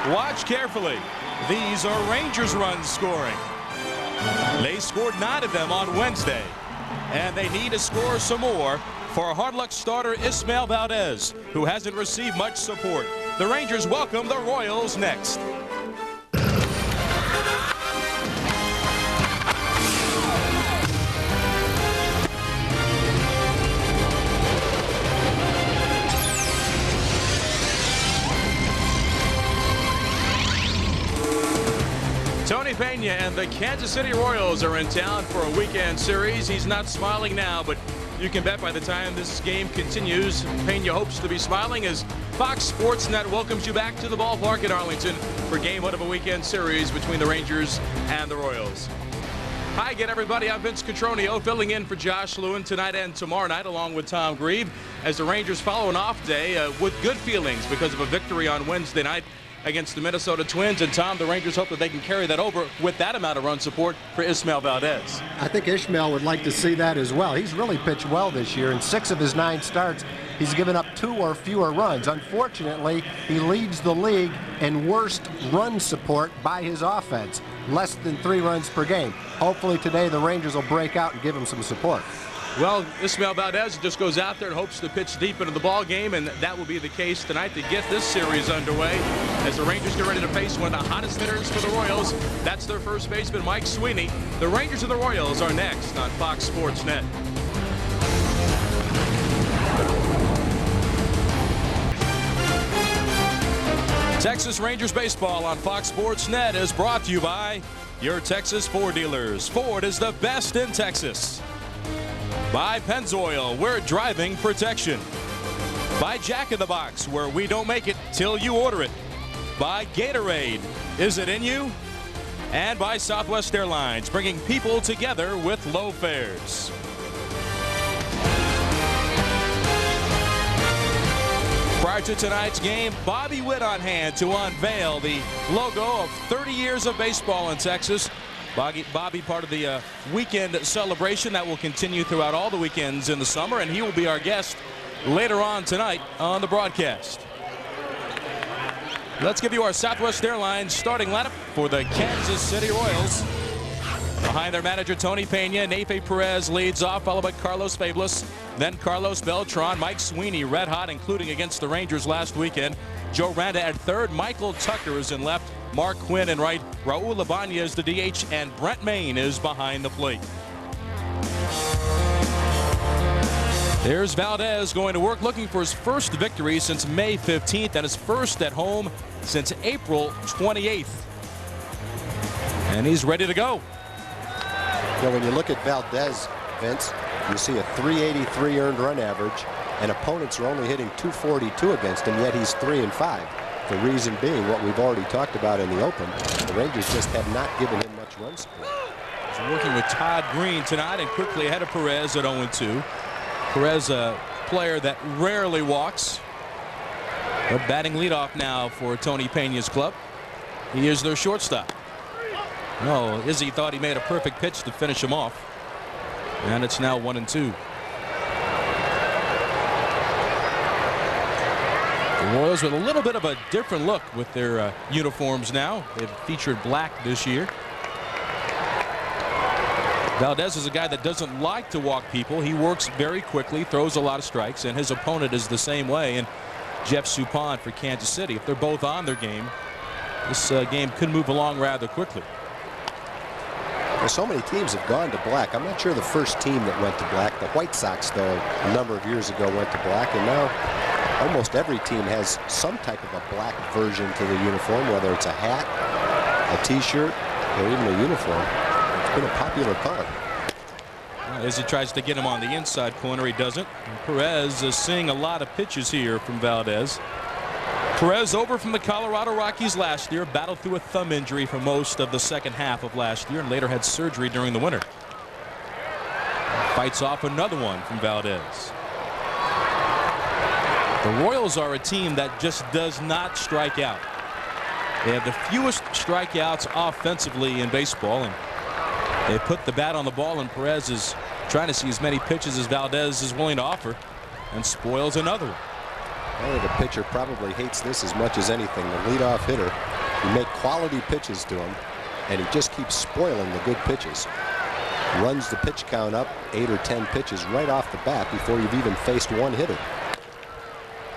Watch carefully. These are Rangers runs scoring. They scored 9 of them on Wednesday, and they need to score some more for hard luck starter Ismael Valdez, who hasn't received much support. The Rangers welcome the Royals next. Tony Pena and the Kansas City Royals are in town for a weekend series. He's not smiling now, but you can bet by the time this game continues, Pena hopes to be smiling as Fox Sports Net welcomes you back to the ballpark in Arlington for game 1 of a weekend series between the Rangers and the Royals. Hi again, everybody. I'm Vince Cotroneo filling in for Josh Lewin tonight and tomorrow night along with Tom Grieve as the Rangers follow an off day with good feelings because of a victory on Wednesday night against the Minnesota Twins. And Tom, the Rangers hope that they can carry that over with that amount of run support for Ismael Valdez. I think Ismael would like to see that as well. He's really pitched well this year. In 6 of his 9 starts, he's given up 2 or fewer runs. Unfortunately, he leads the league in worst run support by his offense, less than 3 runs per game. Hopefully today the Rangers will break out and give him some support. Well, Ismael Valdez just goes out there and hopes to pitch deep into the ball game, and that will be the case tonight to get this series underway as the Rangers get ready to face one of the hottest hitters for the Royals. That's their first baseman, Mike Sweeney. The Rangers and the Royals are next on Fox Sports Net. Texas Rangers baseball on Fox Sports Net is brought to you by your Texas Ford dealers. Ford is the best in Texas. By Pennzoil, we're driving protection. By Jack in the Box, where we don't make it till you order it. By Gatorade, is it in you? And by Southwest Airlines, bringing people together with low fares. Prior to tonight's game, Bobby Witt on hand to unveil the logo of 30 years of baseball in Texas. Bobby part of the weekend celebration that will continue throughout all the weekends in the summer, and he will be our guest later on tonight on the broadcast. Let's give you our Southwest Airlines starting lineup for the Kansas City Royals. Behind their manager Tony Pena, Nefe Perez leads off, followed by Carlos Fabulous, then Carlos Beltran, Mike Sweeney red hot, including against the Rangers last weekend. Joe Randa at third, Michael Tucker is in left, Mark Quinn in right, Raul Ibanez the DH, and Brent Maine is behind the plate. There's Valdez going to work, looking for his first victory since May 15th and his first at home since April 28th. And he's ready to go. Yeah, when you look at Valdez, Vince, you see a 383 earned run average, and opponents are only hitting 242 against him, yet he's 3-5. The reason being what we've already talked about in the open. The Rangers just have not given him much run support. He's working with Todd Green tonight and quickly ahead of Perez at 0-2. Perez, a player that rarely walks. But batting leadoff now for Tony Pena's club. He is their shortstop. No, Izzy thought he made a perfect pitch to finish him off. And it's now 1-2. The Royals with a little bit of a different look with their uniforms now. They've featured black this year. Valdez is a guy that doesn't like to walk people. He works very quickly, throws a lot of strikes, and his opponent is the same way. And Jeff Suppan for Kansas City, if they're both on their game, this game could move along rather quickly. Well, so many teams have gone to black. I'm not sure the first team that went to black. The White Sox, though, a number of years ago went to black, and now almost every team has some type of a black version to the uniform, whether it's a hat, a t-shirt, or even a uniform. It's been a popular color. As he tries to get him on the inside corner, he doesn't. And Perez is seeing a lot of pitches here from Valdez. Perez over from the Colorado Rockies last year, battled through a thumb injury for most of the second half of last year and later had surgery during the winter. Fights off another one from Valdez. The Royals are a team that just does not strike out. They have the fewest strikeouts offensively in baseball, and they put the bat on the ball, and Perez is trying to see as many pitches as Valdez is willing to offer and spoils another one. Well, the pitcher probably hates this as much as anything. The leadoff hitter You make quality pitches to him, and he just keeps spoiling the good pitches. Runs the pitch count up 8 or 10 pitches right off the bat before you've even faced one hitter.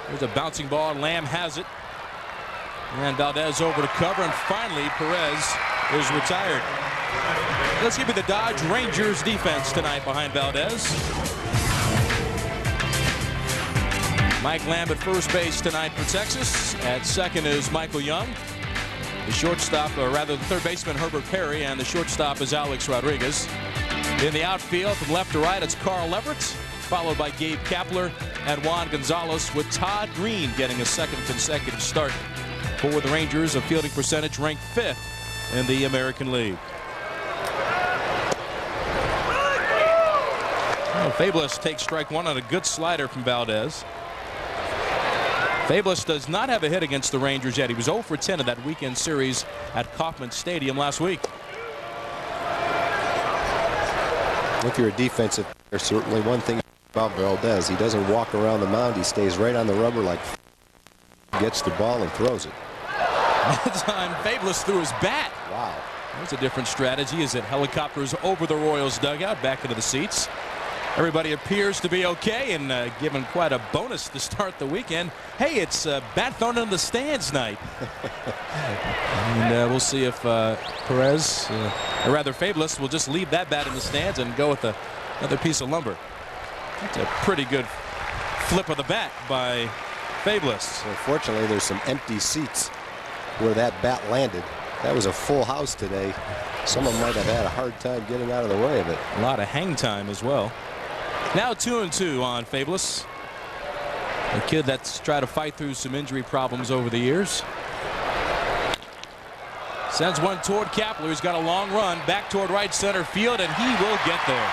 There's a bouncing ball. Lamb has it. And Valdez over to cover, and finally Perez is retired. Let's give you the Dodge Rangers defense tonight behind Valdez. Mike Lamb at first base tonight for Texas. At second is Michael Young. The shortstop, or rather the third baseman, Herbert Perry, and the shortstop is Alex Rodriguez. In the outfield from left to right, it's Carl Leverett, followed by Gabe Kapler and Juan Gonzalez, with Todd Green getting a second consecutive start for the Rangers. A fielding percentage ranked 5th in the American League. Fabulous takes strike one on a good slider from Valdez. Fabulous does not have a hit against the Rangers yet. He was 0 for 10 in that weekend series at Kauffman Stadium last week. If you're a defensive player, certainly one thing about Valdez, he doesn't walk around the mound. He stays right on the rubber, like gets the ball and throws it. That time, Fabulous threw his bat. Wow. There's a different strategy as it helicopters over the Royals dugout back into the seats. Everybody appears to be okay and given quite a bonus to start the weekend. Hey, it's bat thrown in the stands night. And we'll see if Perez, or rather Fabulous, will just leave that bat in the stands and go with another piece of lumber. That's a pretty good flip of the bat by Fabulous. Unfortunately, there's some empty seats where that bat landed. That was a full house today. Someone might have had a hard time getting out of the way of it. A lot of hang time as well. Now 2-2 on Fabulous. A kid that's tried to fight through some injury problems over the years. Sends one toward Kapler. He's got a long run back toward right center field, and he will get there.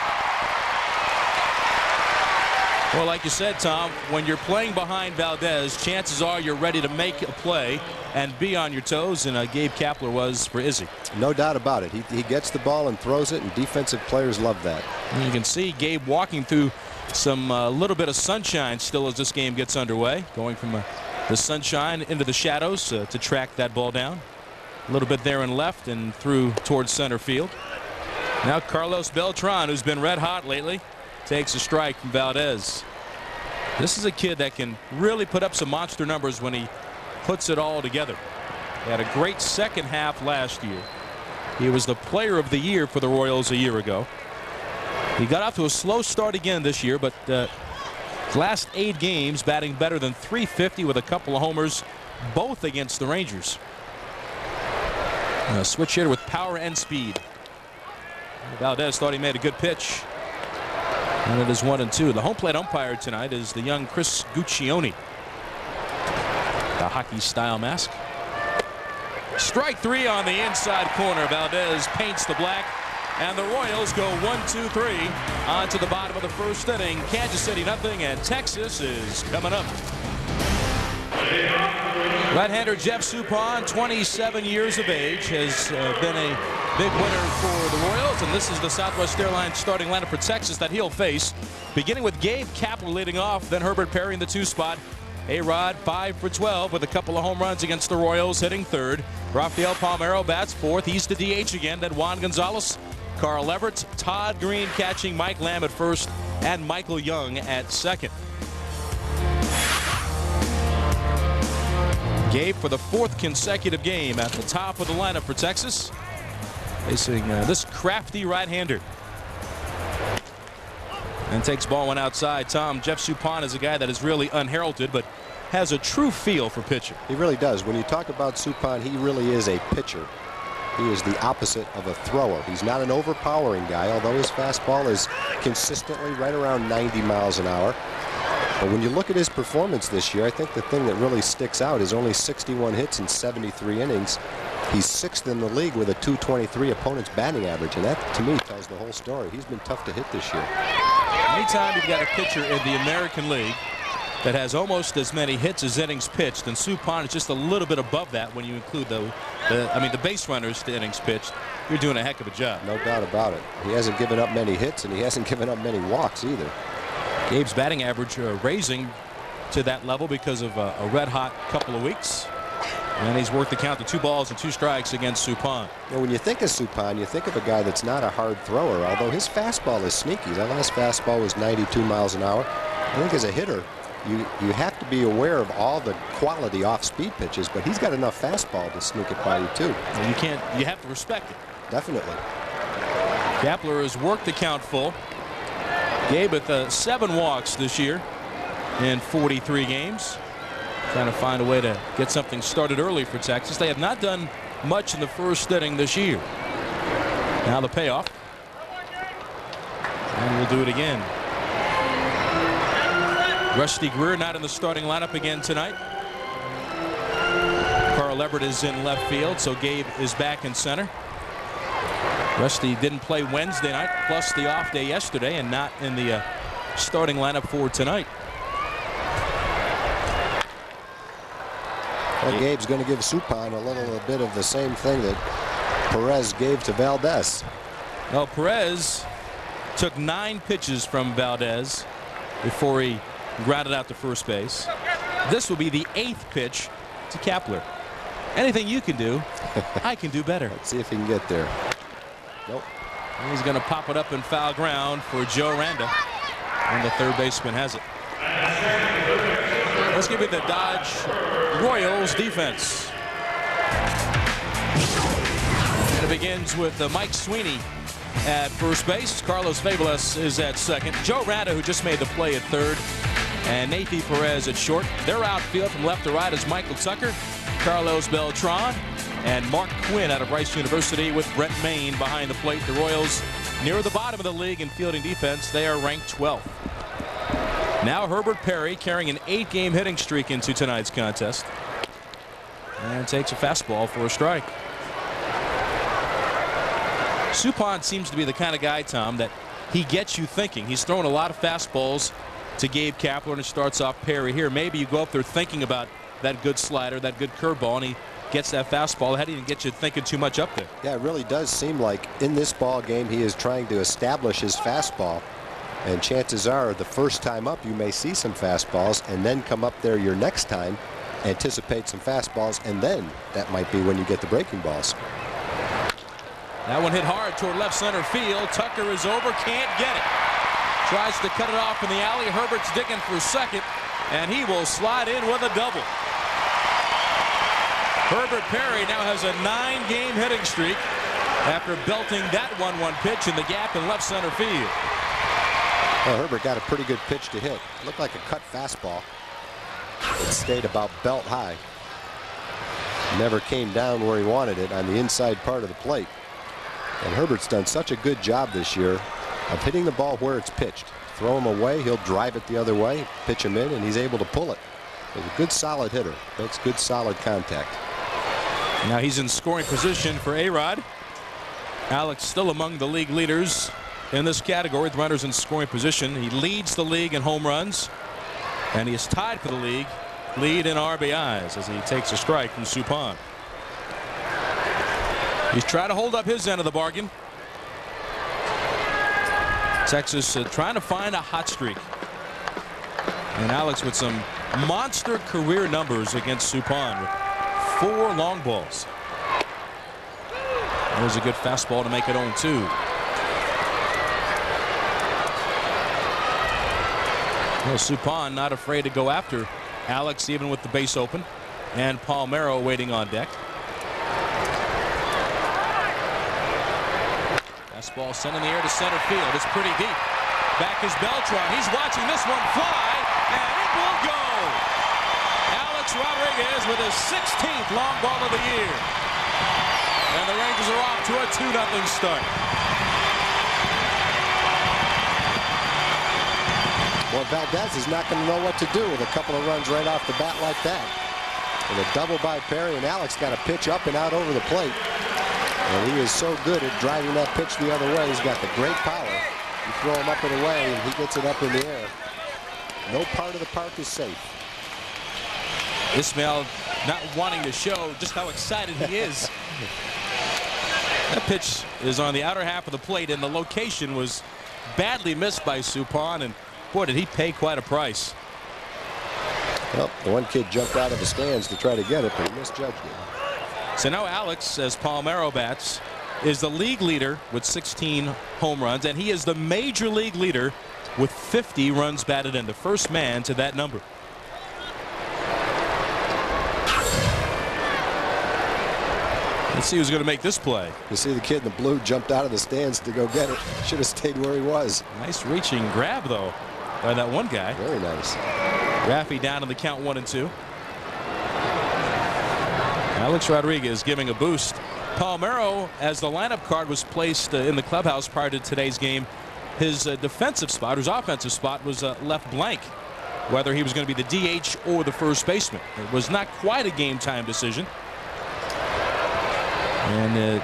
Well, like you said, Tom, when you're playing behind Valdez, chances are you're ready to make a play and be on your toes, and Gabe Kapler was for Izzy. No doubt about it. He gets the ball and throws it, and defensive players love that. And you can see Gabe walking through some little bit of sunshine still as this game gets underway, going from the sunshine into the shadows to track that ball down. A little bit there and left and through towards center field. Now Carlos Beltran, who's been red hot lately, takes a strike from Valdez. This is a kid that can really put up some monster numbers when he puts it all together. He had a great second half last year. He was the player of the year for the Royals a year ago. He got off to a slow start again this year, but his last 8 games batting better than .350 with a couple of homers, both against the Rangers. A switch hitter with power and speed. Valdez thought he made a good pitch. And it is 1-2. The home plate umpire tonight is the young Chris Guccione. The hockey style mask. Strike 3 on the inside corner. Valdez paints the black, and the Royals go 1-2-3 on to the bottom of the first inning. Kansas City nothing, and Texas is coming up. Right-hander Jeff Suppan, 27 years of age, has been a big winner for the Royals, and this is the Southwest Airlines starting lineup for Texas that he'll face, beginning with Gabe Kapler leading off, then Herbert Perry in the 2 spot. A-Rod 5 for 12 with a couple of home runs against the Royals, hitting 3rd. Rafael Palmeiro bats 4th. He's the DH again. Then Juan Gonzalez, Carl Leverett, Todd Green catching, Mike Lamb at 1st, and Michael Young at 2nd. Gabe for the 4th consecutive game at the top of the lineup for Texas, facing this crafty right-hander. And takes ball 1 outside. Tom, Jeff Suppan is a guy that is really unheralded, but has a true feel for pitching. He really does. When you talk about Suppan, he really is a pitcher. He is the opposite of a thrower. He's not an overpowering guy, although his fastball is consistently right around 90 miles an hour. But when you look at his performance this year, I think the thing that really sticks out is only 61 hits in 73 innings. He's 6th in the league with a .223 opponent's batting average, and that, to me, tells the whole story. He's been tough to hit this year. Anytime you've got a pitcher in the American League that has almost as many hits as innings pitched, and Suppan is just a little bit above that when you include the base runners to innings pitched, you're doing a heck of a job. No doubt about it. He hasn't given up many hits, and he hasn't given up many walks either. Gabe's batting average raising to that level because of a red-hot couple of weeks. And he's worked the count to 2 balls and 2 strikes against Suppan. When you think of Suppan, you think of a guy that's not a hard thrower, although his fastball is sneaky. That last fastball was 92 miles an hour. I think as a hitter, you have to be aware of all the quality off-speed pitches, but he's got enough fastball to sneak it by you too. You have to respect it. Definitely. Kapler has worked the count full. Gabe with 7 walks this year in 43 games. Trying to find a way to get something started early for Texas. They have not done much in the first inning this year. Now the payoff. And we'll do it again. Rusty Greer not in the starting lineup again tonight. Carl Everett is in left field, so Gabe is back in center. Rusty didn't play Wednesday night, plus the off day yesterday, and not in the starting lineup for tonight. Well, Gabe's going to give Suppan a bit of the same thing that Perez gave to Valdez. Well, Perez took 9 pitches from Valdez before he grounded out to first base. This will be the 8th pitch to Kapler. Anything you can do, I can do better. Let's see if he can get there. Nope. He's going to pop it up in foul ground for Joe Randa, and the third baseman has it. Let's give you the Dodge Royals defense. And it begins with Mike Sweeney at first base. Carlos Fabelas is at second. Joe Randa, who just made the play, at third. And Nathy Perez at short. Their outfield from left to right is Michael Tucker, Carlos Beltran, and Mark Quinn out of Rice University, with Brent Main behind the plate. The Royals near the bottom of the league in fielding defense. They are ranked 12th. Now Herbert Perry carrying an 8-game hitting streak into tonight's contest. And takes a fastball for a strike. Suppan seems to be the kind of guy, Tom, that he gets you thinking. He's throwing a lot of fastballs to Gabe Kapler, and it starts off Perry here. Maybe you go up there thinking about that good slider, that good curveball, and he gets that fastball. That didn't get you thinking too much up there. Yeah, it really does seem like in this ball game he is trying to establish his fastball. And chances are the first time up you may see some fastballs, and then come up there your next time, anticipate some fastballs, and then that might be when you get the breaking balls. That one hit hard toward left center field. Tucker is over, can't get it. Tries to cut it off in the alley. Herbert's digging for second, and he will slide in with a double. Herbert Perry now has a 9-game hitting streak after belting that 1-1 pitch in the gap in left center field. Well, Herbert got a pretty good pitch to hit. It looked like a cut fastball. It stayed about belt high. Never came down where he wanted it on the inside part of the plate. And Herbert's done such a good job this year of hitting the ball where it's pitched. Throw him away, he'll drive it the other way, pitch him in, and he's able to pull it. He's a good solid hitter. Makes good solid contact. Now he's in scoring position for A-Rod. Alex still among the league leaders in this category with runners in scoring position. He leads the league in home runs, and he is tied for the league lead in RBIs as he takes a strike from Suppan. He's trying to hold up his end of the bargain. Texas trying to find a hot streak. And Alex with some monster career numbers against Suppan with 4 long balls. There's a good fastball to make it 0-2. Well, Suppan not afraid to go after Alex even with the base open, and Palmeiro waiting on deck. Fastball sent in the air to center field. It's pretty deep. Back is Beltran. He's watching this one fly, and it will go. Alex Rodriguez with his 16th long ball of the year. And the Rangers are off to a 2-0 start. Well, Valdez is not going to know what to do with a couple of runs right off the bat like that. And a double by Perry, and Alex got a pitch up and out over the plate. And he is so good at driving that pitch the other way. He's got the great power. You throw him up and away, and he gets it up in the air. No part of the park is safe. Ismail not wanting to show just how excited he is. That pitch is on the outer half of the plate, and the location was badly missed by Suppan, and boy, did he pay quite a price. Well, the one kid jumped out of the stands to try to get it, but he misjudged it. So now Alex, as Palmeiro bats, is the league leader with 16 home runs, and he is the major league leader with 50 runs batted in, the first man to that number. Let's see who's going to make this play. You see the kid in the blue jumped out of the stands to go get it. Should have stayed where he was. Nice reaching grab, though, by that one guy. Very nice. Raffy down in the count 1-2. Alex Rodriguez giving a boost. Palmeiro, as the lineup card was placed in the clubhouse prior to today's game, his defensive spot, his offensive spot, was left blank, whether he was going to be the DH or the first baseman. It was not quite a game time decision. And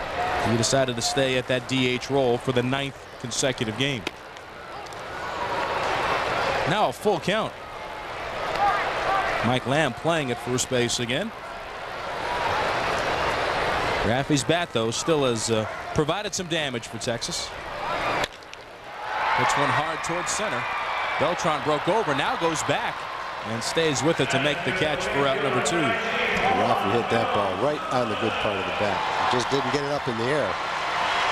he decided to stay at that DH role for the 9th consecutive game. Now a full count. Mike Lamb playing at first base again. Raffy's bat, though, still has provided some damage for Texas. Hits one hard towards center. Beltran broke over, now goes back and stays with it to make the catch for out number 2. Raffy hit that ball right on the good part of the bat. He just didn't get it up in the air.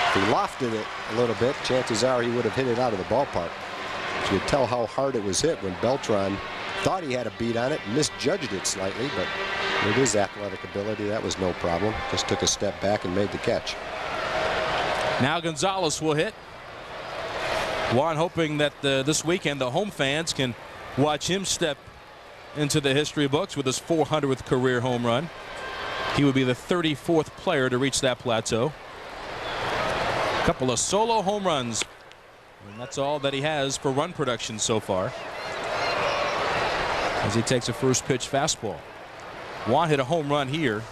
If he lofted it a little bit, chances are he would have hit it out of the ballpark. But you could tell how hard it was hit when Beltran thought he had a beat on it, misjudged it slightly, but with his athletic ability, that was no problem. Just took a step back and made the catch. Now Gonzalez will hit. Juan hoping that this weekend the home fans can watch him step into the history books with his 400th career home run. He would be the 34th player to reach that plateau. A couple of solo home runs, and that's all that he has for run production so far, as he takes a first pitch fastball. Juan hit a home run here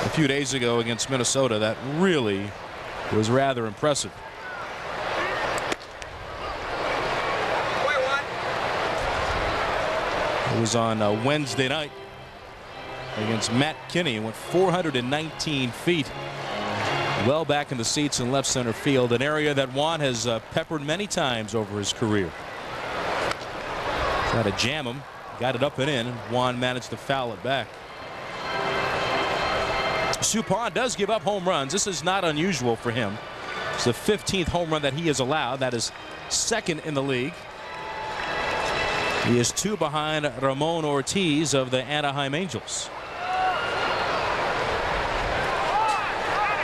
a few days ago against Minnesota. That really was rather impressive. It was on Wednesday night against Matt Kinney. Went 419 feet, well back in the seats in left center field, an area that Juan has peppered many times over his career. Tried to jam him, got it up and in, and Juan managed to foul it back. Suppan does give up home runs. This is not unusual for him. It's the 15th home run that he has allowed. That is second in the league. He is 2 behind Ramon Ortiz of the Anaheim Angels.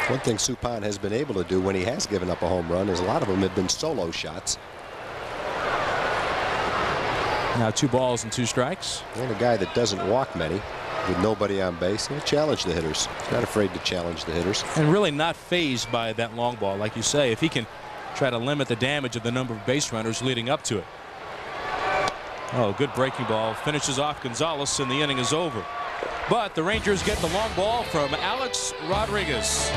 One thing Suppan has been able to do when he has given up a home run is a lot of them have been solo shots. Now 2 balls and 2 strikes. And a guy that doesn't walk many with nobody on base. He'll challenge the hitters. He's not afraid to challenge the hitters. And really not fazed by that long ball. Like you say, if he can try to limit the damage of the number of base runners leading up to it. Oh, good breaking ball. Finishes off Gonzalez, and the inning is over. But the Rangers get the long ball from Alex Rodriguez.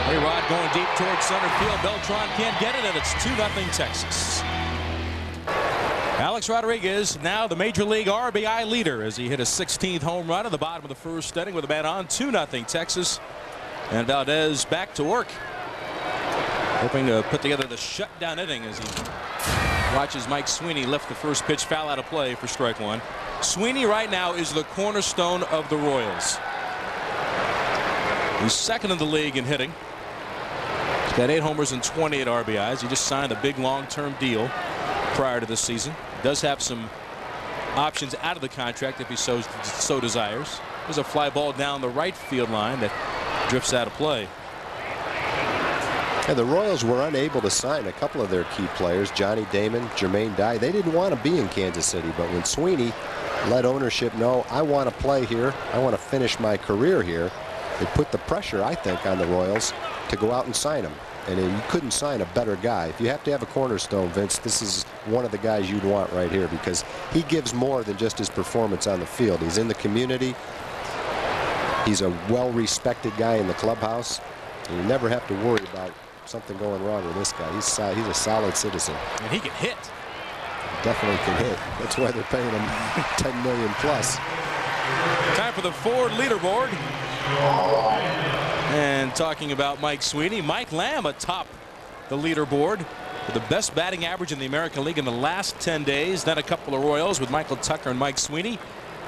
A-Rod going deep towards center field. Beltran can't get it, and it's 2-0 Texas. Alex Rodriguez, now the Major League RBI leader, as he hit his 16th home run at the bottom of the first inning with a man on. 2-0 Texas. And Valdez back to work, hoping to put together the shutdown inning as he watches Mike Sweeney lift the first pitch foul out of play for strike 1. Sweeney right now is the cornerstone of the Royals. He's second in the league in hitting. He's got 8 homers and 28 RBIs. He just signed a big long-term deal prior to this season. Does have some options out of the contract if he so desires. There's a fly ball down the right field line that drifts out of play. And the Royals were unable to sign a couple of their key players, Johnny Damon, Jermaine Dye. They didn't want to be in Kansas City, but when Sweeney let ownership know, I want to play here, I want to finish my career here, it put the pressure, I think, on the Royals to go out and sign him. And you couldn't sign a better guy. If you have to have a cornerstone, Vince, this is one of the guys you'd want right here, because he gives more than just his performance on the field. He's in the community. He's a well-respected guy in the clubhouse. You never have to worry about something going wrong with this guy. He's a solid citizen. And he can hit. He definitely can hit. That's why they're paying him $10 million plus. Time for the Ford leaderboard. And talking about Mike Sweeney, Mike Lamb atop the leaderboard with the best batting average in the American League in the last 10 days. Then a couple of Royals with Michael Tucker and Mike Sweeney.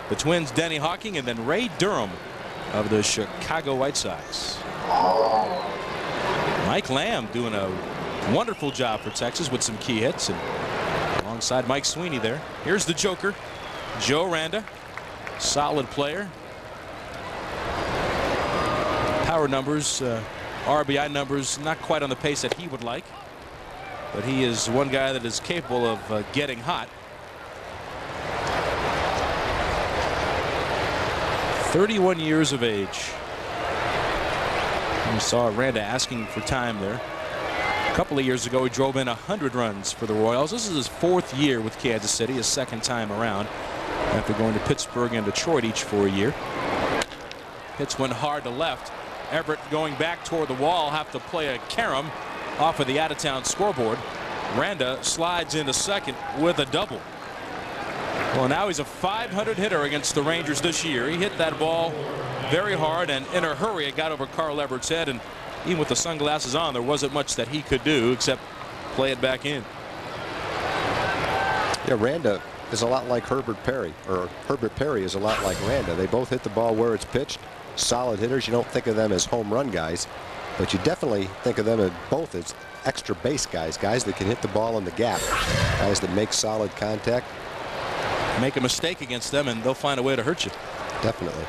The Twins, Denny Hawking, and then Ray Durham of the Chicago White Sox. Mike Lamb doing a wonderful job for Texas with some key hits, and alongside Mike Sweeney there. Here's the Joker, Joe Randa. Solid player. Power numbers, RBI numbers, not quite on the pace that he would like, but he is one guy that is capable of getting hot. 31 years of age. We saw Randa asking for time there. A couple of years ago, he drove in 100 runs for the Royals. This is his 4th year with Kansas City, his 2nd time around, after going to Pittsburgh and Detroit each for a year. Hits went hard to left. Everett going back toward the wall, have to play a carom off of the out-of-town scoreboard. Randa slides into second with a double. Well, now he's a .500 hitter against the Rangers this year. He hit that ball very hard, and in a hurry it got over Carl Everett's head, and even with the sunglasses on, there wasn't much that he could do except play it back in. Yeah, Randa is a lot like Herbert Perry, or Herbert Perry is a lot like Randa. They both hit the ball where it's pitched. Solid hitters. You don't think of them as home run guys, but you definitely think of them as both as extra base guys, guys that can hit the ball in the gap, guys that make solid contact. Make a mistake against them and they'll find a way to hurt you. Definitely.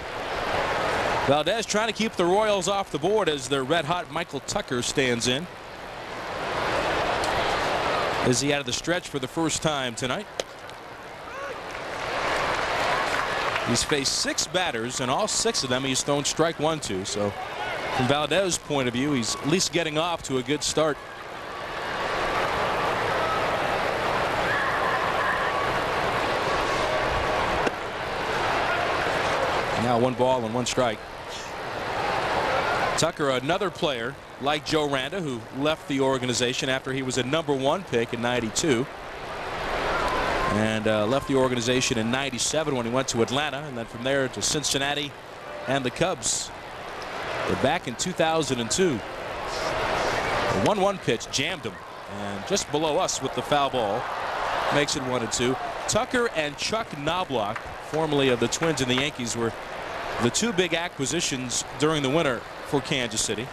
Valdez trying to keep the Royals off the board as their red-hot Michael Tucker stands in. Is he out of the stretch for the first time tonight? He's faced 6 batters, and all 6 of them he's thrown strike 1 to. So from Valdez's point of view, he's at least getting off to a good start. Now 1 ball and 1 strike. Tucker, another player like Joe Randa, who left the organization after he was a #1 pick in '92. And left the organization in '97 when he went to Atlanta, and then from there to Cincinnati and the Cubs. They're back in 2002. A 1-1 pitch jammed him, and just below us with the foul ball, makes it 1-2. Tucker and Chuck Knobloch, formerly of the Twins and the Yankees, were the 2 big acquisitions during the winter for Kansas City.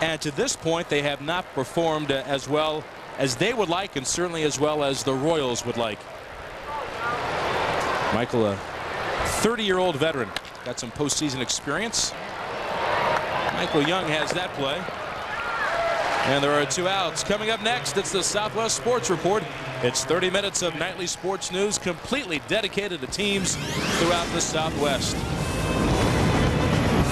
And to this point, they have not performed as well as they would like, and certainly as well as the Royals would like. Michael, a 30-year-old veteran, got some postseason experience. Michael Young has that play. And there are 2 outs. Coming up next, it's the Southwest Sports Report. It's 30 minutes of nightly sports news completely dedicated to teams throughout the Southwest.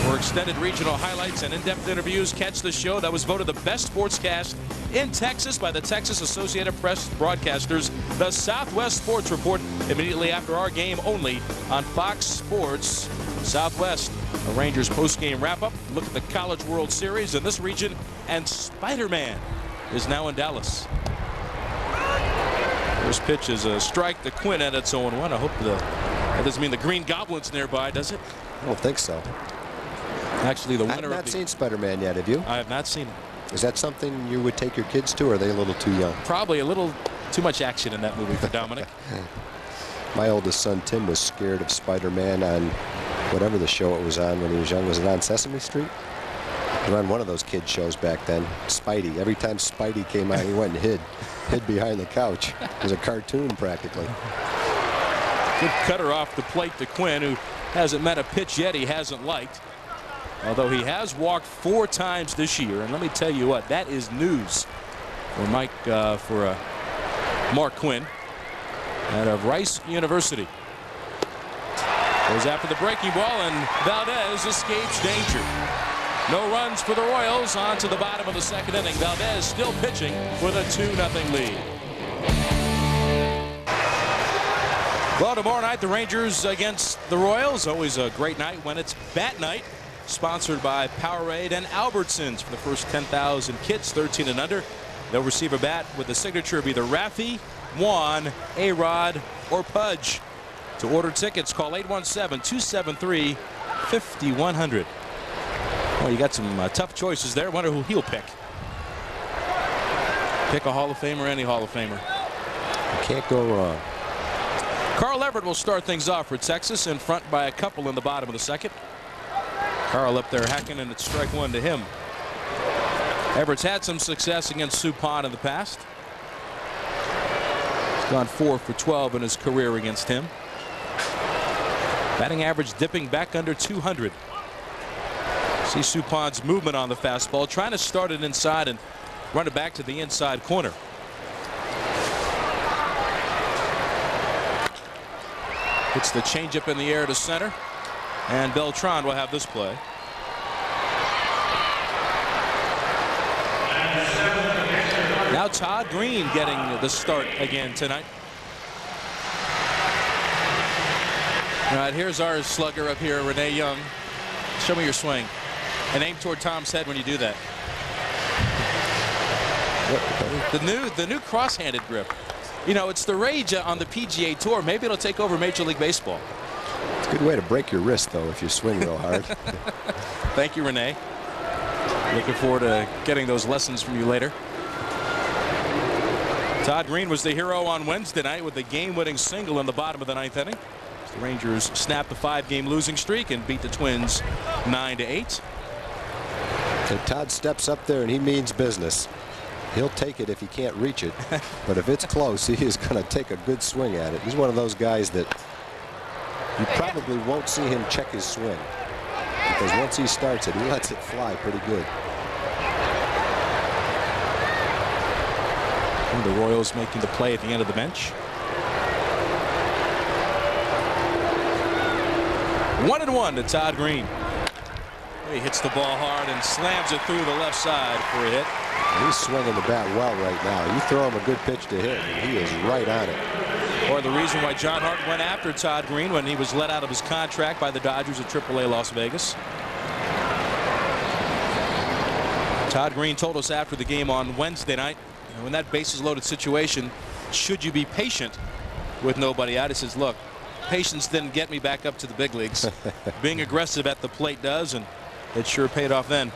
For extended regional highlights and in-depth interviews, catch the show that was voted the best sportscast in Texas by the Texas Associated Press broadcasters, the Southwest Sports Report, immediately after our game only on Fox Sports Southwest. A Rangers post-game wrap-up, look at the College World Series in this region, and Spider-Man is now in Dallas. First pitch is a strike to Quinn, and it's 0-1. I hope that doesn't mean the Green Goblin's nearby, does it? I don't think so. Actually, the winner. I have not seen Spider-Man yet, have you? I have not seen it. Is that something you would take your kids to, or are they a little too young? Probably a little too much action in that movie for Dominic. My oldest son, Tim, was scared of Spider-Man on whatever the show it was on when he was young. Was it on Sesame Street? They were on one of those kid shows back then. Spidey. Every time Spidey came on, he went and hid behind the couch. It was a cartoon practically. Good cutter off the plate to Quinn, who hasn't met a pitch yet he hasn't liked. Although he has walked 4 times this year, and let me tell you what, that is news for Mark Quinn out of Rice University. Goes after the breaking ball, and Valdez escapes danger. No runs for the Royals. On to the bottom of the 2nd inning. Valdez still pitching with a 2-0 lead. Well, tomorrow night the Rangers against the Royals. Always a great night when it's bat night. Sponsored by Powerade and Albertsons. For the first 10,000 kids 13 and under, they'll receive a bat with the signature of either Raffy, Juan, A-Rod, or Pudge. To order tickets, call 817-273-5100. Well, you got some tough choices there. Wonder who he'll pick. Pick a Hall of Famer, any Hall of Famer. You can't go wrong. Carl Everett will start things off for Texas, in front by a couple in the bottom of the second. Carl up there hacking, and it's strike one to him. Everett's had some success against Suppan in the past. He's gone 4 for 12 in his career against him. Batting average dipping back under 200. See Suppan's movement on the fastball, trying to start it inside and run it back to the inside corner. Hits the changeup in the air to center, and Beltran will have this play. Now Todd Green getting the start again tonight. All right, here's our slugger up here, Renee Young. Show me your swing, and aim toward Tom's head when you do that. The new cross-handed grip. You know, it's the rage on the PGA Tour. Maybe it'll take over Major League Baseball. It's a good way to break your wrist, though, if you swing real hard. Thank you, Renee. Looking forward to getting those lessons from you later. Todd Green was the hero on Wednesday night with the game-winning single in the bottom of the 9th inning. The Rangers snapped a 5-game losing streak and beat the Twins 9-8. And Todd steps up there and he means business. He'll take it if he can't reach it, but if it's close, he is going to take a good swing at it. He's one of those guys that you probably won't see him check his swing, because once he starts it, he lets it fly pretty good. And the Royals making the play at the end of the bench. 1-1 to Todd Green. He hits the ball hard and slams it through the left side for a hit. He's swinging the bat well right now. You throw him a good pitch to hit, and he is right on it. Or the reason why John Hart went after Todd Green when he was let out of his contract by the Dodgers at AAA Las Vegas. Todd Green told us after the game on Wednesday night, in that bases loaded situation, should you be patient with nobody out? He says, look, patience didn't get me back up to the big leagues. Being aggressive at the plate does, and it sure paid off then.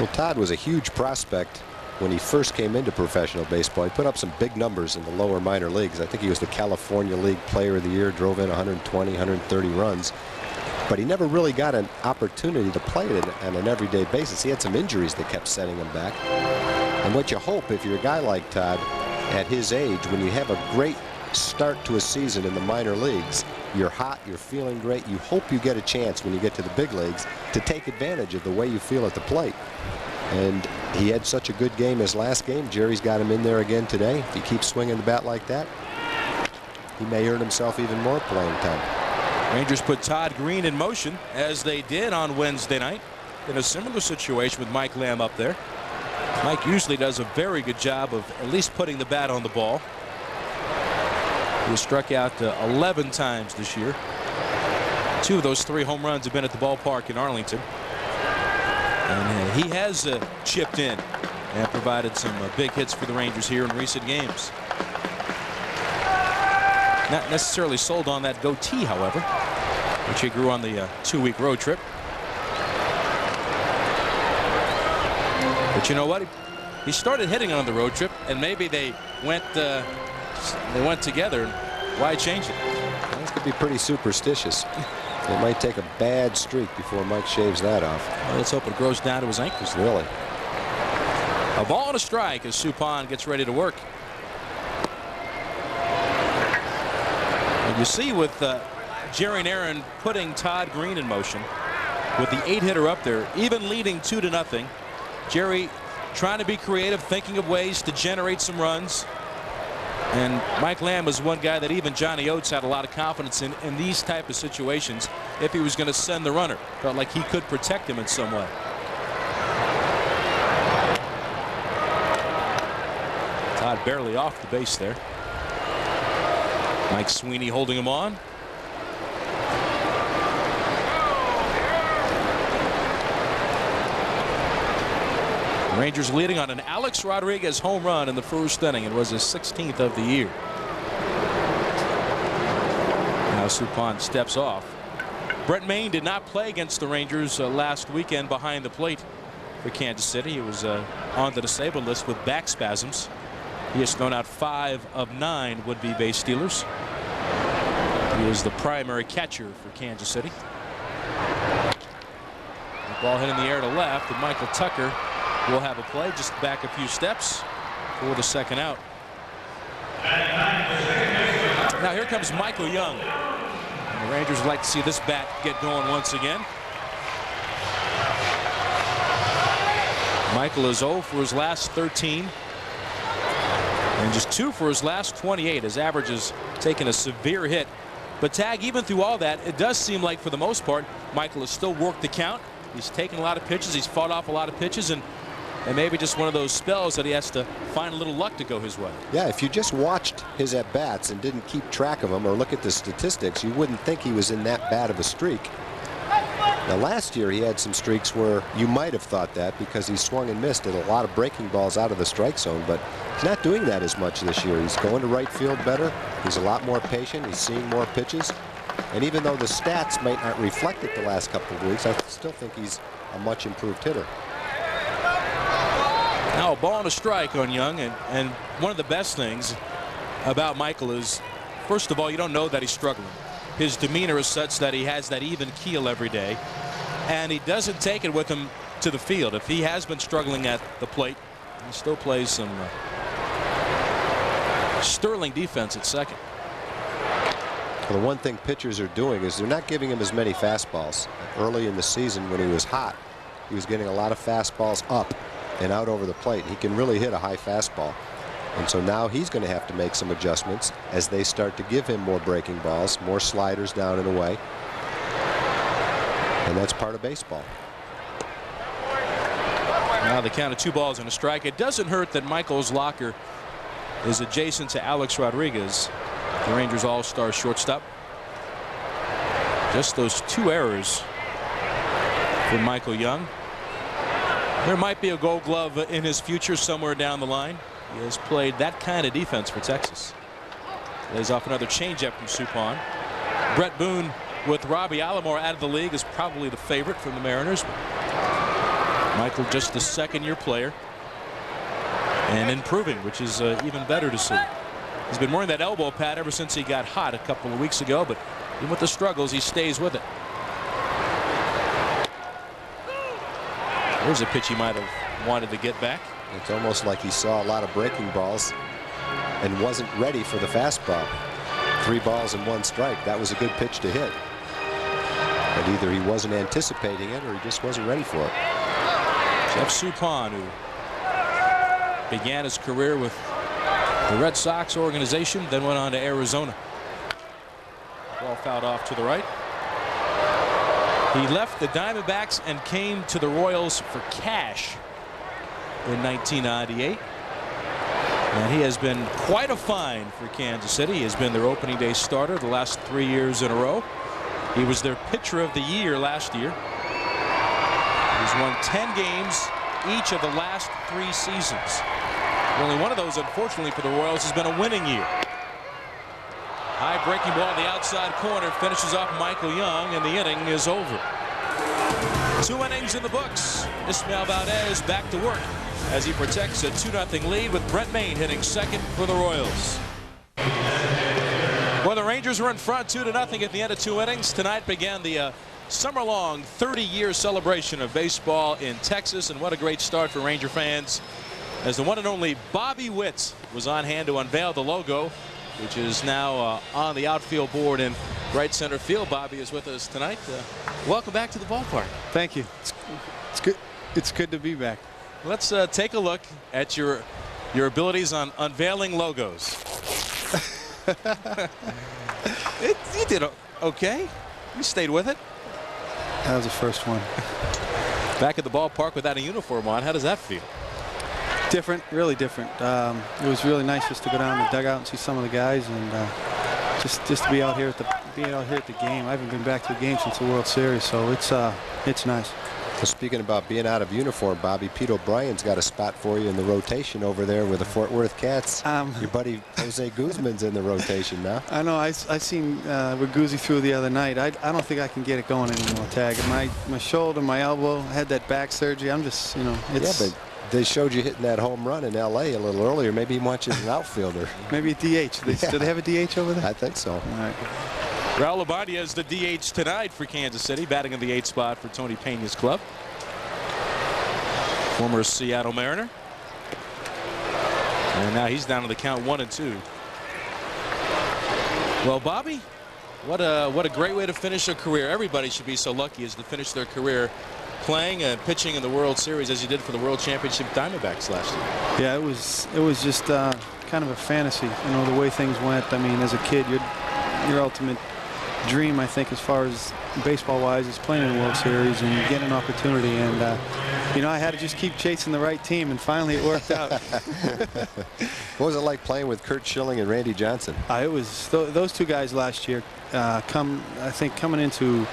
Well, Todd was a huge prospect when he first came into professional baseball. He put up some big numbers in the lower minor leagues. I think he was the California League Player of the Year, drove in 120, 130 runs. But he never really got an opportunity to play it on an everyday basis. He had some injuries that kept setting him back. And what you hope, if you're a guy like Todd, at his age, when you have a great start to a season in the minor leagues, you're hot, you're feeling great, you hope you get a chance when you get to the big leagues to take advantage of the way you feel at the plate. And he had such a good game his last game. Jerry's got him in there again today. If he keeps swinging the bat like that, he may earn himself even more playing time. Rangers put Todd Green in motion, as they did on Wednesday night, in a similar situation with Mike Lamb up there. Mike usually does a very good job of at least putting the bat on the ball. He has struck out 11 times this year. 2 of those 3 home runs have been at the ballpark in Arlington. And he has chipped in and provided some big hits for the Rangers here in recent games. Not necessarily sold on that goatee, however, which he grew on the 2-week road trip. But you know what? He started hitting on the road trip, and maybe they went together. Why change it? This could be pretty superstitious. It might take a bad streak before Mike shaves that off. Well, let's hope it grows down to his ankles. Really. A ball and a strike as Suppan gets ready to work. And you see with Jerry Narron putting Todd Green in motion with the 8-hitter up there, even leading 2-0. Jerry trying to be creative, thinking of ways to generate some runs. And Mike Lamb was one guy that even Johnny Oates had a lot of confidence in these type of situations. If he was going to send the runner, felt like he could protect him in some way. Todd barely off the base there. Mike Sweeney holding him on. Rangers leading on an Alex Rodriguez home run in the first inning. It was his 16th of the year. Now Suppan steps off. Brett Maine did not play against the Rangers last weekend behind the plate for Kansas City. He was on the disabled list with back spasms. He has thrown out 5 of 9 would-be base stealers. He is the primary catcher for Kansas City. The ball hit in the air to left, and Michael Tucker will have a play just back a few steps for the second out. Now here comes Michael Young. And the Rangers would like to see this bat get going once again. Michael is 0 for his last 13. And just 2 for his last 28. His average has taken a severe hit. But Tag, even through all that, it does seem like for the most part, Michael has still worked the count. He's taken a lot of pitches. He's fought off a lot of pitches. And maybe just one of those spells that he has to find a little luck to go his way. Yeah, if you just watched his at-bats and didn't keep track of them or look at the statistics, you wouldn't think he was in that bad of a streak. Now, last year he had some streaks where you might have thought that because he swung and missed at a lot of breaking balls out of the strike zone, but he's not doing that as much this year. He's going to right field better. He's a lot more patient. He's seeing more pitches. And even though the stats might not reflect it the last couple of weeks, I still think he's a much improved hitter. Now a ball and a strike on Young, and one of the best things about Michael is, first of all, you don't know that he's struggling. His demeanor is such that he has that even keel every day, and he doesn't take it with him to the field. If he has been struggling at the plate, he still plays some sterling defense at second. Well, the one thing pitchers are doing is they're not giving him as many fastballs. Early in the season when he was hot, he was getting a lot of fastballs up and out over the plate. He can really hit a high fastball. And so now he's going to have to make some adjustments as they start to give him more breaking balls, more sliders down and away. And that's part of baseball. Now the count of 2 balls and a strike. It doesn't hurt that Michael's locker is adjacent to Alex Rodriguez, the Rangers all-star shortstop. Just those 2 errors for Michael Young. There might be a Gold Glove in his future somewhere down the line. He has played that kind of defense for Texas. Lays off another changeup from Suppan. Brett Boone with Robbie Alomar out of the league is probably the favorite from the Mariners. Michael just the second-year player and improving, which is even better to see. He's been wearing that elbow pad ever since he got hot a couple of weeks ago, but even with the struggles, he stays with it. There's a pitch he might have wanted to get back. It's almost like he saw a lot of breaking balls and wasn't ready for the fastball. 3 balls and 1 strike. That was a good pitch to hit. But either he wasn't anticipating it or he just wasn't ready for it. Jeff Suppan, who began his career with the Red Sox organization, then went on to Arizona. Ball fouled off to the right. He left the Diamondbacks and came to the Royals for cash in 1998. And he has been quite a find for Kansas City. He has been their opening day starter the last 3 years in a row. He was their pitcher of the year last year. He's won 10 games each of the last 3 seasons. Only one of those, unfortunately, for the Royals has been a winning year. High breaking ball in the outside corner finishes off Michael Young, and the inning is over. 2 innings in the books. Ismael Valdez back to work as he protects a 2-0 lead with Brent Mayne hitting second for the Royals. Well, the Rangers were in front 2-0 at the end of 2 innings. Tonight began the summer-long 30-year celebration of baseball in Texas, and what a great start for Ranger fans as the one and only Bobby Witt was on hand to unveil the logo, which is now on the outfield board in right center field. Bobby is with us tonight. Welcome back to the ballpark. Thank you. It's good. It's good to be back. Let's take a look at your abilities on unveiling logos. You did okay. You stayed with it. That was the first one. Back at the ballpark without a uniform on. How does that feel? Different, really different. It was really nice just to go down the dugout and see some of the guys, and just to be out here at the game. I haven't been back to a game since the World Series, so it's nice. Well, speaking about being out of uniform, Bobby, Pete O'Brien's got a spot for you in the rotation over there with the Fort Worth Cats. Your buddy Jose Guzman's in the rotation now. I know. I seen Raguzzi through the other night. I don't think I can get it going anymore, Tag. My shoulder, my elbow, I had that back surgery. I'm just, it's... Yeah, but they showed you hitting that home run in L.A. a little earlier. Maybe he wants you as an outfielder. Maybe a DH. Do they have a DH over there? I think so. All right. Raul Ibanez is the DH tonight for Kansas City, batting in the 8th spot for Tony Peña's club. Former Seattle Mariner. And now he's down to the count 1-2. Well, Bobby, what a great way to finish a career. Everybody should be so lucky as to finish their career playing and pitching in the World Series as you did for the World Championship Diamondbacks last year. Yeah, it was just kind of a fantasy, the way things went. I mean, as a kid, your ultimate dream, I think, as far as baseball-wise, is playing in the World Series and getting an opportunity. And I had to just keep chasing the right team, and finally it worked out. What was it like playing with Kurt Schilling and Randy Johnson? It was those two guys last year. I think coming into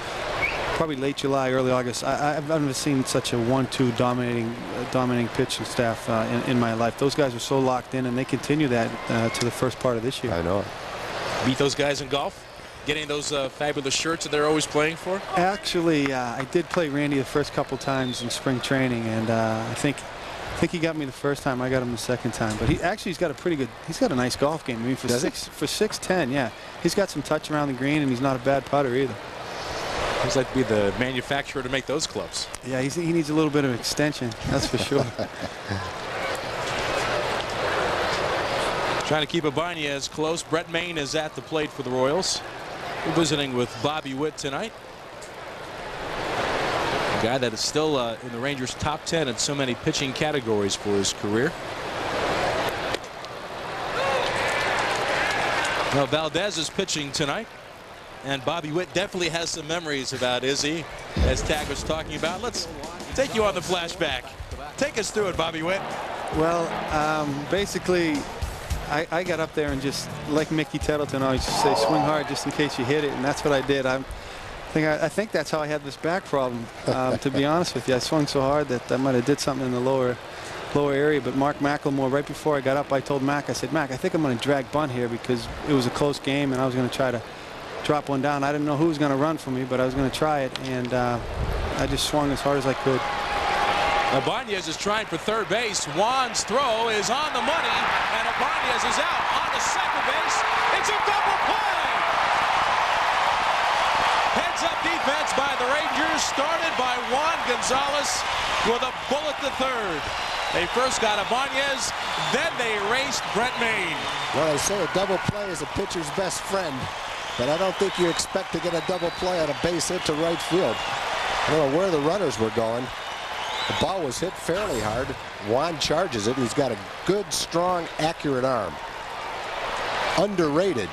probably late July, early August, I've never seen such a 1-2 dominating pitching staff in my life. Those guys are so locked in, and they continue that to the first part of this year. I know it. Beat those guys in golf? Getting those fabulous shirts that they're always playing for? Actually, I did play Randy the first couple times in spring training, and I think he got me the first time. I got him the second time. But he's got a nice golf game. I mean, for 6'10", yeah, he's got some touch around the green, and he's not a bad putter either. He's like to be the manufacturer to make those clubs. Yeah, he needs a little bit of extension, that's for sure. Trying to keep Ibanez close. Brett Maine is at the plate for the Royals. We're visiting with Bobby Witt tonight. A guy that is still in the Rangers' top 10 in so many pitching categories for his career. Now Valdez is pitching tonight, and Bobby Witt definitely has some memories about Izzy, as Tag was talking about. Let's take you on the flashback. Take us through it, Bobby Witt. Well, basically, I got up there and just, like Mickey Tettleton always used to say, swing hard just in case you hit it, and that's what I did. I think that's how I had this back problem, to be honest with you. I swung so hard that I might have did something in the lower area, but Mark McLemore, right before I got up, I told Mac, I said, Mac, I think I'm going to drag bunt here because it was a close game, and I was going to try to drop one down. I didn't know who was going to run for me, but I was going to try it, and I just swung as hard as I could. Ibanez is trying for third base. Juan's throw is on the money, and Ibanez is out on the second base. It's a double play. Heads-up defense by the Rangers, started by Juan Gonzalez with a bullet to third. They first got Ibanez, then they erased Brett Maine. Well, they say a double play is a pitcher's best friend, but I don't think you expect to get a double play on a base hit to right field. I don't know where the runners were going. The ball was hit fairly hard. Juan charges it. He's got a good, strong, accurate arm. Underrated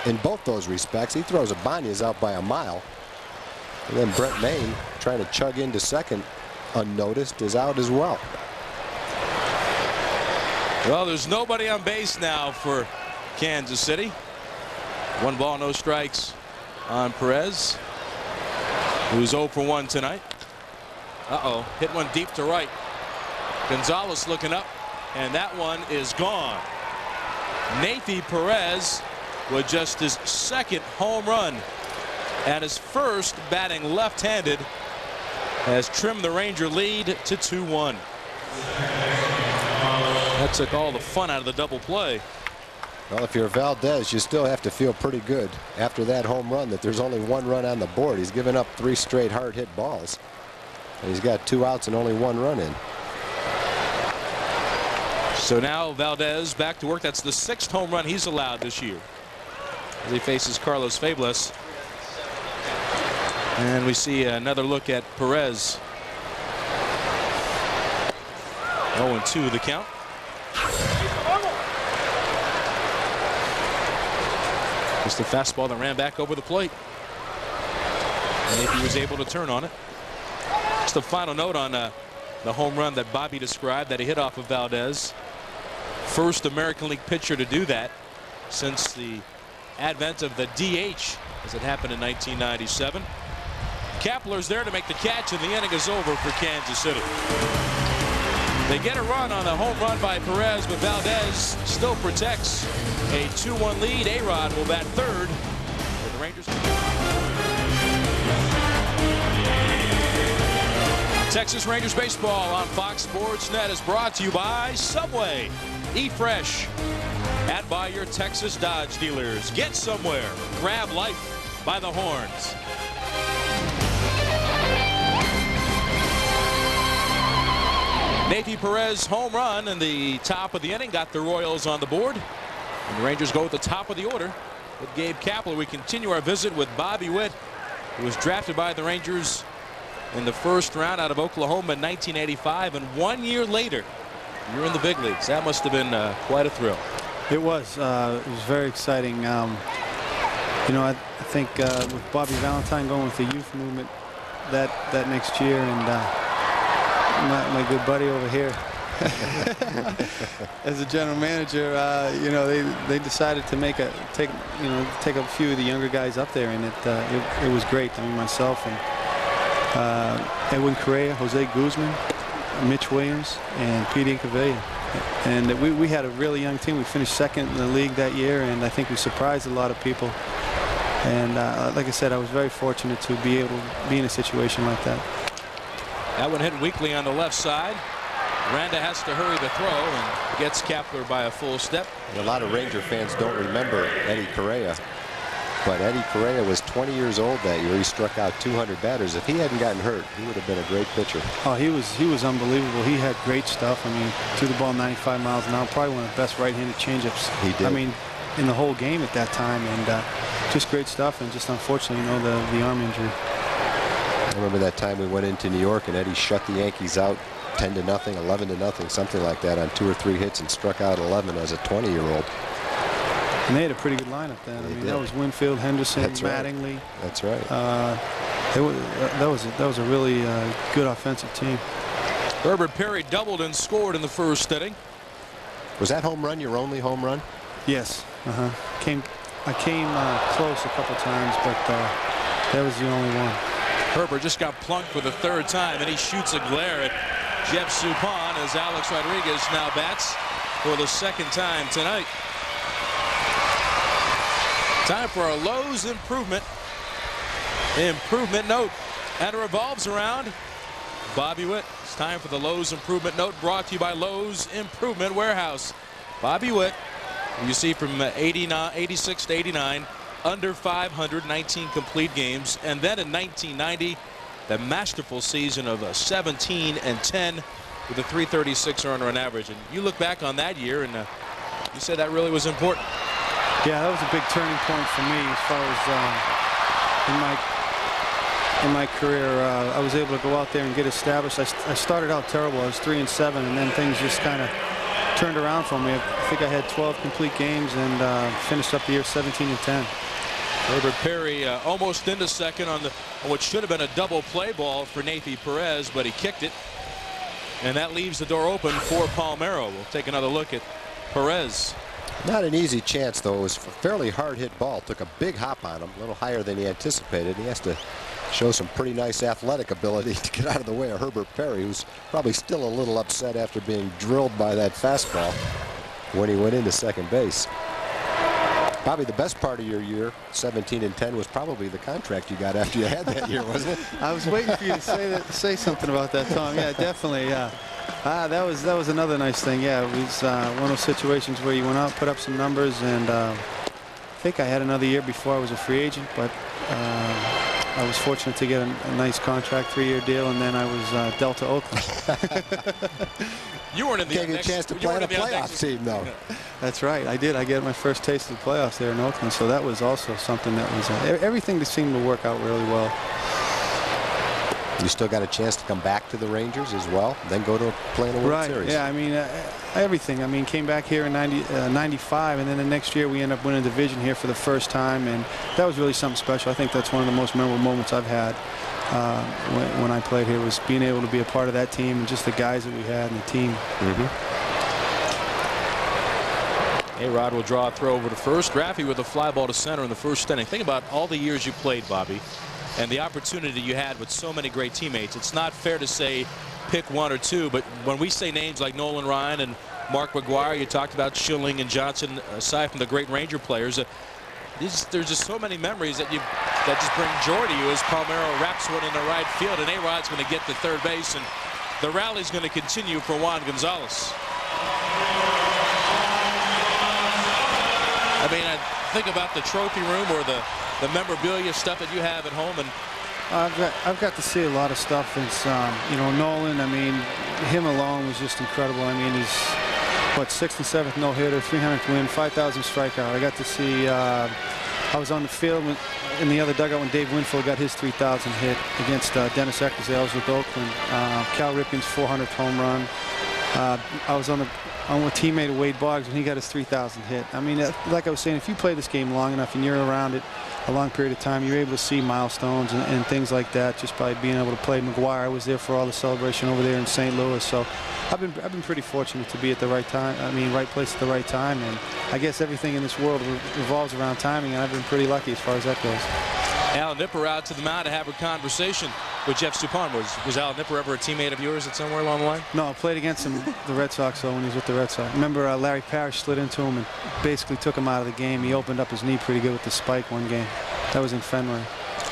in both those respects. He throws Ibanez out by a mile. And then Brett Maine, trying to chug into second unnoticed, is out as well. Well, there's nobody on base now for Kansas City. 1 ball, no strikes on Perez, who's 0 for 1 tonight. Hit one deep to right. Gonzalez looking up, and that one is gone. Nathy Perez with just his second home run, and his first batting left-handed, has trimmed the Ranger lead to 2-1. That took all the fun out of the double play. Well, if you're Valdez, you still have to feel pretty good after that home run that there's only 1 run on the board. He's given up 3 straight hard-hit balls. And he's got 2 outs and only 1 run in. So now Valdez back to work. That's the 6th home run he's allowed this year as he faces Carlos Fables. And we see another look at Perez. 0-2 the count. Just a fastball that ran back over the plate. And if he was able to turn on it. Just a final note on the home run that Bobby described that he hit off of Valdez. First American League pitcher to do that since the advent of the DH, as it happened in 1997. Kapler's there to make the catch, and the inning is over for Kansas City. They get a run on a home run by Perez, but Valdez still protects a 2-1 lead. A-Rod will bat third for the Rangers. Texas Rangers baseball on Fox Sports Net is brought to you by Subway. Eat fresh. And by your Texas Dodge dealers. Get somewhere. Grab life by the horns. Nathan Perez home run in the top of the inning got the Royals on the board. And the Rangers go at the top of the order with Gabe Kapler. We continue our visit with Bobby Witt, who was drafted by the Rangers in the first round out of Oklahoma in 1985, and 1 year later you're in the big leagues. That must have been quite a thrill. It was very exciting. You know, I think with Bobby Valentine going with the youth movement that next year, and my good buddy over here as a general manager, you know, they decided to take a few of the younger guys up there, and it was great. I mean, myself and Edwin Correa, Jose Guzman, Mitch Williams, and Pete Incavilla. And we had a really young team. We finished second in the league that year, and I think we surprised a lot of people. And like I said, I was very fortunate to be able to be in a situation like that. That one hit weakly on the left side. Randa has to hurry the throw and gets Kapler by a full step. And a lot of Ranger fans don't remember Eddie Correa. But Eddie Correa was 20 years old that year. He struck out 200 batters. If he hadn't gotten hurt, he would have been a great pitcher. Oh, he was unbelievable. He had great stuff. I mean, threw the ball 95 miles an hour. Probably one of the best right-handed changeups. He did. I mean, in the whole game at that time, and just great stuff. And just unfortunately, you know, the arm injury. I remember that time we went into New York and Eddie shut the Yankees out 10-0, 11-0, something like that on 2 or 3 hits, and struck out 11 as a 20-year-old. And they had a pretty good lineup then. I mean, that was Winfield, Henderson, Mattingly. That's right. That was a really good offensive team. Herbert Perry doubled and scored in the first inning. Was that home run your only home run? Yes. I came close a couple times, but that was the only one. Herbert just got plunked for the third time, and he shoots a glare at Jeff Suppan as Alex Rodriguez now bats for the second time tonight. Time for a Lowe's improvement note, and it revolves around Bobby Witt. It's time for the Lowe's improvement note, brought to you by Lowe's Improvement Warehouse. Bobby Witt, you see from 86 to 89, under 519 complete games, and then in 1990, the masterful season of 17-10 with a 336 earned run average. And you look back on that year, and you said that really was important. Yeah, that was a big turning point for me as far as in my career. I was able to go out there and get established. I started out terrible. I was 3-7, and then things just kind of turned around for me. I think I had 12 complete games and finished up the year 17-10. Herbert Perry almost into second on what should have been a double play ball for Nathan Perez, but he kicked it, and that leaves the door open for Palmeiro. We'll take another look at Perez. Not an easy chance, though. It was a fairly hard hit ball. Took a big hop on him, a little higher than he anticipated. He has to show some pretty nice athletic ability to get out of the way of Herbert Perry, who's probably still a little upset after being drilled by that fastball when he went into second base. Probably the best part of your year, 17-10, was probably the contract you got after you had that year, wasn't it? I was waiting for you to say something about that, Tom. Yeah, definitely. Yeah. That was another nice thing. Yeah, it was one of those situations where you went out, put up some numbers, and I think I had another year before I was a free agent, but I was fortunate to get a nice contract, 3-year deal, and then I was dealt to Oakland. You weren't in the Gave you a chance to play on a playoff team, though. That's right. I did. I got my first taste of the playoffs there in Oakland, so that was also something that was everything that seemed to work out really well. You still got a chance to come back to the Rangers as well, then go to play in a World Series. Yeah, I mean, everything. I mean, came back here in 95, and then the next year we ended up winning a division here for the first time, and that was really something special. I think that's one of the most memorable moments I've had when I played here, was being able to be a part of that team and just the guys that we had and the team. A-Rod will draw a throw over to first. Raffy with a fly ball to center in the first inning. Think about all the years you played, Bobby. and the opportunity you had with so many great teammates. It's not fair to say pick one or two, but when we say names like Nolan Ryan and Mark McGuire, you talked about Schilling and Johnson, aside from the great Ranger players. There's just so many memories that just bring joy to you as Palmeiro wraps one in the right field, and A-Rod's going to get to third base, and the rally's going to continue for Juan Gonzalez. I mean, I think about the trophy room or the memorabilia stuff that you have at home, and I've got to see a lot of stuff. It's you know, Nolan. I mean, him alone was just incredible. I mean, he's what, 6th and 7th no-hitter, 300th win, 5,000 strikeout. I got to see. I was on the field in the other dugout when Dave Winfield got his 3,000 hit against Dennis Eckersdale. I was with Oakland. Cal Ripken's 400th home run. I was on a teammate of Wade Boggs when he got his 3,000 hit. I mean, like I was saying, if you play this game long enough and you're around it a long period of time, you're able to see milestones and things like that just by being able to play. McGuire, I was there for all the celebration over there in St. Louis, so I've been pretty fortunate to be at the right time. I mean, right place at the right time, and I guess everything in this world revolves around timing, and I've been pretty lucky as far as that goes. Al Nipper out to the mound to have a conversation with Jeff Suppan. Was Al Nipper ever a teammate of yours at somewhere along the line? No, I played against him, the Red Sox, though, when he was with the Red Sox. Remember Larry Parrish slid into him and basically took him out of the game. He opened up his knee pretty good with the spike one game. That was in Fenway.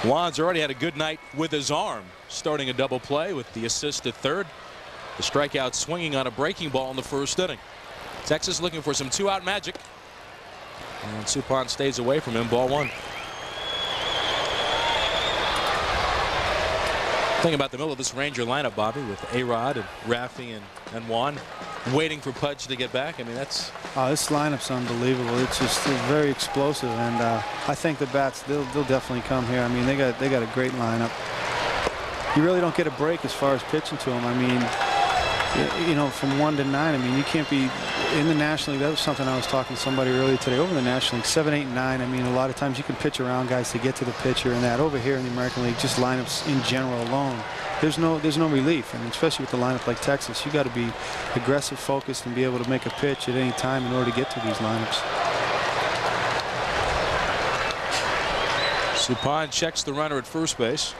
Juan's already had a good night with his arm, starting a double play with the assist at third. The strikeout swinging on a breaking ball in the first inning. Texas looking for some two-out magic. And Suppan stays away from him, ball one. Thing about the middle of this Ranger lineup, Bobby, with A-Rod and Raffy and Juan waiting for Pudge to get back. I mean, that's... Oh, this lineup's unbelievable. It's just very explosive, and I think the bats, they'll definitely come here. I mean, they got a great lineup. You really don't get a break as far as pitching to them. I mean, you know, from 1 to 9, I mean, you can't be in the National League. That was something I was talking to somebody earlier today. Over the National League, 7, 8, 9, I mean, a lot of times you can pitch around guys to get to the pitcher, and that over here in the American League, just lineups in general alone, there's no relief. I mean, especially with a lineup like Texas, you got to be aggressive, focused, and be able to make a pitch at any time in order to get to these lineups. Suppan checks the runner at first base.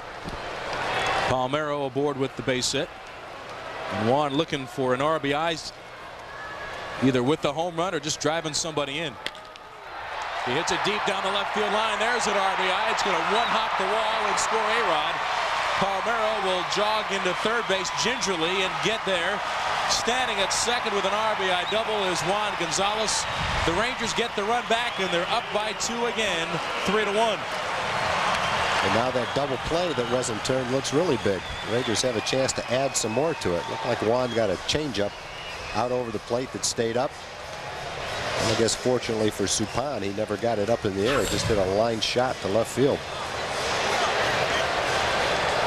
Palmeiro aboard with the base hit. And Juan looking for an RBI, either with the home run or just driving somebody in. He hits it deep down the left field line. There's an RBI. It's going to one-hop the wall and score A-Rod. Palmeiro will jog into third base gingerly and get there. Standing at second with an RBI double is Juan Gonzalez. The Rangers get the run back, and they're up by 2 again, 3-1. And now that double play that wasn't turned looks really big. The Rangers have a chance to add some more to it. Looked like Juan got a changeup out over the plate that stayed up. And I guess fortunately for Suppan, he never got it up in the air. Just hit a line shot to left field.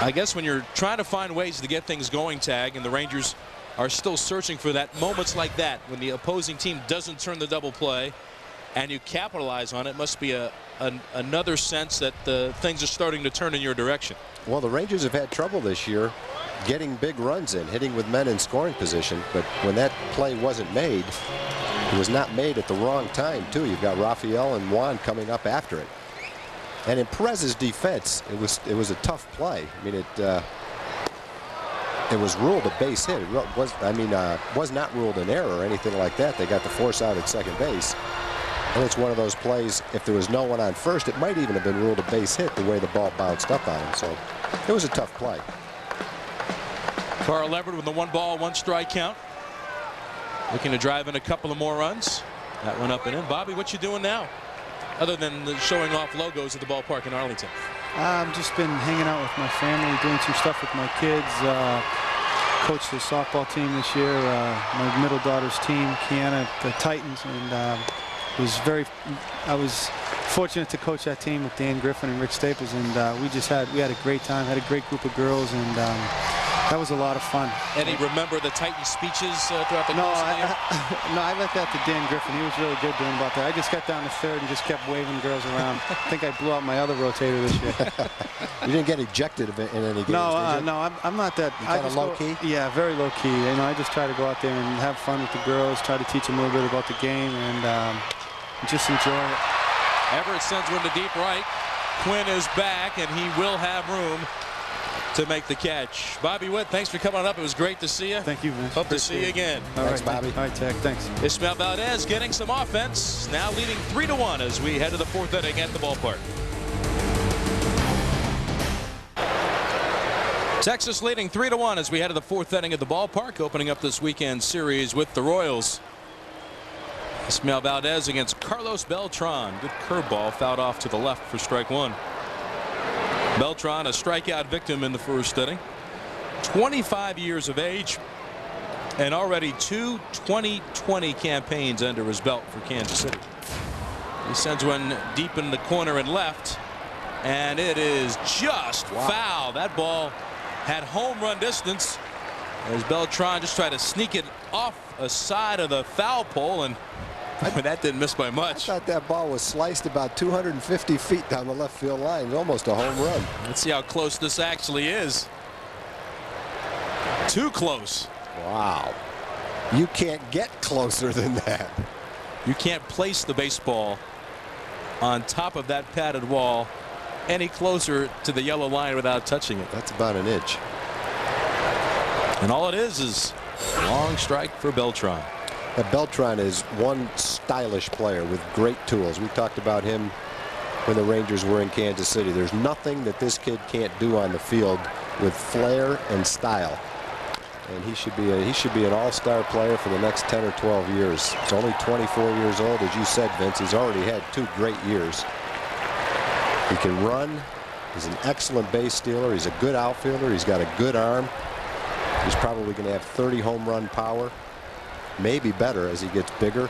I guess when you're trying to find ways to get things going, Tag, and the Rangers are still searching for that, moments like that when the opposing team doesn't turn the double play and you capitalize on it, must be another sense that things are starting to turn in your direction. Well, the Rangers have had trouble this year getting big runs in, hitting with men in scoring position, but when that play wasn't made, it was not made at the wrong time too. You've got Rafael and Juan coming up after it. And in Perez's defense, it was a tough play. I mean, it was ruled a base hit. It was not ruled an error or anything like that. They got the force out at second base. And it's one of those plays, if there was no one on first, it might even have been ruled a base hit the way the ball bounced up on him. So it was a tough play. Carl Everett with the 1-ball, 1-strike count. Looking to drive in a couple of more runs. That one up and in. Bobby, what you doing now? Other than showing off logos at the ballpark in Arlington. I've just been hanging out with my family, doing some stuff with my kids. Coached the softball team this year. My middle daughter's team, Kiana, the Titans, and I was fortunate to coach that team with Dan Griffin and Rick Staples, and we had a great time. Had a great group of girls, and that was a lot of fun. Any remember the Titan speeches throughout the course of the year? No, I left that to Dan Griffin. He was really good doing about that. I just got down to third and just kept waving girls around. I think I blew out my other rotator this year. You didn't get ejected in any games, no, did you? no, I'm not that. Kind of low key? Yeah, very low key. You know, I just try to go out there and have fun with the girls, try to teach them a little bit about the game, and just enjoy it. Everett sends one to deep right. Quinn is back, and he will have room to make the catch. Bobby Witt, thanks for coming on up. It was great to see you. Thank you, man. Hope to see you again. Thanks, Bobby. All right, Tech. Thanks. Ismael Valdez getting some offense, now leading 3-1 as we head to the fourth inning at the ballpark. Texas leading 3-1 as we head to the fourth inning at the ballpark, opening up this weekend series with the Royals. Ismael Valdez against Carlos Beltran. Good curveball, fouled off to the left for strike one. Beltran, a strikeout victim in the first inning. 25 years of age and already 2 20-20 campaigns under his belt for Kansas City. He sends one deep in the corner and left, and it is just foul. That ball had home run distance as Beltran just tried to sneak it off a side of the foul pole, and that didn't miss by much. I thought that ball was sliced about 250 feet down the left field line. It was almost a home run. Let's see how close this actually is. Too close. Wow. You can't get closer than that. You can't place the baseball on top of that padded wall any closer to the yellow line without touching it. That's about an inch. And all it is a long strike for Beltran. Now, Beltran is one stylish player with great tools. We talked about him when the Rangers were in Kansas City. There's nothing that this kid can't do on the field with flair and style. And he should be an all-star player for the next 10 or 12 years. He's only 24 years old, as you said, Vince. He's already had 2 great years. He can run. He's an excellent base stealer. He's a good outfielder. He's got a good arm. He's probably going to have 30 home run power, maybe better as he gets bigger,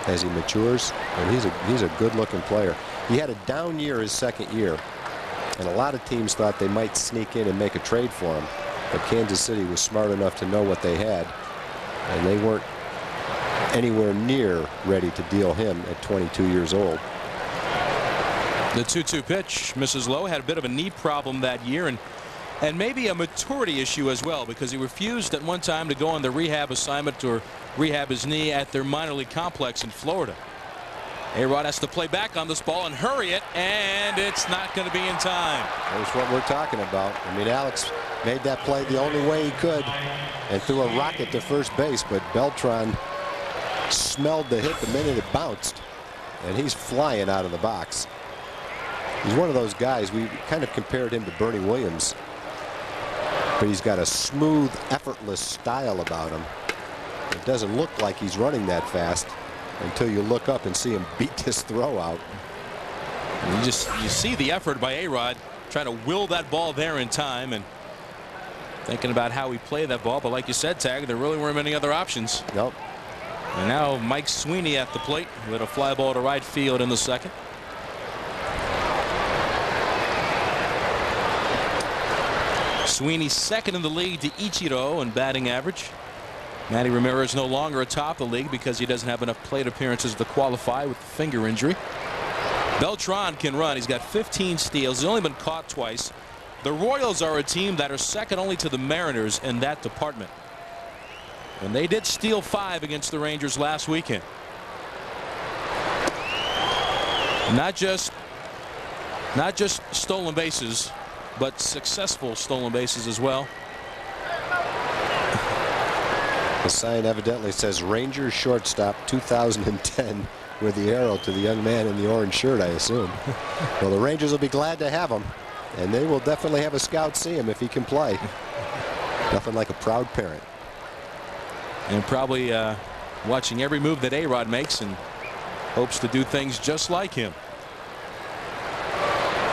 as he matures. And he's a good-looking player. He had a down year his second year, and a lot of teams thought they might sneak in and make a trade for him. But Kansas City was smart enough to know what they had, and they weren't anywhere near ready to deal him at 22 years old. The 2-2 pitch misses low. Had a bit of a knee problem that year, and maybe a maturity issue as well, because he refused at one time to go on the rehab assignment or rehab his knee at their minor league complex in Florida. A-Rod has to play back on this ball and hurry it, and it's not going to be in time. That's what we're talking about. I mean, Alex made that play the only way he could and threw a rocket to first base, but Beltran smelled the hit the minute it bounced, and he's flying out of the box. He's one of those guys, we kind of compared him to Bernie Williams, but he's got a smooth, effortless style about him. It doesn't look like he's running that fast until you look up and see him beat this throw out. And you see the effort by A-Rod trying to will that ball there in time and thinking about how he played that ball. But like you said, Tag, there really weren't many other options. Nope. And now Mike Sweeney at the plate with a fly ball to right field in the second. Sweeney second in the league to Ichiro in batting average. Manny Ramirez no longer atop the league because he doesn't have enough plate appearances to qualify with the finger injury. Beltran can run. He's got 15 steals. He's only been caught twice. The Royals are a team that are second only to the Mariners in that department. And they did steal 5 against the Rangers last weekend. Not just stolen bases, but successful stolen bases as well. The sign evidently says Rangers shortstop 2010 with the arrow to the young man in the orange shirt, I assume. Well, the Rangers will be glad to have him, and they will definitely have a scout see him if he can play. Nothing like a proud parent. And probably watching every move that A-Rod makes and hopes to do things just like him.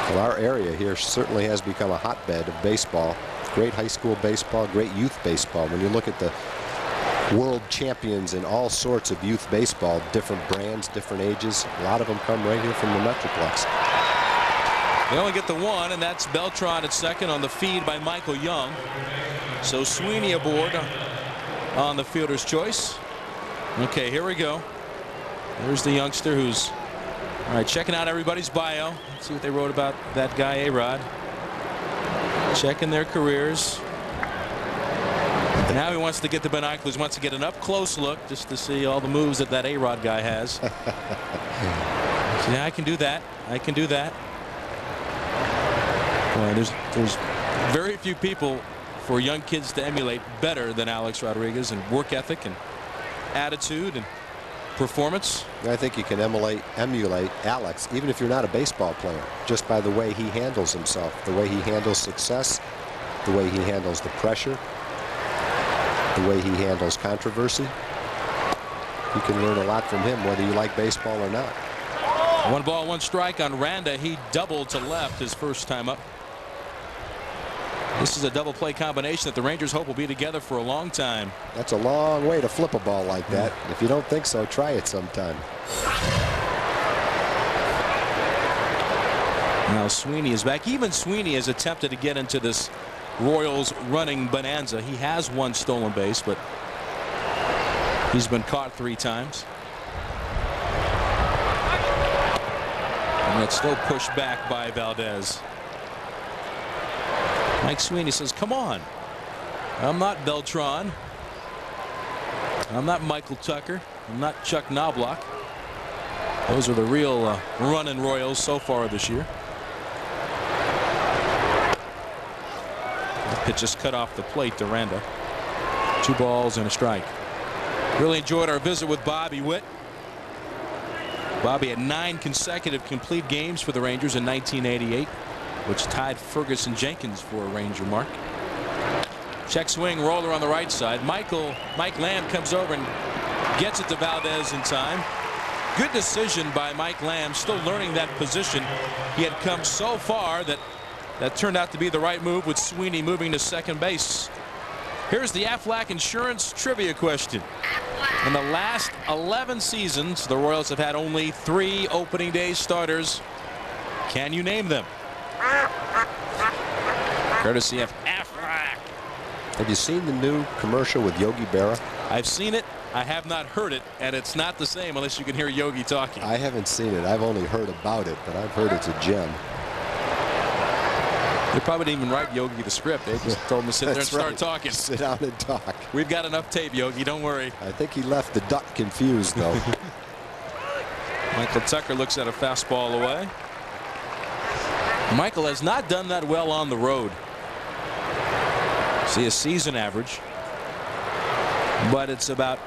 Well, our area here certainly has become a hotbed of baseball. Great high school baseball, great youth baseball. When you look at the world champions in all sorts of youth baseball, different brands, different ages, a lot of them come right here from the Metroplex. They only get the one, and that's Beltran at second on the feed by Michael Young. So Sweeney aboard on the fielder's choice. Okay, here we go. There's the youngster who's all right, checking out everybody's bio. Let's see what they wrote about that guy, A-Rod. Checking their careers. Now he wants to get the binoculars, wants to get an up-close look just to see all the moves that A-Rod guy has. Yeah, I can do that. I can do that. There's very few people for young kids to emulate better than Alex Rodriguez in work ethic and attitude and performance. I think you can emulate Alex even if you're not a baseball player, just by the way he handles himself, the way he handles success, the way he handles the pressure, the way he handles controversy. You can learn a lot from him whether you like baseball or not. 1 ball, 1 strike on Randa. He doubled to left his first time up. This is a double play combination that the Rangers hope will be together for a long time. That's a long way to flip a ball like that. If you don't think so, try it sometime. Now Sweeney is back. Even Sweeney has attempted to get into this Royals running bonanza. He has 1 stolen base, but he's been caught 3 times. And it's still pushed back by Valdez. Mike Sweeney says, come on. I'm not Beltran. I'm not Michael Tucker. I'm not Chuck Knobloch. Those are the real running Royals so far this year. The pitch just cut off the plate to Randa. 2 balls and a strike. Really enjoyed our visit with Bobby Witt. Bobby had 9 consecutive complete games for the Rangers in 1988. Which tied Ferguson Jenkins for a Ranger mark. Check swing roller on the right side. Mike Lamb comes over and gets it to Valdez in time. Good decision by Mike Lamb, still learning that position. He had come so far that turned out to be the right move, with Sweeney moving to second base. Here's the Aflac Insurance trivia question. In the last 11 seasons, the Royals have had only 3 opening day starters. Can you name them? Courtesy of Aflac. Have you seen the new commercial with Yogi Berra? I've seen it. I have not heard it, and it's not the same unless you can hear Yogi talking. I haven't seen it. I've only heard about it, but I've heard it's a gem. They probably didn't even write Yogi the script. They just told him to sit there and start talking. Sit down and talk. We've got enough tape, Yogi. Don't worry. I think he left the duck confused, though. Michael Tucker looks at a fastball away. Michael has not done that well on the road. See a season average, but it's about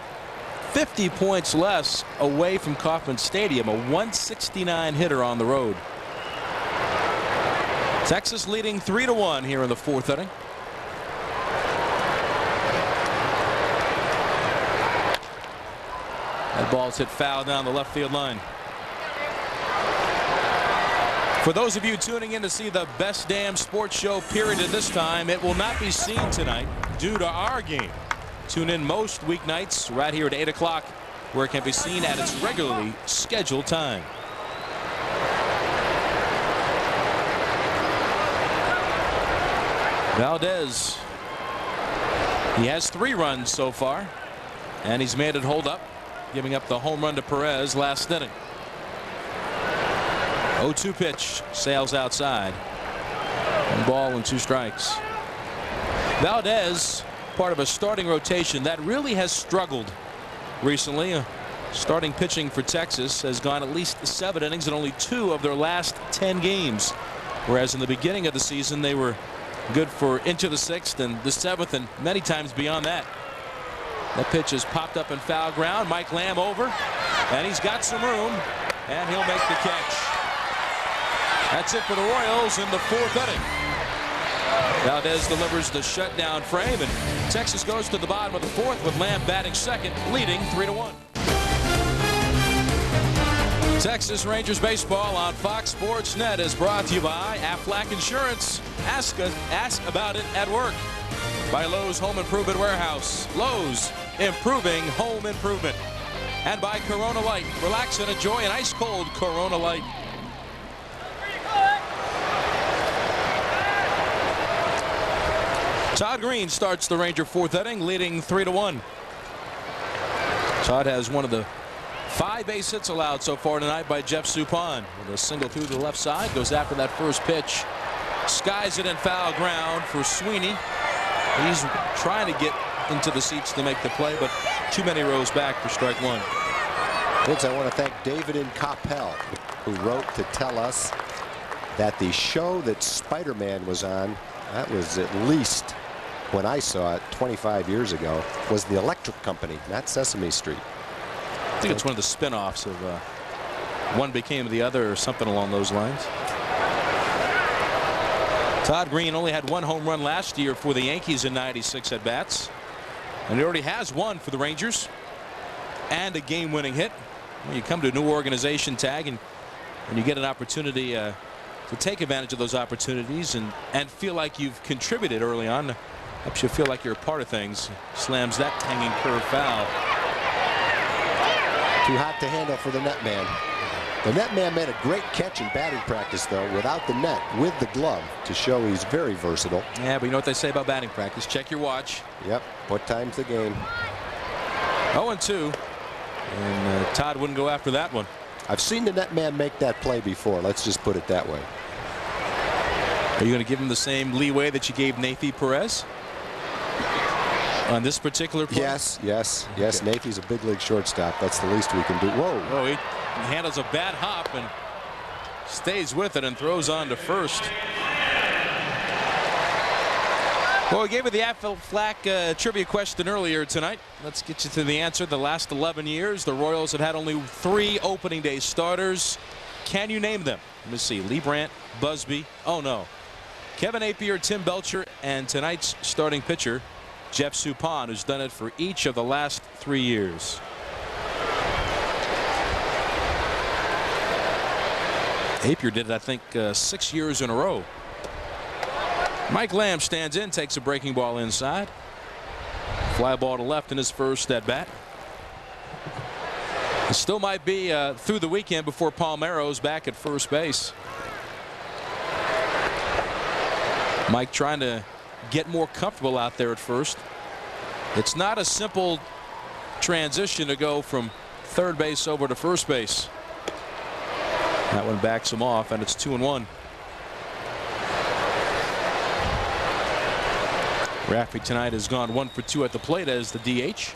50 points less away from Kauffman Stadium. A 169 hitter on the road. Texas leading 3-1 here in the 4th inning. That ball's hit foul down the left field line. For those of you tuning in to see the best damn sports show period at this time, it will not be seen tonight due to our game. Tune in most weeknights right here at 8 o'clock, where it can be seen at its regularly scheduled time. Valdez, he has 3 runs so far, and he's made it hold up, giving up the home run to Perez last inning. 0-2 pitch, sails outside. 1 ball and 2 strikes. Valdez, part of a starting rotation that really has struggled recently. Starting pitching for Texas has gone at least 7 innings in only 2 of their last 10 games. Whereas in the beginning of the season, they were good for into the 6th and the 7th and many times beyond that. That pitch is popped up in foul ground. Mike Lamb over, and he's got some room, and he'll make the catch. That's it for the Royals in the 4th inning. Valdez delivers the shutdown frame, and Texas goes to the bottom of the 4th with Lamb batting second, leading 3-1. Texas Rangers baseball on Fox Sports Net is brought to you by Aflac Insurance. Ask about it at work. By Lowe's Home Improvement Warehouse. Lowe's, improving home improvement. And by Corona Light. Relax and enjoy an ice cold Corona Light. Todd Green starts the Ranger 4th inning, leading 3-1. Todd has one of the 5 base hits allowed so far tonight by Jeff Suppan. With a single through the left side, goes after that first pitch. Skies it in foul ground for Sweeney. He's trying to get into the seats to make the play, but too many rows back for strike 1. Kids, I want to thank David and Coppell, who wrote to tell us that the show that Spider-Man was on, that was at least when I saw it 25 years ago, was the Electric Company, not Sesame Street. I think it's one of the spin-offs of one became the other or something along those lines. Todd Green only had 1 home run last year for the Yankees in 96 at-bats. And he already has 1 for the Rangers. And a game-winning hit. When you come to a new organization, Tag, and you get an opportunity to take advantage of those opportunities and feel like you've contributed early on. Helps you feel like you're a part of things. Slams that hanging curve foul. Too hot to handle for the net man. The net man made a great catch in batting practice, though, without the net, with the glove, to show he's very versatile. Yeah, but you know what they say about batting practice? Check your watch. Yep. What time's the game? 0-2. And Todd wouldn't go after that one. I've seen the net man make that play before. Let's just put it that way. Are you going to give him the same leeway that you gave Nathy Perez on this particular play? Yes. Okay. Nathy's a big league shortstop. That's the least we can do. Whoa. Oh, he handles a bad hop and stays with it and throws on to first. Well, we gave you the Aflac trivia question earlier tonight. Let's get you to the answer. The last 11 years, the Royals have had only 3 opening day starters. Can you name them? Let me see. Lee Brandt, Busby. Oh, no. Kevin Napier, Tim Belcher, and tonight's starting pitcher, Jeff Suppan, who's done it for each of the last 3 years. Napier did it, I think, 6 years in a row. Mike Lamb stands in, takes a breaking ball inside. Fly ball to left in his first at bat. It still might be through the weekend before Palmeiro's back at first base. Mike trying to get more comfortable out there at first. It's not a simple transition to go from third base over to first base. That one backs him off, and it's 2-1. Raffy tonight has gone 1 for 2 at the plate as the DH.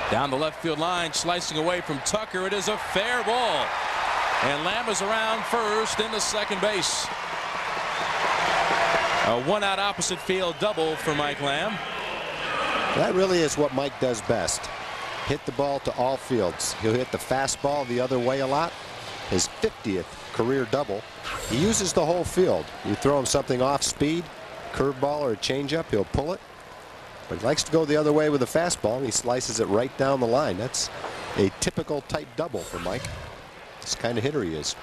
Down the left field line, slicing away from Tucker. It is a fair ball. And Lamb is around first into second base. A 1-out opposite field double for Mike Lamb. That really is what Mike does best. Hit the ball to all fields. He'll hit the fastball the other way a lot. His 50th career double. He uses the whole field. You throw him something off speed, curveball or a changeup, he'll pull it. But he likes to go the other way with a fastball, and he slices it right down the line. That's a typical type double for Mike. This kind of hitter he is.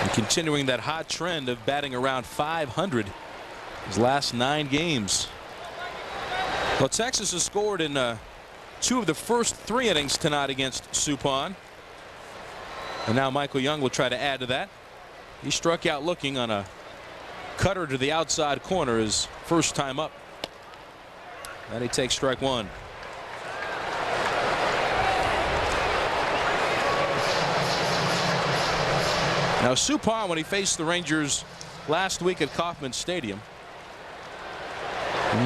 And continuing that hot trend of batting around 500 his last 9 games. Well, Texas has scored in 2 of the first 3 innings tonight against Suppan. And now Michael Young will try to add to that. He struck out looking on a cutter to the outside corner his first time up. And he takes strike 1. Now Suppan, when he faced the Rangers last week at Kauffman Stadium,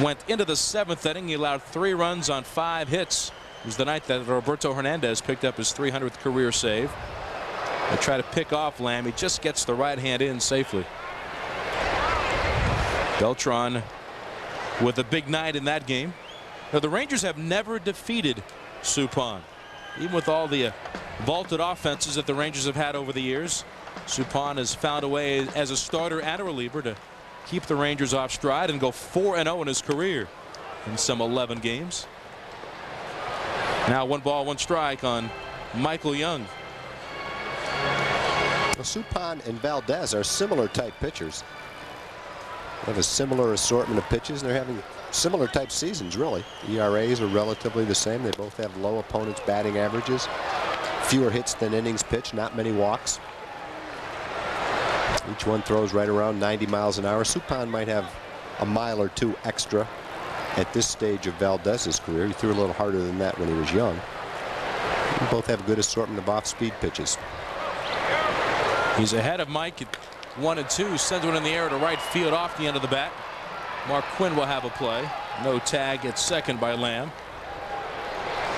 went into the 7th inning. He allowed 3 runs on 5 hits. It was the night that Roberto Hernandez picked up his 300th career save. They try to pick off Lamb. He just gets the right hand in safely. Beltran with a big night in that game. Now the Rangers have never defeated Suppan. Even with all the vaulted offenses that the Rangers have had over the years, Suppan has found a way as a starter and a reliever to keep the Rangers off stride and go 4-0 in his career in some 11 games. Now 1 ball, 1 strike on Michael Young. Well, Suppan and Valdez are similar type pitchers. They have a similar assortment of pitches, and they're having similar type seasons, really. ERAs are relatively the same. They both have low opponents' batting averages, fewer hits than innings pitched, not many walks. Each one throws right around 90 miles an hour. Suppan might have a mile or 2 extra at this stage of Valdez's career. He threw a little harder than that when he was young. They both have a good assortment of off-speed pitches. He's ahead of Mike at 1-2. Sends one in the air to right field off the end of the bat. Mark Quinn will have a play. No tag at second by Lamb.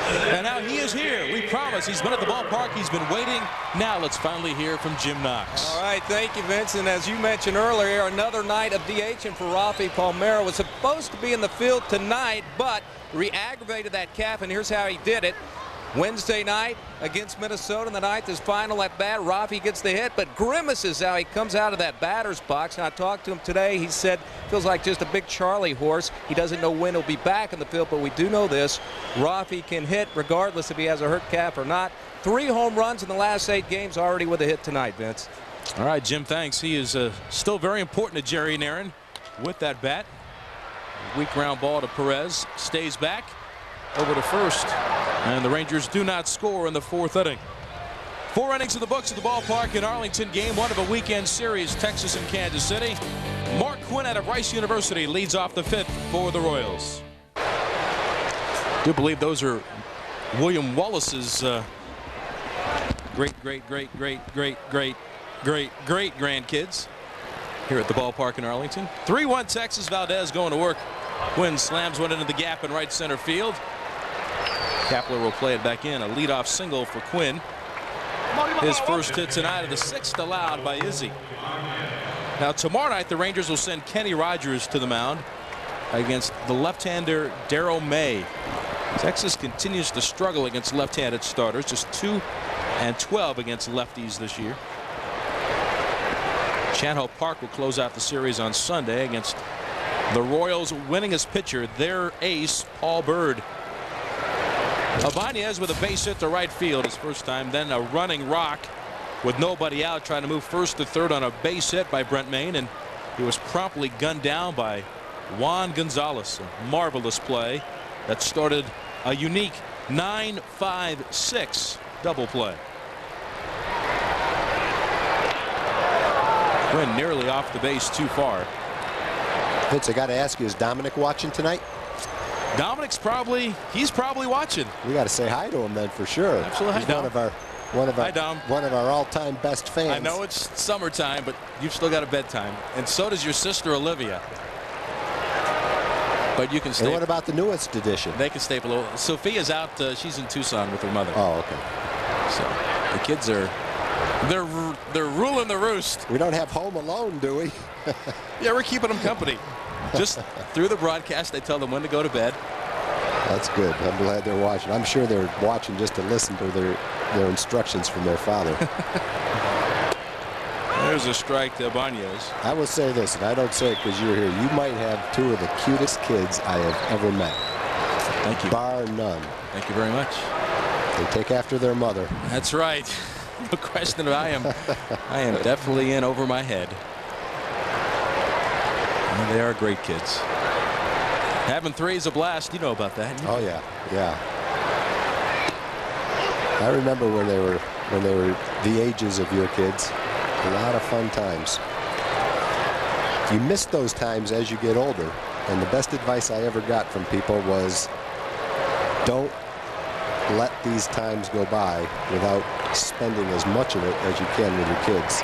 And now he is here. We promise. He's been at the ballpark. He's been waiting. Now let's finally hear from Jim Knox. All right, thank you, Vincent. As you mentioned earlier, another night of DHing for Rafi Palmeiro. Was supposed to be in the field tonight, but re-aggravated that calf, and here's how he did it. Wednesday night against Minnesota in the ninth, his final at bat. Rafi gets the hit, but grimaces how he comes out of that batter's box. And I talked to him today. He said feels like just a big Charlie horse. He doesn't know when he'll be back in the field, but we do know this. Rafi can hit regardless if he has a hurt calf or not. 3 home runs in the last 8 games, already with a hit tonight, Vince. All right, Jim, thanks. He is still very important to Jerry Narin with that bat. Weak ground ball to Perez. Stays back over to first. And the Rangers do not score in the 4th inning. 4 innings in the books at the ballpark in Arlington. Game 1 of a weekend series, Texas and Kansas City. Mark Quinn out of Rice University leads off the 5th for the Royals. I do believe those are William Wallace's great grandkids here at the ballpark in Arlington. 3-1 Texas. Valdez going to work. Quinn slams one into the gap in right center field. Kapler will play it back in. A leadoff single for Quinn. His first hit tonight of the 6th allowed by Izzy. Now tomorrow night the Rangers will send Kenny Rogers to the mound against the left-hander Darryl May. Texas continues to struggle against left-handed starters. Just 2-12 against lefties this year. Chan-Ho Park will close out the series on Sunday against the Royals' winningest pitcher, their ace, Paul Byrd. Ibanez with a base hit to right field his first time, then a running rock with nobody out, trying to move first to third on a base hit by Brent Mayne, and he was promptly gunned down by Juan Gonzalez. A marvelous play that started a unique 9-5-6 double play. Quinn nearly off the base too far. Vince, I got to ask you, is Dominic watching tonight? Dominic's probably watching. We got to say hi to him then for sure. Absolutely. He's one of our all-time best fans. I know it's summertime, but you've still got a bedtime, and so does your sister Olivia. But you can stay. And what about the newest edition? They can stay below. Sophia's out. She's in Tucson with her mother. Oh, okay. So the kids are they're ruling the roost. We don't have Home Alone, do we? Yeah, we're keeping them company. Just through the broadcast, they tell them when to go to bed. That's good. I'm glad they're watching. I'm sure they're watching just to listen to their instructions from their father. There's a strike to Ibanez. I will say this, and I don't say it because you're here. You might have 2 of the cutest kids I have ever met. Thank you. Bar none. Thank you very much. They take after their mother. That's right. No question. I am definitely in over my head. And they are great kids. Having 3 is a blast. You know about that. Oh yeah, yeah. I remember when they were the ages of your kids. A lot of fun times. You miss those times as you get older. And the best advice I ever got from people was, don't let these times go by without spending as much of it as you can with your kids.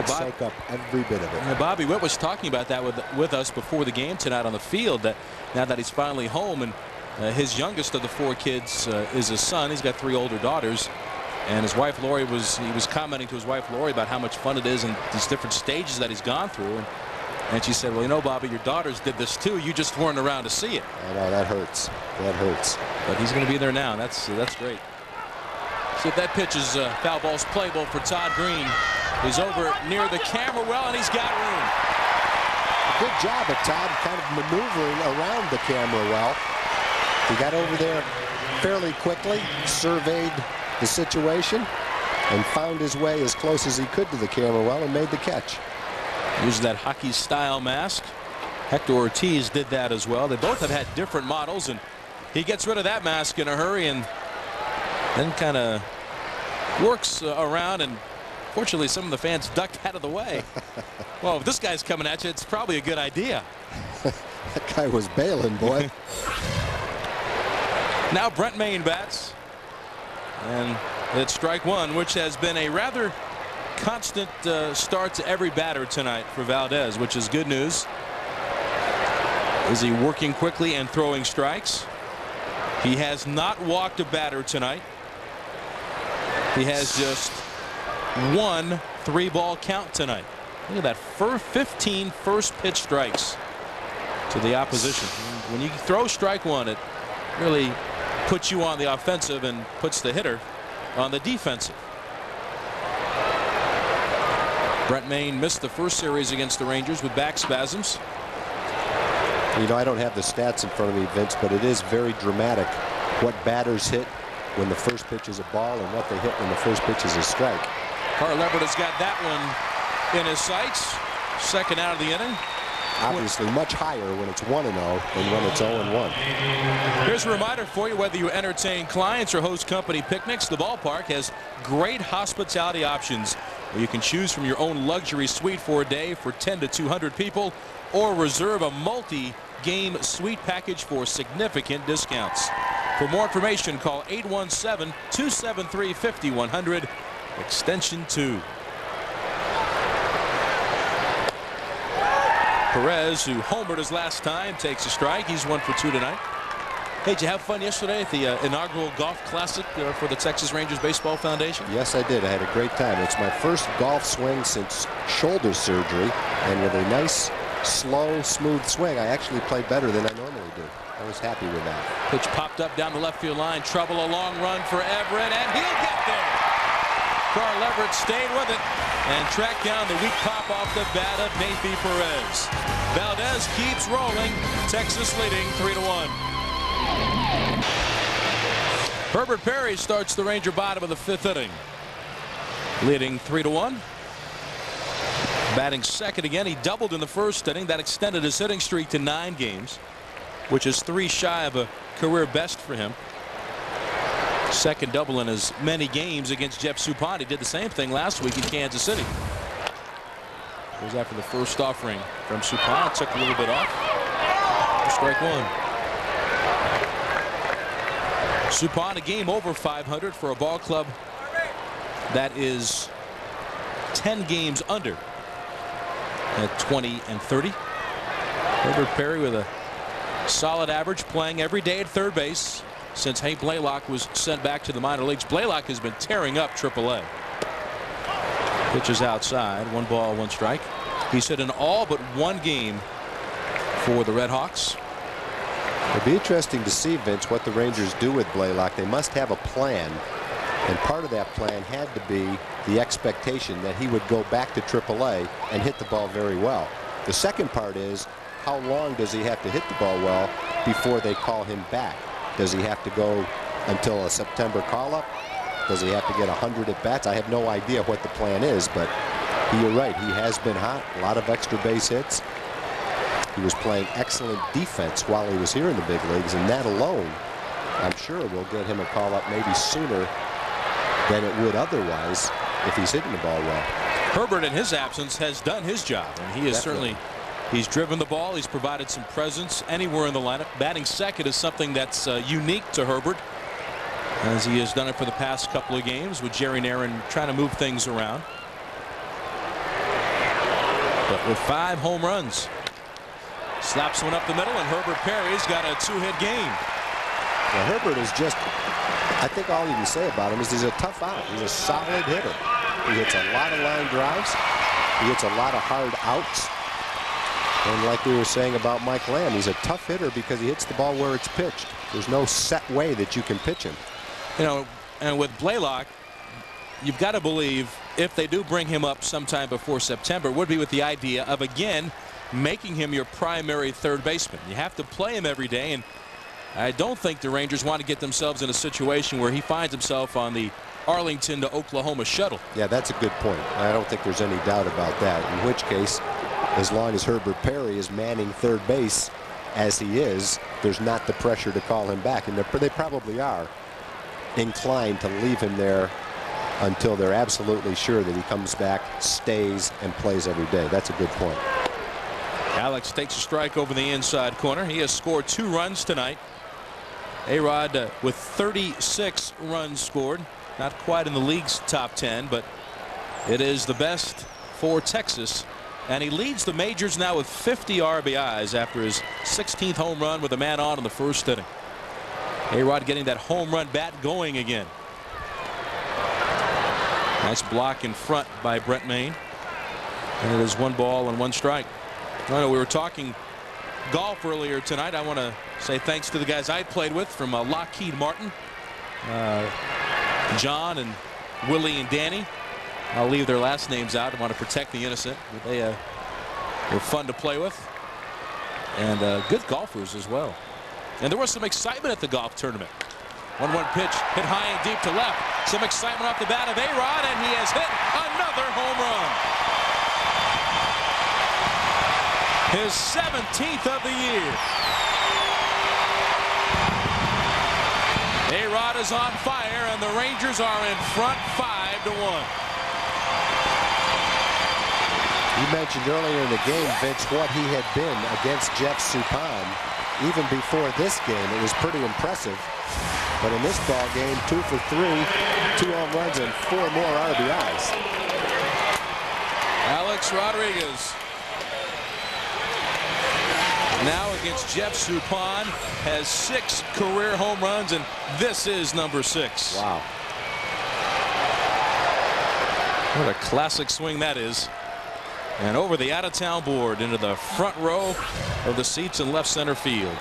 Soak up every bit of it. Bobby Witt was talking about that with us before the game tonight on the field, that now that he's finally home, and his youngest of the 4 kids is a son. He's got 3 older daughters, and his wife Lori was commenting to his wife Lori about how much fun it is and these different stages that he's gone through, and she said, well, you know, Bobby, your daughters did this too, you just weren't around to see it. I know, that hurts. That hurts. But he's going to be there now. That's great. See if that pitch is foul ball's playable for Todd Green. He's over near the camera well, and he's got room. Good job of Todd kind of maneuvering around the camera well. He got over there fairly quickly, surveyed the situation, and found his way as close as he could to the camera well and made the catch. Uses that hockey-style mask. Hector Ortiz did that as well. They both have had different models, and he gets rid of that mask in a hurry and then kind of works around, and fortunately some of the fans ducked out of the way. Well, if this guy's coming at you, it's probably a good idea. That guy was bailing, boy. Now Brent Mayne bats, and it's strike 1, which has been a rather constant start to every batter tonight for Valdez, which is good news. Is he working quickly and throwing strikes? He has not walked a batter tonight. He has just one 3-ball count tonight. Look at that, 15 first pitch strikes to the opposition. When you throw strike one, it really puts you on the offensive and puts the hitter on the defensive. Brent Mayne missed the first series against the Rangers with back spasms. You know, I don't have the stats in front of me, Vince, but it is very dramatic what batters hit when the first pitch is a ball and what they hit when the first pitch is a strike. Carl Everett has got that one in his sights. Second out of the inning. Obviously much higher when it's 1-0 than when it's 0-1. Here's a reminder for you, whether you entertain clients or host company picnics, the ballpark has great hospitality options where you can choose from your own luxury suite for a day for 10 to 200 people, or reserve a multi-game suite package for significant discounts. For more information, call 817-273-5100, extension 2. Perez, who homered his last time, takes a strike. He's 1 for 2 tonight. Hey, did you have fun yesterday at the inaugural golf classic for the Texas Rangers Baseball Foundation? Yes, I did. I had a great time. It's my first golf swing since shoulder surgery, and with a nice, slow, smooth swing, I actually played better than I normally do. I was happy with that. Pitch popped up down the left field line. Trouble, a long run for Everett, and he'll get there. Carl Everett stayed with it and tracked down the weak pop off the bat of Nathy Perez. Valdez keeps rolling. Texas leading 3-1. Herbert Perry starts the Ranger bottom of the 5th inning, leading 3-1. Batting second again. He doubled in the first inning. That extended his hitting streak to 9 games, which is 3 shy of a career best for him. Second double in as many games against Jeff Suppan. He did the same thing last week in Kansas City. Goes after the first offering from Suppan. Took a little bit off. Strike 1. Suppan, a game over 500 for a ball club that is 10 games under at 20-30. Herbert Perry with a solid average, playing every day at third base since Hank Blaylock was sent back to the minor leagues. Blaylock has been tearing up AAA. Pitches outside. 1 ball, 1 strike. He's hit in all but 1 game for the Red Hawks. It'd be interesting to see, Vince, what the Rangers do with Blaylock. They must have a plan, and part of that plan had to be the expectation that he would go back to AAA and hit the ball very well. The second part is, how long does he have to hit the ball well before they call him back? Does he have to go until a September call-up? Does he have to get 100 at-bats? I have no idea what the plan is, but you're right. He has been hot. A lot of extra base hits. He was playing excellent defense while he was here in the big leagues, and that alone, I'm sure, will get him a call-up maybe sooner than it would otherwise if he's hitting the ball well. Herbert, in his absence, has done his job, and he is certainly... He's driven the ball. He's provided some presence anywhere in the lineup. Batting second is something that's unique to Herbert, as he has done it for the past couple of games with Jerry Naron trying to move things around. But with 5 home runs, slaps one up the middle, and Herbert Perry's got a 2-hit game. Well, Herbert is just, I think all you can say about him is he's a tough out. He's a solid hitter. He hits a lot of line drives. He hits a lot of hard outs. And like we were saying about Mike Lamb, he's a tough hitter because he hits the ball where it's pitched. There's no set way that you can pitch him. You know, and with Blaylock, you've got to believe if they do bring him up sometime before September, it would be with the idea of, again, making him your primary third baseman. You have to play him every day, and I don't think the Rangers want to get themselves in a situation where he finds himself on the Arlington to Oklahoma shuttle. Yeah, that's a good point. I don't think there's any doubt about that, in which case, as long as Herbert Perry is manning third base as he is, there's not the pressure to call him back, and they probably are inclined to leave him there until they're absolutely sure that he comes back, stays, and plays every day. That's a good point. Alex takes a strike over the inside corner. He has scored 2 runs tonight. A-Rod with 36 runs scored. Not quite in the league's top 10, but it is the best for Texas. And he leads the majors now with 50 RBIs after his 16th home run with a man on in the first inning. A-Rod getting that home run bat going again. Nice block in front by Brent Maine. And it is 1 ball and 1 strike. I know we were talking golf earlier tonight. I want to say thanks to the guys I played with from Lockheed Martin. John and Willie and Danny. I'll leave their last names out. I want to protect the innocent. They were fun to play with. And good golfers as well. And there was some excitement at the golf tournament. 1-1 pitch hit high and deep to left. Some excitement off the bat of A-Rod, and he has hit another home run. His 17th of the year. A-Rod is on fire, and the Rangers are in front 5-1. You mentioned earlier in the game, Vince, what he had been against Jeff Suppan. Even before this game, it was pretty impressive. But in this ball game, 2 for 3, 2 home runs and 4 more RBIs. Alex Rodriguez now against Jeff Suppan has 6 career home runs, and this is number 6. Wow. What a classic swing that is. And over the out-of-town board into the front row of the seats in left center field.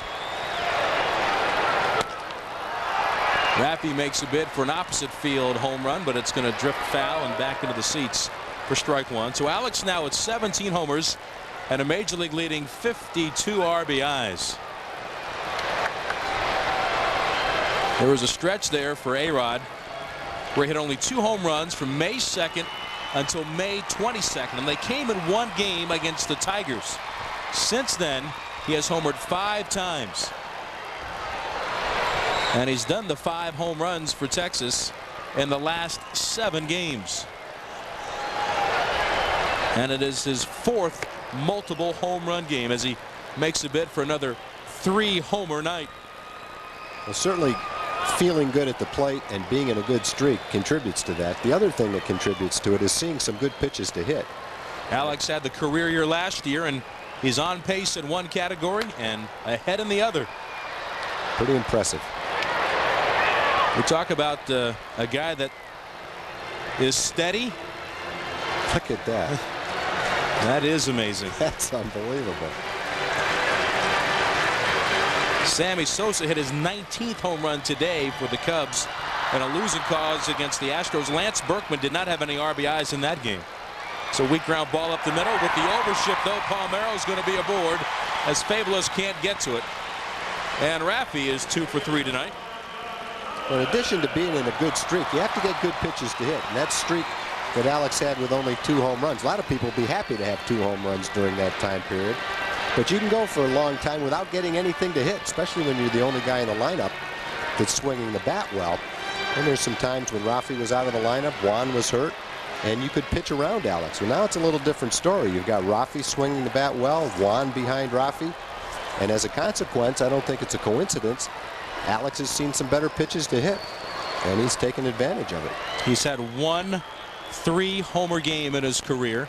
Raffy makes a bid for an opposite field home run, but it's going to drift foul and back into the seats for strike 1. So Alex now at 17 homers and a major league leading 52 RBIs. There was a stretch there for A-Rod where he hit only 2 home runs from May 2nd until May 22nd, and they came in 1 game against the Tigers. Since then, he has homered 5 times. And he's done the 5 home runs for Texas in the last 7 games. And it is his 4th multiple home run game as he makes a bid for another 3-homer night. Well, certainly feeling good at the plate and being in a good streak contributes to that. The other thing that contributes to it is seeing some good pitches to hit. Alex had the career year last year, and he's on pace in one category and ahead in the other. Pretty impressive. We talk about a guy that is steady. Look at that. That is amazing. That's unbelievable. Sammy Sosa hit his 19th home run today for the Cubs in a losing cause against the Astros. Lance Berkman did not have any RBIs in that game. So weak ground ball up the middle. With the overshift, though, Palmeiro is going to be aboard as Fabulous can't get to it. And Raffy is 2 for 3 tonight. Well, in addition to being in a good streak, you have to get good pitches to hit. And that streak that Alex had with only 2 home runs. A lot of people would be happy to have 2 home runs during that time period. But you can go for a long time without getting anything to hit, especially when you're the only guy in the lineup that's swinging the bat well. And there's some times when Raffy was out of the lineup, Juan was hurt, and you could pitch around Alex. Well, now it's a little different story. You've got Raffy swinging the bat well, Juan behind Raffy. And as a consequence, I don't think it's a coincidence, Alex has seen some better pitches to hit, and he's taken advantage of it. He's had 1 3-homer game in his career.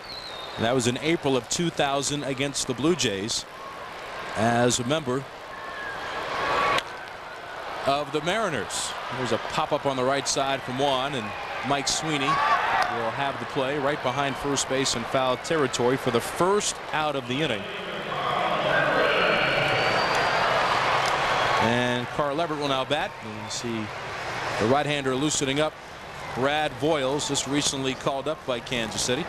And that was in April of 2000 against the Blue Jays as a member of the Mariners. There's a pop-up on the right side from Juan, and Mike Sweeney will have the play right behind first base in foul territory for the first out of the inning. And Carl Everett will now bat. And you see the right-hander loosening up. Brad Voiles, just recently called up by Kansas City.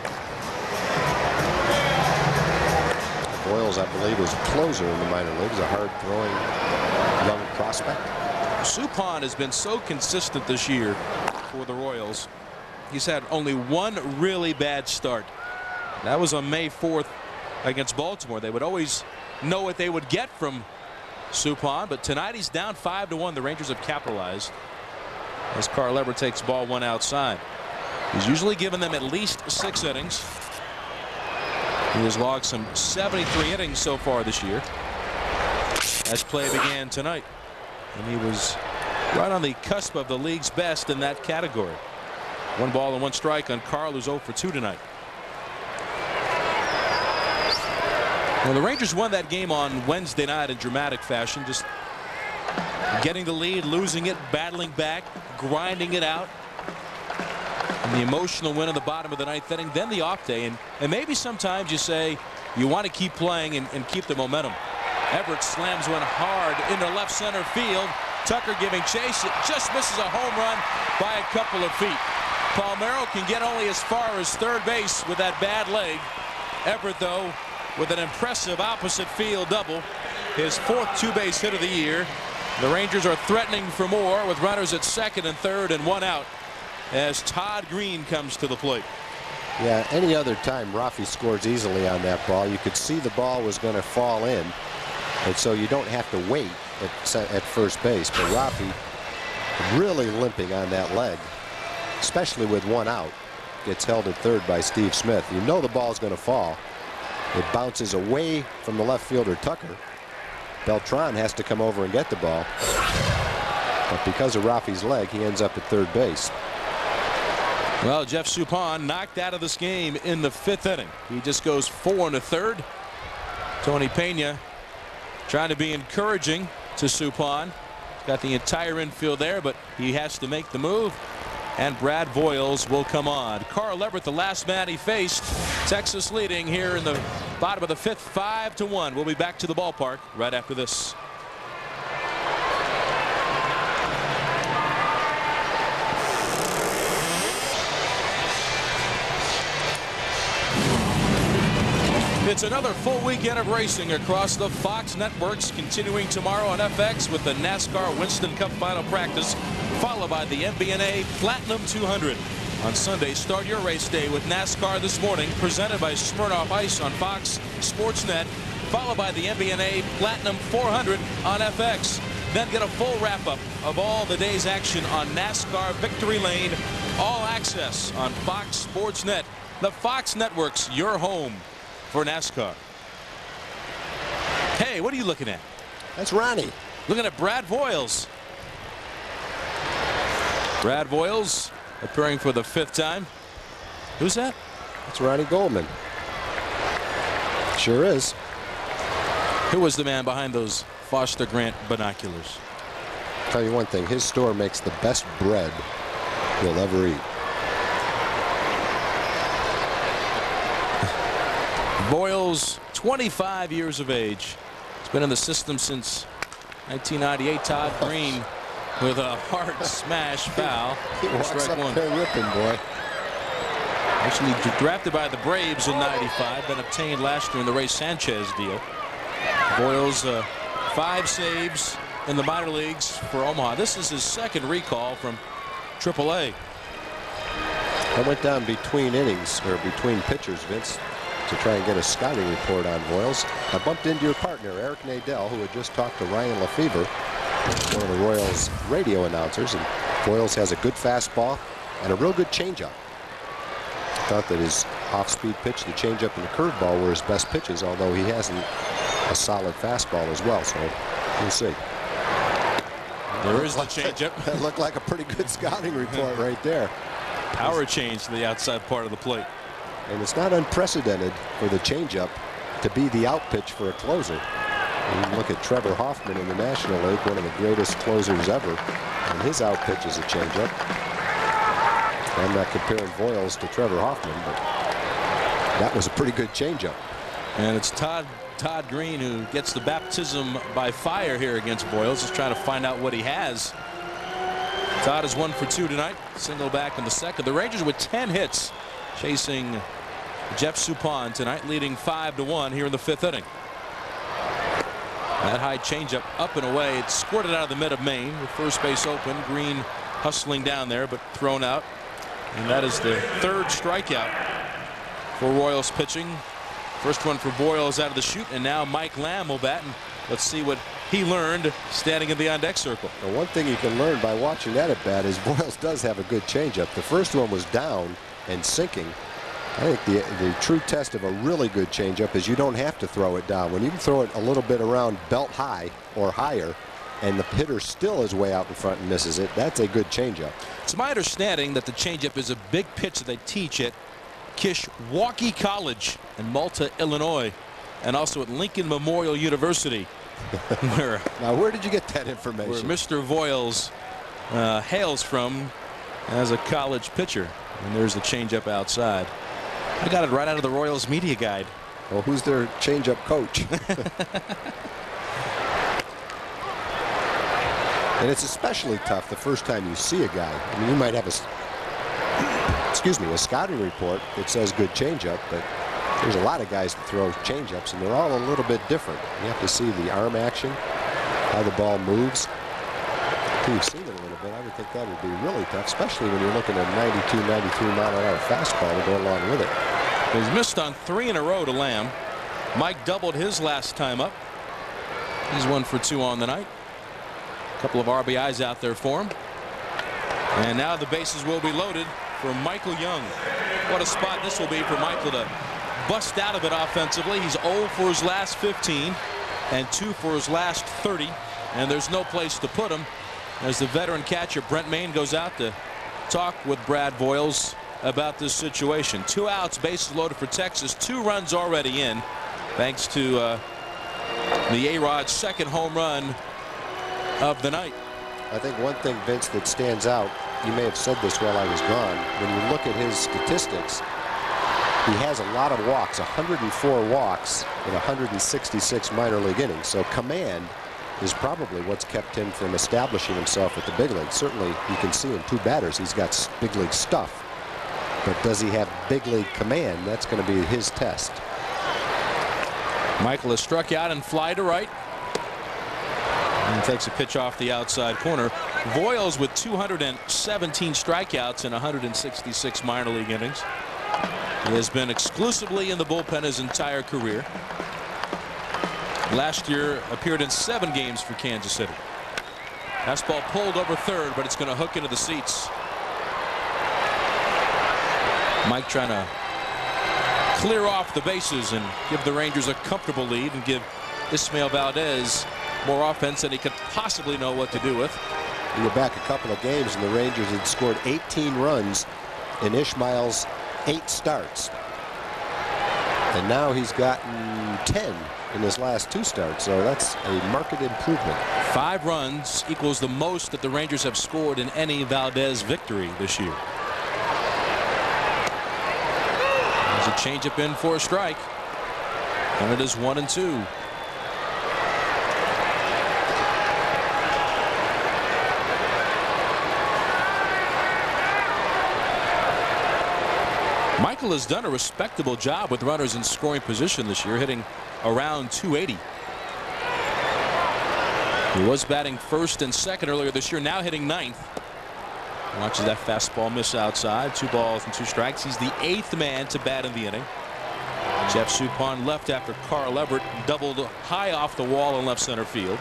Voiles, I believe, is a closer in the minor leagues, a hard-throwing young prospect. Suppan has been so consistent this year for the Royals. He's had only 1 really bad start. That was on May 4th against Baltimore. They would always know what they would get from Suppan, but tonight he's down 5-1. The Rangers have capitalized as Carl Everett takes ball 1 outside. He's usually given them at least 6 innings. He has logged some 73 innings so far this year as play began tonight. And he was right on the cusp of the league's best in that category. 1 ball and 1 strike on Carl, who's 0 for 2 tonight. Well, the Rangers won that game on Wednesday night in dramatic fashion. Just Getting the lead, losing it, battling back, grinding it out. And the emotional win in the bottom of the ninth inning, then the off day. And maybe sometimes you say you want to keep playing and keep the momentum. Everett slams one hard into left center field. Tucker giving chase. It just misses a home run by a couple of feet. Palmeiro can get only as far as third base with that bad leg. Everett, though, with an impressive opposite field double. His 4th two-base hit of the year. The Rangers are threatening for more with runners at second and third and one out as Todd Green comes to the plate. Yeah, any other time Rafi scores easily on that ball. You could see the ball was going to fall in, and so you don't have to wait at first base. But Rafi really limping on that leg, especially with one out. Gets held at third by Steve Smith. You know the ball's going to fall. It bounces away from the left fielder Tucker. Beltran has to come over and get the ball. But because of Rafi's leg, he ends up at third base. Well, Jeff Suppan knocked out of this game in the 5th inning. He just goes 4 1/3. Tony Pena trying to be encouraging to Suppan. Got the entire infield there, but he has to make the move. And Brad Voiles will come on. Carl Everett, the last man he faced. Texas leading here in the bottom of the 5th, 5-1. We'll be back to the ballpark right after this. It's another full weekend of racing across the Fox networks, continuing tomorrow on FX with the NASCAR Winston Cup final practice, followed by the MBNA Platinum 200. On Sunday, start your race day with NASCAR This Morning, presented by Smirnoff Ice on Fox Sports Net, followed by the MBNA Platinum 400 on FX. Then get a full wrap-up of all the day's action on NASCAR Victory Lane, all access on Fox Sports Net. The Fox networks, your home for NASCAR. Hey, what are you looking at? That's Ronnie. Looking at Brad Voiles. Brad Voiles appearing for the 5th time. Who's that? That's Ronnie Goldman. Sure is. Who was the man behind those Foster Grant binoculars? I'll tell you one thing, his store makes the best bread you'll ever eat. Voiles, 25 years of age. He's been in the system since 1998. Todd Green with a hard smash foul. He walks Strike up one. there ripping, boy. Actually drafted by the Braves in '95, then obtained last year in the Ray Sanchez deal. Voiles 5 saves in the minor leagues for Omaha. This is his 2nd recall from AAA. I went down between innings, or between pitchers, Vince, to try and get a scouting report on Voiles. I bumped into your partner, Eric Nadel, who had just talked to Ryan Lefevre, one of the Royals radio announcers, and Voiles has a good fastball and a real good changeup. Thought that his off-speed pitch, the changeup and the curveball were his best pitches, although he hasn't a solid fastball as well, so we'll see. There is the changeup. That looked like a pretty good scouting report right there. Power change to the outside part of the plate. And it's not unprecedented for the changeup to be the out pitch for a closer. You look at Trevor Hoffman in the National League, one of the greatest closers ever, and his out pitch is a changeup. I'm not comparing Voiles to Trevor Hoffman, but that was a pretty good changeup. And it's Todd Green who gets the baptism by fire here against Voiles. He's trying to find out what he has. Todd is 1 for 2 tonight. Single back in the 2nd. The Rangers with 10 hits, chasing Jeff Suppan tonight, leading 5-1 here in the 5th inning. That high changeup up and away. It squirted out of the mid of Maine with first base open. Green hustling down there, but thrown out. And that is the 3rd strikeout for Royals pitching. First one for Voiles out of the chute, and now Mike Lamb will bat. And let's see what he learned standing in the on-deck circle. Well, one thing you can learn by watching that at bat is Voiles does have a good changeup. The first one was down and sinking. I think the true test of a really good changeup is you don't have to throw it down. When you can throw it a little bit around belt high or higher, and the hitter still is way out in front and misses it, that's a good changeup. It's my understanding that the changeup is a big pitch that they teach at Kishwaukee College in Malta, Illinois, and also at Lincoln Memorial University Now, where did you get that where information? Mr. Voiles hails from as a college pitcher. And there's the changeup outside. I got it right out of the Royals media guide. Well, who's their changeup coach? And it's especially tough the first time you see a guy. I mean, you might have a scouting report that says good changeup, but there's a lot of guys that throw changeups, and they're all a little bit different. You have to see the arm action, how the ball moves. If you've seen it a little bit, I would think that would be really tough, especially when you're looking at 92, 93 mile-an-hour fastball to go along with it. He's missed on 3 in a row to Lamb. Mike doubled his last time up. He's 1 for 2 on the night. A couple of RBIs out there for him. And now the bases will be loaded for Michael Young. What a spot this will be for Michael to bust out of it offensively. He's 0 for his last 15 and 2 for his last 30. And there's no place to put him as the veteran catcher Brent Maine goes out to talk with Brad Voiles about this situation. 2 outs, bases loaded for Texas. 2 runs already in thanks to the A-Rod's second home run of the night. I think one thing, Vince, that stands out, you may have said this while I was gone, when you look at his statistics, he has a lot of walks, 104 walks in 166 minor league innings. So command is probably what's kept him from establishing himself at the big leagues. Certainly you can see in 2 batters he's got big league stuff, but does he have big league command? That's going to be his test. Michael has struck out and fly to right. And takes a pitch off the outside corner. Voiles with 217 strikeouts in 166 minor league innings. He has been exclusively in the bullpen his entire career. Last year appeared in 7 games for Kansas City. Fastball pulled over third, but it's going to hook into the seats. Mike trying to clear off the bases and give the Rangers a comfortable lead and give Ismael Valdez more offense than he could possibly know what to do with. You go back a couple of games and the Rangers had scored 18 runs in Ishmael's 8 starts. And now he's gotten 10 in his last 2 starts. So that's a marked improvement. 5 runs equals the most that the Rangers have scored in any Valdez victory this year. There's a changeup in for a strike. And it is 1-2. Michael has done a respectable job with runners in scoring position this year, hitting around 280. He was batting first and second earlier this year, now hitting 9th. Watches that fastball miss outside. 2 balls and 2 strikes. He's the 8th man to bat in the inning. Jeff Suppan left after Carl Everett doubled high off the wall in left center field.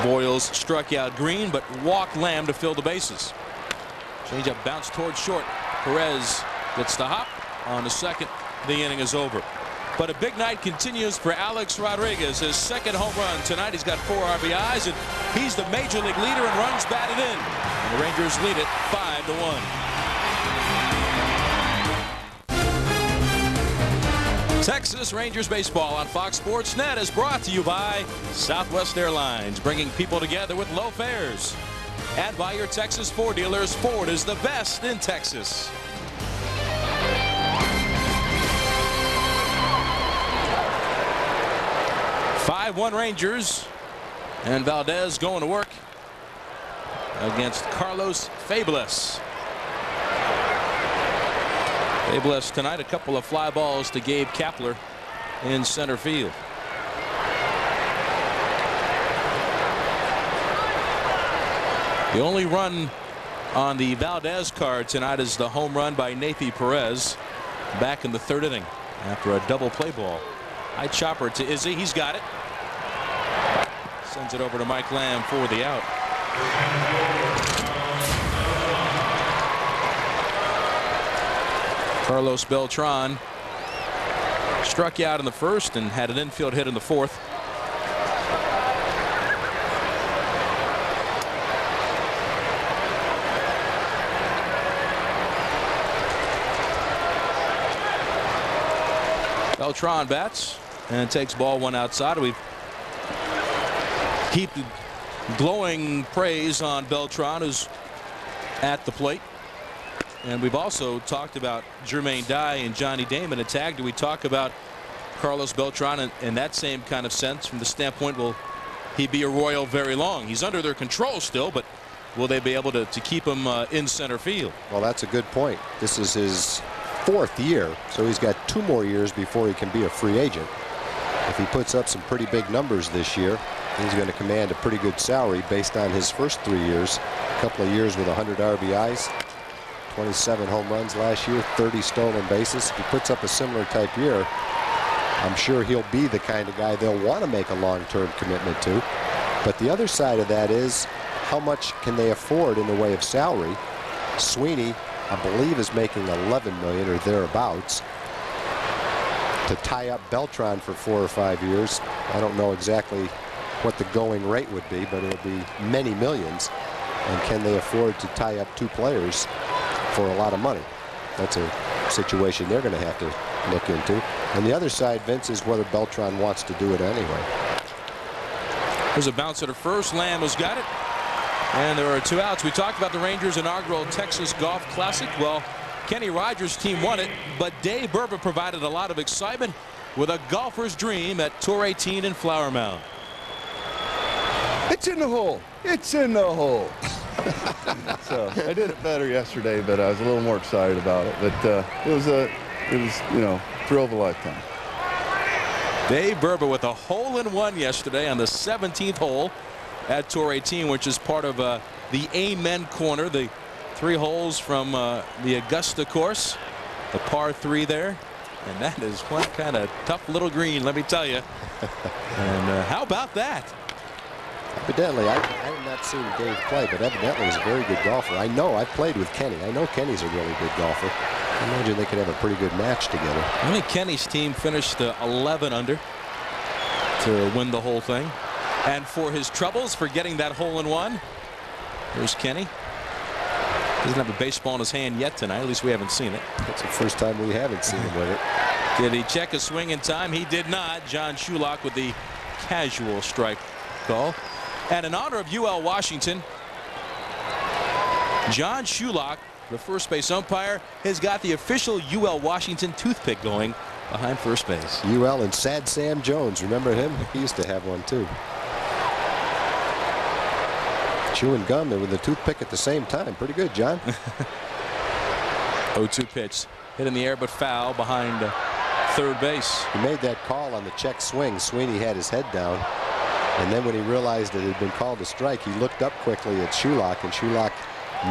Voiles struck out Green but walked Lamb to fill the bases. Changeup bounced towards short. Perez gets the hop on the second. The inning is over. But a big night continues for Alex Rodriguez. His second home run tonight. He's got 4 RBIs and he's the major league leader in runs batted in. And the Rangers lead it 5-1. Texas Rangers baseball on Fox Sports Net is brought to you by Southwest Airlines, bringing people together with low fares. And by your Texas Ford dealers. Ford is the best in Texas. 5-1 Rangers, and Valdez going to work against Carlos Fables. Fables tonight, a couple of fly balls to Gabe Kapler in center field. The only run on the Valdez card tonight is the home run by Nathy Perez back in the 3rd inning after a double play ball. High chopper to Izzy. He's got it. Sends it over to Mike Lamb for the out. Carlos Beltran struck out in the 1st and had an infield hit in the 4th. Beltran bats and takes ball 1 outside. We've heap glowing praise on Beltran, who's at the plate. And we've also talked about Jermaine Dye and Johnny Damon at tag. Do we talk about Carlos Beltran in that same kind of sense, from the standpoint, will he be a Royal very long? He's under their control still, but will they be able to keep him in center field? Well, that's a good point. This is his 4th year, so he's got 2 more years before he can be a free agent. If he puts up some pretty big numbers this year, he's going to command a pretty good salary based on his first 3 years. A couple of years with 100 RBIs, 27 home runs last year, 30 stolen bases. If he puts up a similar type year, I'm sure he'll be the kind of guy they'll want to make a long-term commitment to. But the other side of that is, how much can they afford in the way of salary? Sweeney, I believe, is making $11 million or thereabouts. To tie up Beltran for 4 or 5 years, I don't know exactly what the going rate would be, but it'll be many millions. And can they afford to tie up 2 players for a lot of money? That's a situation they're going to have to look into. And the other side, Vince, is whether Beltran wants to do it anyway. There's a bounce at her first. Lamb has got it. And there are 2 outs. We talked about the Rangers' inaugural Texas Golf Classic. Well, Kenny Rogers' team won it, but Dave Burba provided a lot of excitement with a golfer's dream at Tour 18 in Flower Mound. It's in the hole. It's in the hole. So I did it better yesterday, but I was a little more excited about it. But it was you know, thrill of a lifetime. Dave Burba with a hole-in-one yesterday on the 17th hole at Tour 18, which is part of the Amen Corner, the 3 holes from the Augusta course, the par 3 there. And that is one kind of tough little green, let me tell you. And how about that? Evidently, I have not seen Dave play, but evidently he's a very good golfer. I know, I've played with Kenny. I know Kenny's a really good golfer. I imagine they could have a pretty good match together. I think Kenny's team finished 11 under to win the whole thing. And for his troubles for getting that hole-in-one, here's Kenny. Doesn't have a baseball in his hand yet tonight. At least we haven't seen it. It's the first time we haven't seen him with it. Did he check his swing in time? He did not. John Shulock with the casual strike call. And in honor of UL Washington, John Shulock, the first base umpire, has got the official UL Washington toothpick going behind first base. UL and Sad Sam Jones. Remember him? He used to have one too. Chewing gum and with a toothpick at the same time. Pretty good, John. 0-2 pitch. Hit in the air but foul behind third base. He made that call on the check swing. Sweeney had his head down. And then when he realized it had been called a strike, he looked up quickly at Shulock, and Shulock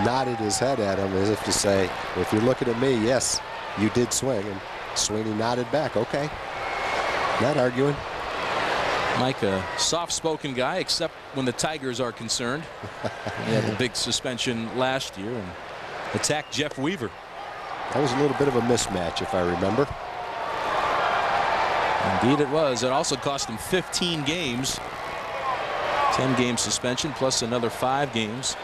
nodded his head at him as if to say, if you're looking at me, yes, you did swing. And Sweeney nodded back. Okay. Not arguing. Mike, a soft-spoken guy, except when the Tigers are concerned. He had the big suspension last year and attacked Jeff Weaver. That was a little bit of a mismatch, if I remember. Indeed it was. It also cost him 15 games. 10-game suspension plus another 5 games.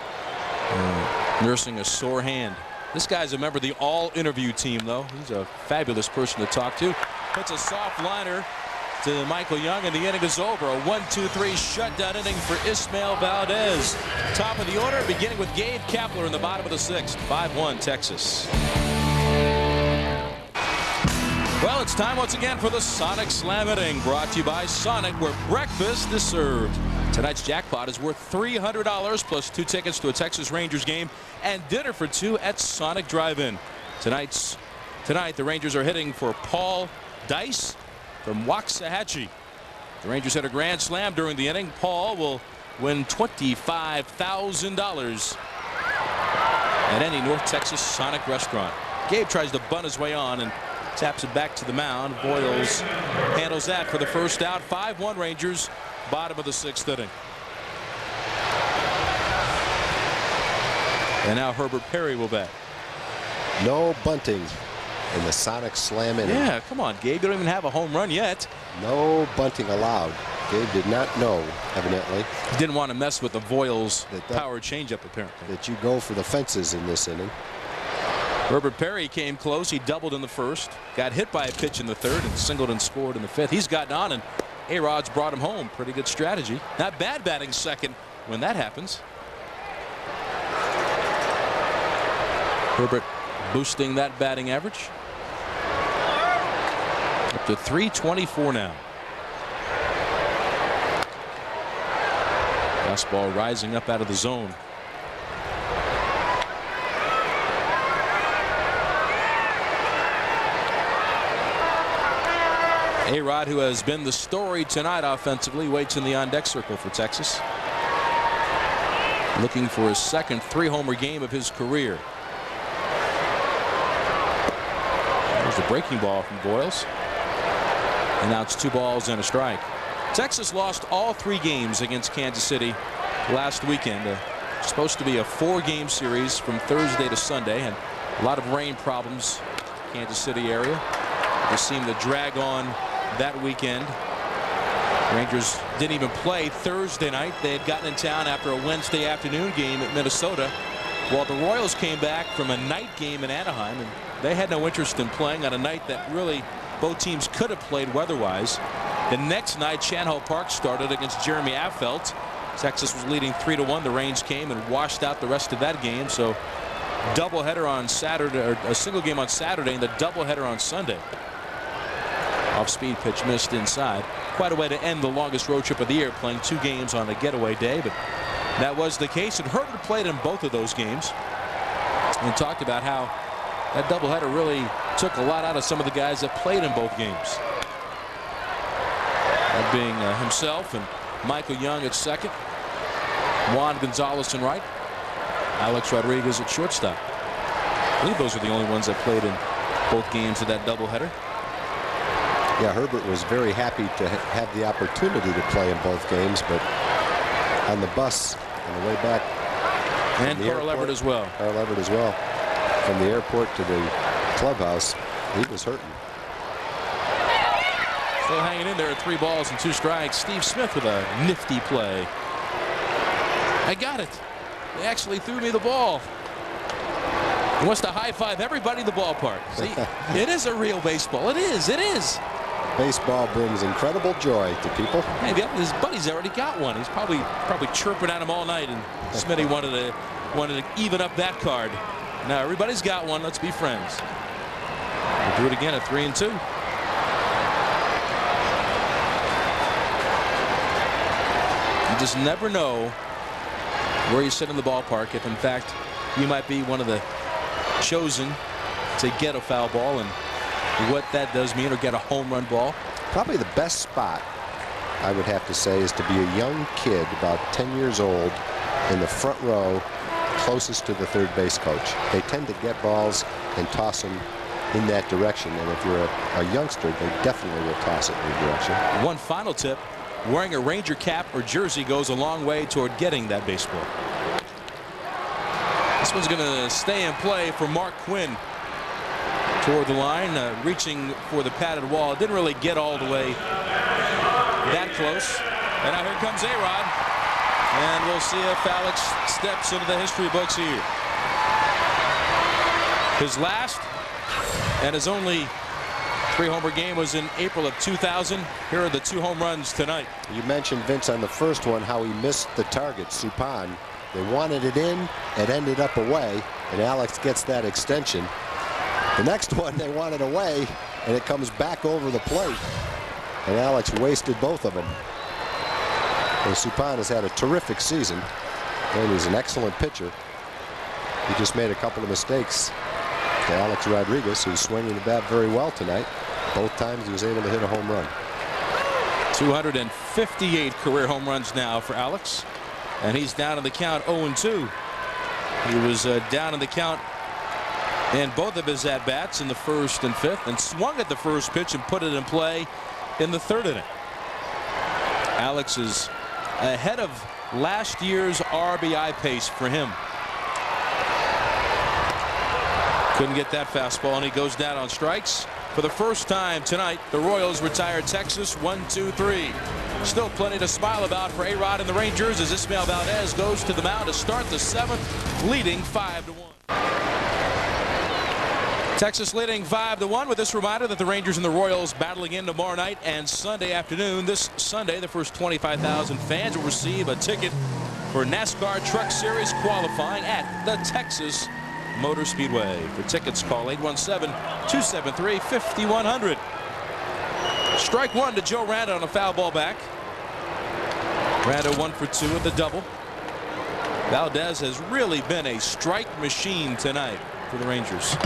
Nursing a sore hand. This guy's a member of the all-interview team, though. He's a fabulous person to talk to. Puts a soft liner to Michael Young, and the inning is over. A 1-2-3 shutdown inning for Ismael Valdez. Top of the order, beginning with Gabe Kapler in the bottom of the 6th. 5-1 Texas. Well, it's time once again for the Sonic Slam inning, brought to you by Sonic, where breakfast is served. Tonight's jackpot is worth $300 plus 2 tickets to a Texas Rangers game and dinner for 2 at Sonic Drive-In. Tonight, the Rangers are hitting for Paul Dice from Waxahachie. The Rangers hit a grand slam during the inning. Paul will win $25,000 at any North Texas Sonic restaurant. Gabe tries to bunt his way on and taps it back to the mound. Boyles handles that for the first out. 5-1 Rangers, bottom of the 6th inning. And now Herbert Perry will bat. No bunting in the Sonic Slam inning. Yeah, come on, Gabe. You don't even have a home run yet. No bunting allowed. Gabe did not know, evidently. He didn't want to mess with the Voiles power changeup, apparently. That you go for the fences in this inning. Herbert Perry came close. He doubled in the first. Got hit by a pitch in the 3rd and singled and scored in the 5th. He's gotten on and A-Rod's brought him home. Pretty good strategy. Not bad batting second when that happens. Herbert boosting that batting average up to 324 now. Fastball rising up out of the zone. A-Rod, who has been the story tonight offensively, waits in the on-deck circle for Texas. Looking for his second 3-homer game of his career. There's the breaking ball from Boyles. And now it's 2 balls and a strike. Texas lost all 3 games against Kansas City last weekend. Supposed to be a 4-game series from Thursday to Sunday, and a lot of rain problems in the Kansas City area. They seemed to drag on that weekend. Rangers didn't even play Thursday night. They had gotten in town after a Wednesday afternoon game at Minnesota, while the Royals came back from a night game in Anaheim, and they had no interest in playing on a night that really both teams could have played weather-wise. The next night, Chan-Ho Park started against Jeremy Affeldt. Texas was leading 3-1. The rains came and washed out the rest of that game. So doubleheader on Saturday, or a single game on Saturday, and the doubleheader on Sunday. Off-speed pitch missed inside. Quite a way to end the longest road trip of the year, playing 2 games on a getaway day, but that was the case. And Herbert played in both of those games and talked about how that doubleheader really took a lot out of some of the guys that played in both games. That being himself and Michael Young at second, Juan Gonzalez in right, Alex Rodriguez at shortstop. I believe those are the only ones that played in both games of that doubleheader. Yeah, Herbert was very happy to have the opportunity to play in both games, but on the bus on the way back. And Carl Everett as well. Carl Everett as well. From the airport to the clubhouse, he was hurting. Still hanging in there at 3 balls and 2 strikes. Steve Smith with a nifty play. I got it. They actually threw me the ball. He wants to high-five everybody in the ballpark. See, it is a real baseball. It is. It is. Baseball brings incredible joy to people. Hey, his buddy's already got one. He's probably chirping at him all night, and Smitty wanted to even up that card. Now everybody's got one. Let's be friends. We'll do it again at 3-2. You just never know where you sit in the ballpark if, in fact, you might be one of the chosen to get a foul ball, and what that does mean, or get a home run ball. Probably the best spot, I would have to say, is to be a young kid about 10 years old in the front row closest to the third base coach. They tend to get balls and toss them in that direction, and if you're a youngster, they definitely will toss it in your direction. One final tip: wearing a Ranger cap or jersey goes a long way toward getting that baseball. This one's going to stay in play for Mark Quinn. Toward the line, reaching for the padded wall. Didn't really get all the way that close. And now here comes A-Rod. And we'll see if Alex steps into the history books here. His last and his only 3-homer game was in April of 2000. Here are the 2 home runs tonight. You mentioned, Vince, on the first one how he missed the target, Supan. They wanted it in, it ended up away, and Alex gets that extension. The next one they wanted away, and it comes back over the plate, and Alex wasted both of them. And Supan has had a terrific season, and he's an excellent pitcher. He just made a couple of mistakes to Alex Rodriguez, who's swinging the bat very well tonight. Both times he was able to hit a home run. 258 career home runs now for Alex, and he's down in the count 0-2. He was down in the count in both of his at-bats in the first and fifth, and swung at the first pitch and put it in play in the third inning. Alex is ahead of last year's RBI pace for him. Couldn't get that fastball, and he goes down on strikes. For the first time tonight, the Royals retire Texas 1-2-3. Still plenty to smile about for A-Rod and the Rangers as Ismael Valdez goes to the mound to start the 7th, leading 5-1. Texas leading 5-1 with this reminder that the Rangers and the Royals battle again tomorrow night and Sunday afternoon. This Sunday, the first 25,000 fans will receive a ticket for NASCAR Truck Series qualifying at the Texas Motor Speedway. For tickets, call 817-273-5100. Strike one to Joe Randa on a foul ball back. Randa 1 for 2 at the double. Valdez has really been a strike machine tonight for the Rangers.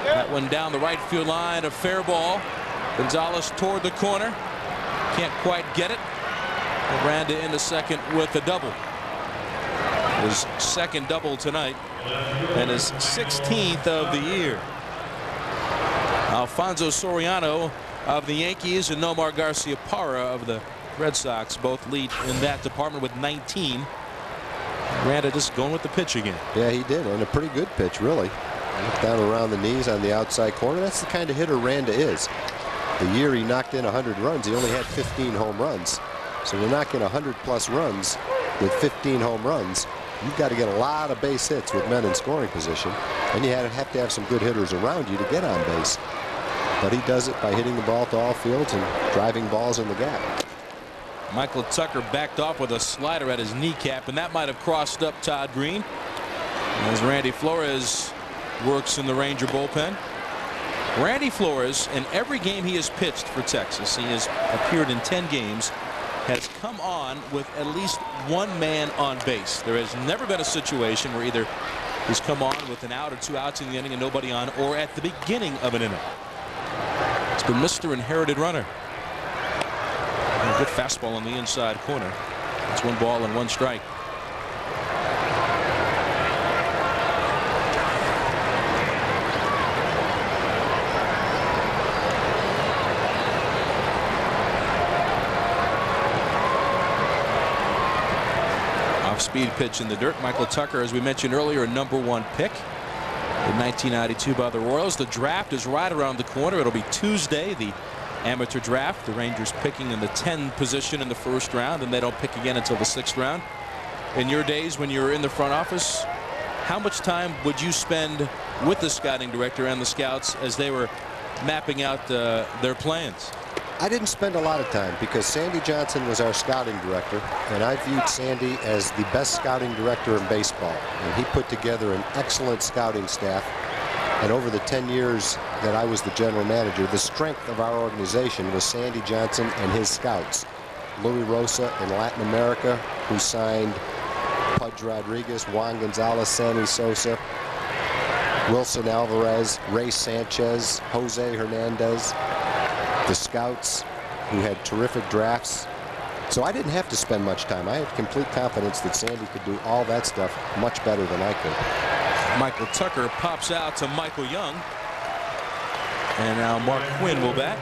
That one down the right field line, a fair ball. Gonzalez toward the corner. Can't quite get it. And Randa in the second with a double. His second double tonight and his 16th of the year. Alfonso Soriano of the Yankees and Nomar Garciaparra of the Red Sox both lead in that department with 19. Randa just going with the pitch again. Yeah, he did, and a pretty good pitch, really. Down around the knees on the outside corner. That's the kind of hitter Randa is. The year he knocked in 100 runs, he only had 15 home runs. So to knock in 100+ runs with 15 home runs, you've got to get a lot of base hits with men in scoring position, and you have to have some good hitters around you to get on base. But he does it by hitting the ball to all fields and driving balls in the gap. Michael Tucker backed off with a slider at his kneecap, and that might have crossed up Todd Green. As Randy Flores works in the Ranger bullpen. Randy Flores, in every game he has pitched for Texas, he has appeared in 10 games, has come on with at least one man on base. There has never been a situation where either he's come on with an out or 2 outs in the inning and nobody on, or at the beginning of an inning. It's been Mr. Inherited Runner. And a good fastball on the inside corner. It's 1 ball and 1 strike. Speed pitch in the dirt. Michael Tucker, as we mentioned earlier, a #1 pick in 1992 by the Royals. The draft is right around the corner. It'll be Tuesday, the amateur draft. The Rangers picking in the 10 position in the first round, and they don't pick again until the 6th round. In your days when you were in the front office, how much time would you spend with the scouting director and the scouts as they were mapping out their plans? I didn't spend a lot of time because Sandy Johnson was our scouting director, and I viewed Sandy as the best scouting director in baseball. And he put together an excellent scouting staff. And over the 10 years that I was the general manager, the strength of our organization was Sandy Johnson and his scouts. Louis Rosa in Latin America, who signed Pudge Rodriguez, Juan Gonzalez, Sammy Sosa, Wilson Alvarez, Ray Sanchez, Jose Hernandez. The scouts, who had terrific drafts. So I didn't have to spend much time. I had complete confidence that Sandy could do all that stuff much better than I could. Michael Tucker pops out to Michael Young. And now Mark Quinn will bat.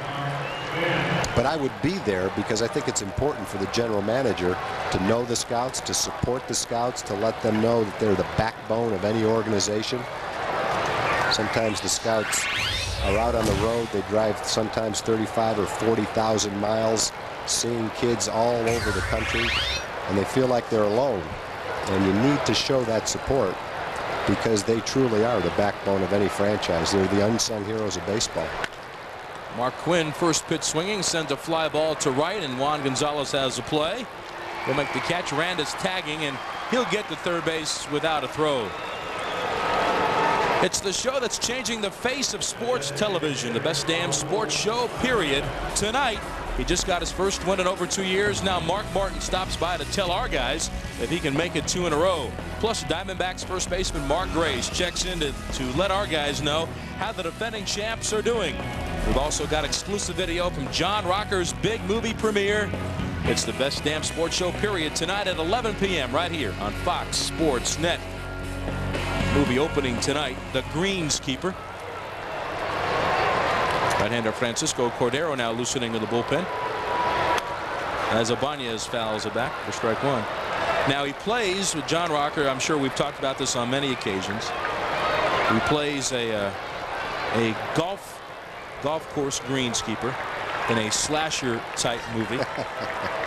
But I would be there because I think it's important for the general manager to know the scouts, to support the scouts, to let them know that they're the backbone of any organization. Sometimes the scouts are out on the road. They drive sometimes 35 or 40,000 miles, seeing kids all over the country, and they feel like they're alone. And you need to show that support because they truly are the backbone of any franchise. They're the unsung heroes of baseball. Mark Quinn, first pitch swinging, sends a fly ball to right, and Juan Gonzalez has a play. He'll make the catch. Randa's tagging, and he'll get to third base without a throw. It's the show that's changing the face of sports television. The best damn sports show, period. Tonight, he just got his first win in over 2 years. Now Mark Martin stops by to tell our guys if he can make it 2 in a row. Plus, Diamondbacks first baseman Mark Grace checks in to let our guys know how the defending champs are doing. We've also got exclusive video from John Rocker's big movie premiere. It's the best damn sports show, period, tonight at 11 p.m. right here on Fox Sports Net. Movie opening tonight, The Greenskeeper. Right-hander Francisco Cordero now loosening in the bullpen. As Ibanez fouls it back for strike 1. Now he plays with John Rocker. I'm sure we've talked about this on many occasions. He plays a golf course greenskeeper in a slasher type movie.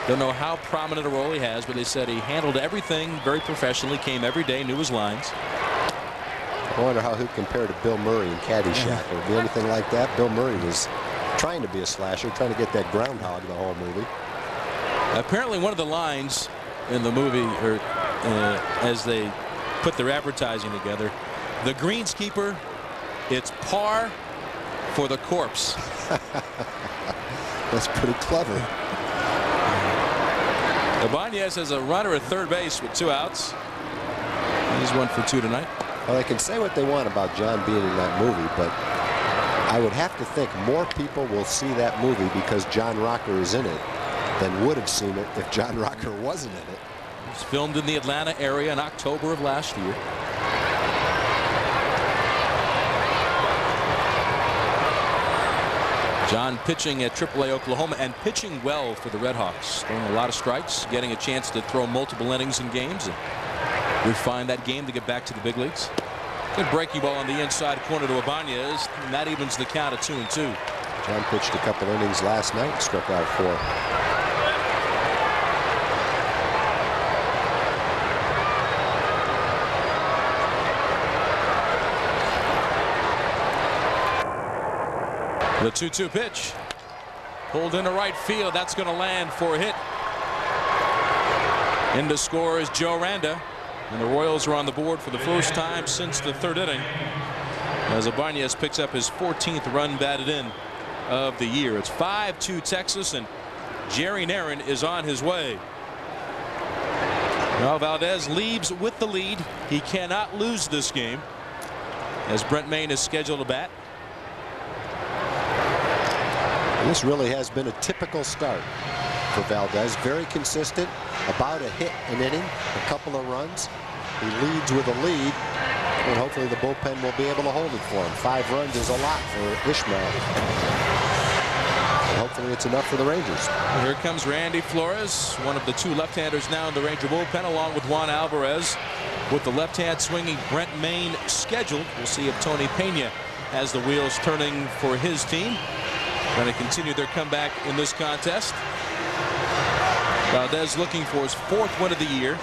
Don't know how prominent a role he has, but they said he handled everything very professionally, came every day, knew his lines. I wonder how he'll compare to Bill Murray in Caddyshack. Would it be anything like that? Bill Murray was trying to be a slasher, trying to get that groundhog the whole movie. Apparently one of the lines in the movie, or as they put their advertising together, the greenskeeper, it's par for the corpse. That's pretty clever. Ibanez has a runner at third base with 2 outs. He's 1 for 2 tonight. Well, they can say what they want about John being in that movie, but I would have to think more people will see that movie because John Rocker is in it than would have seen it if John Rocker wasn't in it. It was filmed in the Atlanta area in October of last year. John pitching at AAA Oklahoma and pitching well for the Red Hawks. Throwing a lot of strikes, getting a chance to throw multiple innings in games and refine that game to get back to the big leagues. Good breaking ball on the inside corner to Ibanez, and that evens the count at 2-2. John pitched a couple innings last night, struck out 4. The 2-2 pitch pulled into right field. That's going to land for a hit. In to score is Joe Randa, and the Royals are on the board for the first time since the 3rd inning as Ibanez picks up his 14th run batted in of the year. It's 5-2 Texas, and Jerry Narron is on his way. Now Valdez leaves with the lead. He cannot lose this game as Brent Mayne is scheduled to bat. This really has been a typical start for Valdez. Very consistent, about a hit an inning, a couple of runs. He leads with a lead, and hopefully the bullpen will be able to hold it for him. 5 runs is a lot for Ishmael. And hopefully it's enough for the Rangers. Here comes Randy Flores, one of the 2 left-handers now in the Ranger bullpen, along with Juan Alvarez. With the left-hand swinging Brent Mayne scheduled, we'll see if Tony Pena has the wheels turning for his team. Going to continue their comeback in this contest. Valdez looking for his 4th win of the year.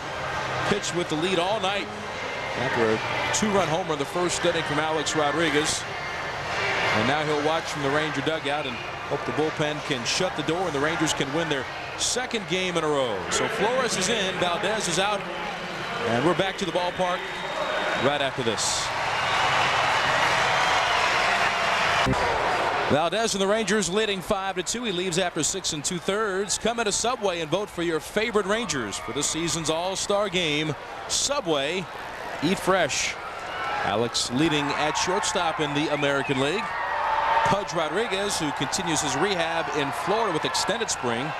Pitched with the lead all night after a 2-run homer in the first inning from Alex Rodriguez. And now he'll watch from the Ranger dugout and hope the bullpen can shut the door and the Rangers can win their 2nd game in a row. So Flores is in, Valdez is out, and we're back to the ballpark right after this. Valdez and the Rangers leading 5-2. He leaves after 6 2/3. Come into Subway and vote for your favorite Rangers for this season's All-Star game. Subway, eat fresh. Alex leading at shortstop in the American League. Pudge Rodriguez, who continues his rehab in Florida with extended spring,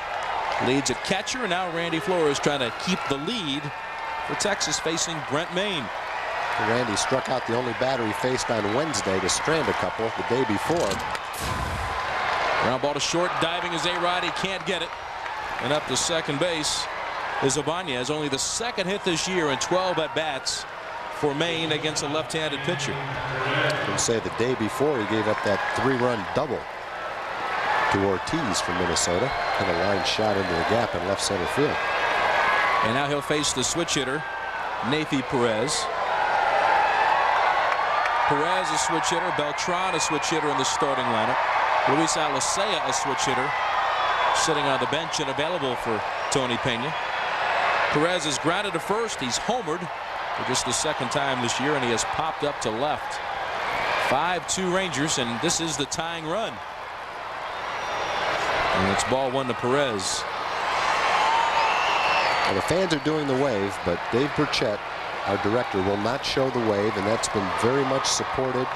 leads at catcher. And now Randy Flores trying to keep the lead for Texas, facing Brent Mayne. Randy struck out the only batter he faced on Wednesday to strand a couple the day before. Ground ball to short, diving is A-Rod. He can't get it. And up to second base is Ibanez. Only the 2nd hit this year in 12 at-bats for Mayne against a left-handed pitcher. I can say the day before he gave up that 3-run double to Ortiz from Minnesota. Hit a line shot into the gap in left center field. And now he'll face the switch hitter, Nathy Perez. Perez a switch hitter, Beltran a switch hitter in the starting lineup. Luis Alicea a switch hitter, sitting on the bench and available for Tony Pena. Perez is grounded to first. He's homered for just the 2nd time this year, and he has popped up to left. 5-2 Rangers, and this is the tying run. And it's ball 1 to Perez. Well, the fans are doing the wave, but Dave Burchett, our director, will not show the wave, and that's been very much supported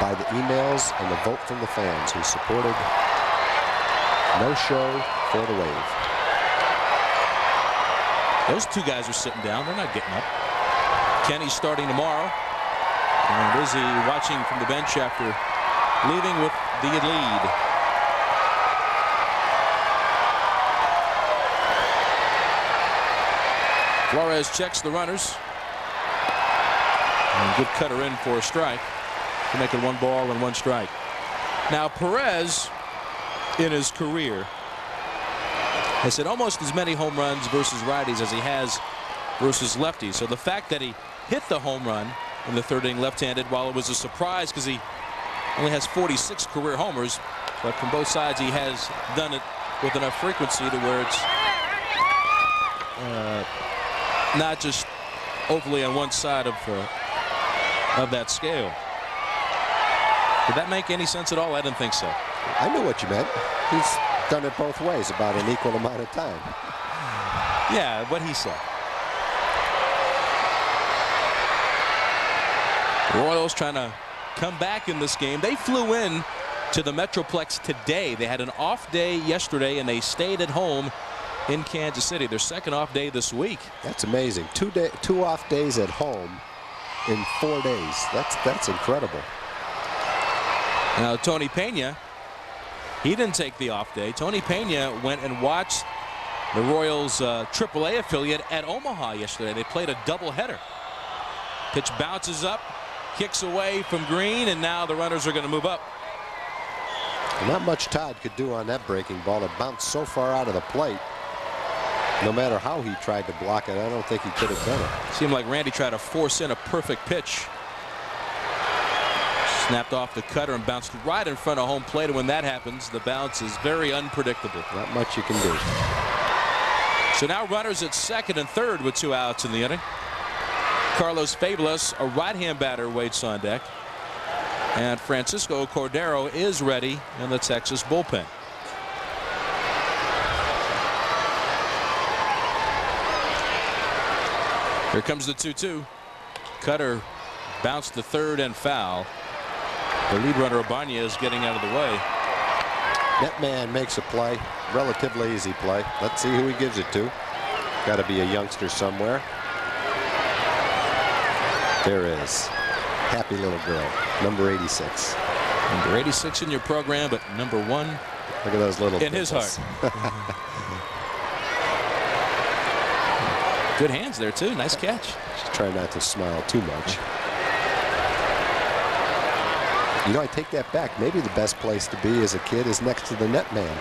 by the emails and the vote from the fans who supported no show for the wave. Those 2 guys are sitting down. They're not getting up. Kenny's starting tomorrow, and Izzy watching from the bench after leaving with the lead. Flores checks the runners. And good cutter in for a strike to make it 1 ball and 1 strike. Now Perez in his career has hit almost as many home runs versus righties as he has versus lefties. So the fact that he hit the home run in the third inning left-handed. While it was a surprise because he only has 46 career homers, but from both sides he has done it with enough frequency to where it's not just overly on one side of that scale. Did that make any sense at all? I didn't think so. I knew what you meant. He's done it both ways about an equal amount of time. Yeah, what he said. The Royals trying to come back in this game. They flew in to the Metroplex today. They had an off day yesterday, and they stayed at home in Kansas City. Their second off day this week. That's amazing. Two off days at home in 4 days. That's incredible. Now, Tony Pena, he didn't take the off day. Tony Pena went and watched the Royals AAA affiliate at Omaha yesterday. They played a doubleheader. Pitch bounces up, kicks away from Green, and now the runners are going to move up. Not much Todd could do on that breaking ball. It bounced so far out of the plate. No matter how he tried to block it, I don't think he could have done it. Seemed like Randy tried to force in a perfect pitch. Snapped off the cutter and bounced right in front of home plate. And when that happens, the bounce is very unpredictable. Not much you can do. So now runners at second and third with 2 outs in the inning. Carlos Fabelas, a right-hand batter, waits on deck. And Francisco Cordero is ready in the Texas bullpen. Here comes the 2-2. Cutter bounced to third and foul. The lead runner, Ibanez, getting out of the way. That man makes a play. Relatively easy play. Let's see who he gives it to. Got to be a youngster somewhere. There is. Happy little girl. Number 86. Number 86 in your program, but number 1. Look at those little in his heart. Good hands there, too. Nice catch. Just try not to smile too much. You know, I take that back. Maybe the best place to be as a kid is next to the net man.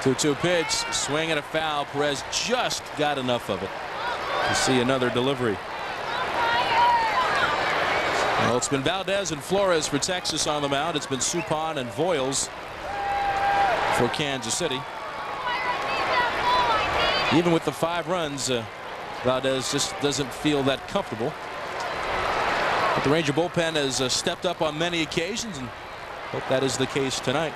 2-2 pitch. Swing and a foul. Perez just got enough of it to see another delivery. Well, it's been Valdez and Flores for Texas on the mound. It's been Suppan and Voiles for Kansas City. Even with the 5 runs, Valdez just doesn't feel that comfortable. But the Ranger bullpen has stepped up on many occasions, and hope that is the case tonight.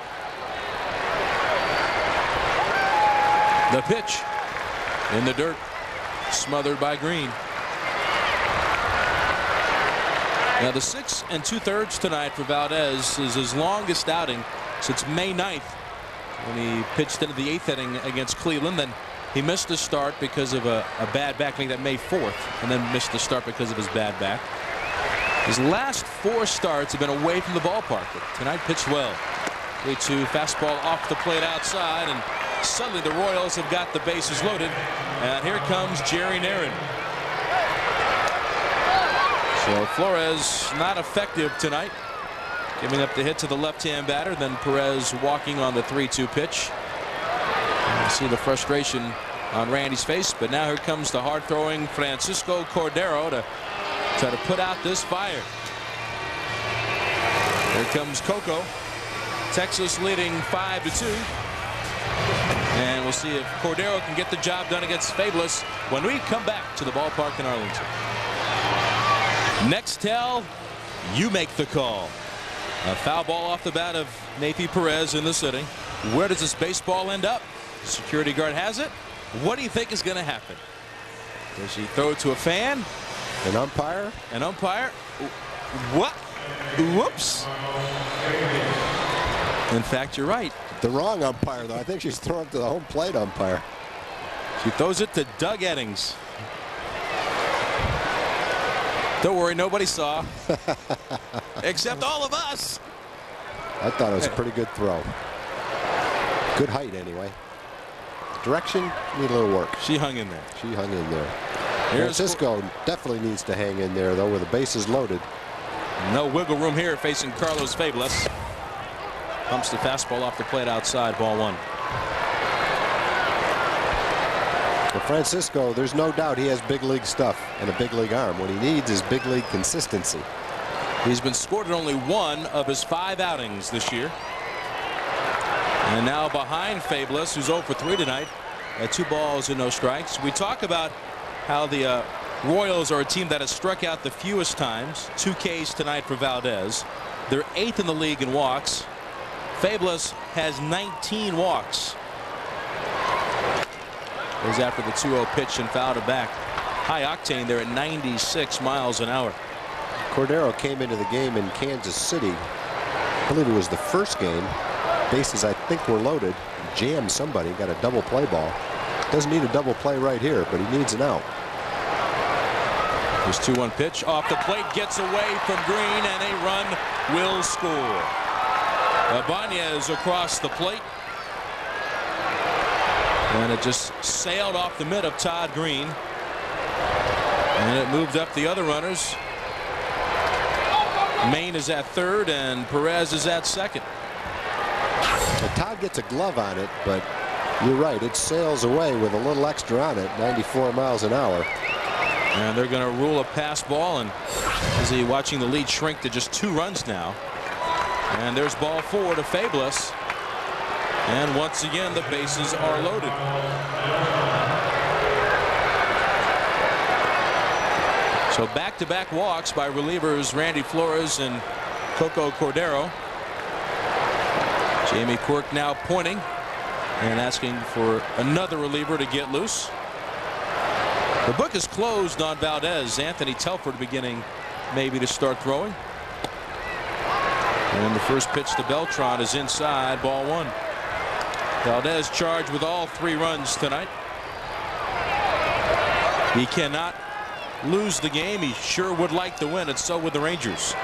The pitch in the dirt, smothered by Green. Now the 6 2/3 tonight for Valdez is his longest outing since May 9th, when he pitched into the 8th inning against Cleveland. Then he missed a start because of a bad back. I think that May 4th, and then missed the start because of his bad back. His last 4 starts have been away from the ballpark. But tonight pitched well. 3-2 fastball off the plate outside, and suddenly the Royals have got the bases loaded. And here comes Jerry Narin. So Flores not effective tonight, giving up the hit to the left-hand batter. Then Perez walking on the 3-2 pitch. You see the frustration on Randy's face, but now here comes the hard-throwing Francisco Cordero to try to put out this fire. Here comes Coco. Texas leading 5-2. And we'll see if Cordero can get the job done against Fabelas when we come back to the ballpark in Arlington. Nextel, you make the call. A foul ball off the bat of Nathy Perez in this inning. Where does this baseball end up? Security guard has it. What do you think is going to happen? Does he throw it to a fan? An umpire? An umpire? What? Whoops. In fact, you're right. The wrong umpire, though. I think she's throwing it to the home plate umpire. She throws it to Doug Eddings. Don't worry, nobody saw. Except all of us. I thought it was a pretty good throw. Good height, anyway. Direction, need a little work. She hung in there. She hung in there. Francisco definitely needs to hang in there, though, with the bases loaded. No wiggle room here facing Carlos Fabelas. Pumps the fastball off the plate outside, ball 1. But Francisco, there's no doubt he has big league stuff and a big league arm. What he needs is big league consistency. He's been scored in only 1 of his 5 outings this year. And now behind Fabulous, who's 0 for 3 tonight at 2 balls and no strikes. We talk about how the Royals are a team that has struck out the fewest times. 2 Ks tonight for Valdez. They're 8th in the league in walks. Fabulous has 19 walks. Goes after the 2-0 pitch and fouled it back. High octane there at 96 miles an hour. Cordero came into the game in Kansas City. I believe it was the first game. Bases, I think, were loaded. Jammed somebody, got a double play ball. Doesn't need a double play right here, but he needs an out. His 2-1 pitch off the plate, gets away from Green, and a run will score. Ibanez across the plate. And it just sailed off the mitt of Todd Green. And it moved up the other runners. Maine is at third, and Perez is at second. Well, Todd gets a glove on it, but you're right. It sails away with a little extra on it, 94 miles an hour. And they're going to rule a pass ball, and is he watching the lead shrink to just 2 runs now. And there's ball 4 to Fabulous. And once again, the bases are loaded. So back-to-back walks by relievers Randy Flores and Coco Cordero. Jamie Quirk now pointing and asking for another reliever to get loose. The book is closed on Valdez. Anthony Telford beginning maybe to start throwing. And the first pitch to Beltran is inside, ball 1. Valdez charged with all 3 runs tonight. He cannot lose the game. He sure would like to win, and so would the Rangers.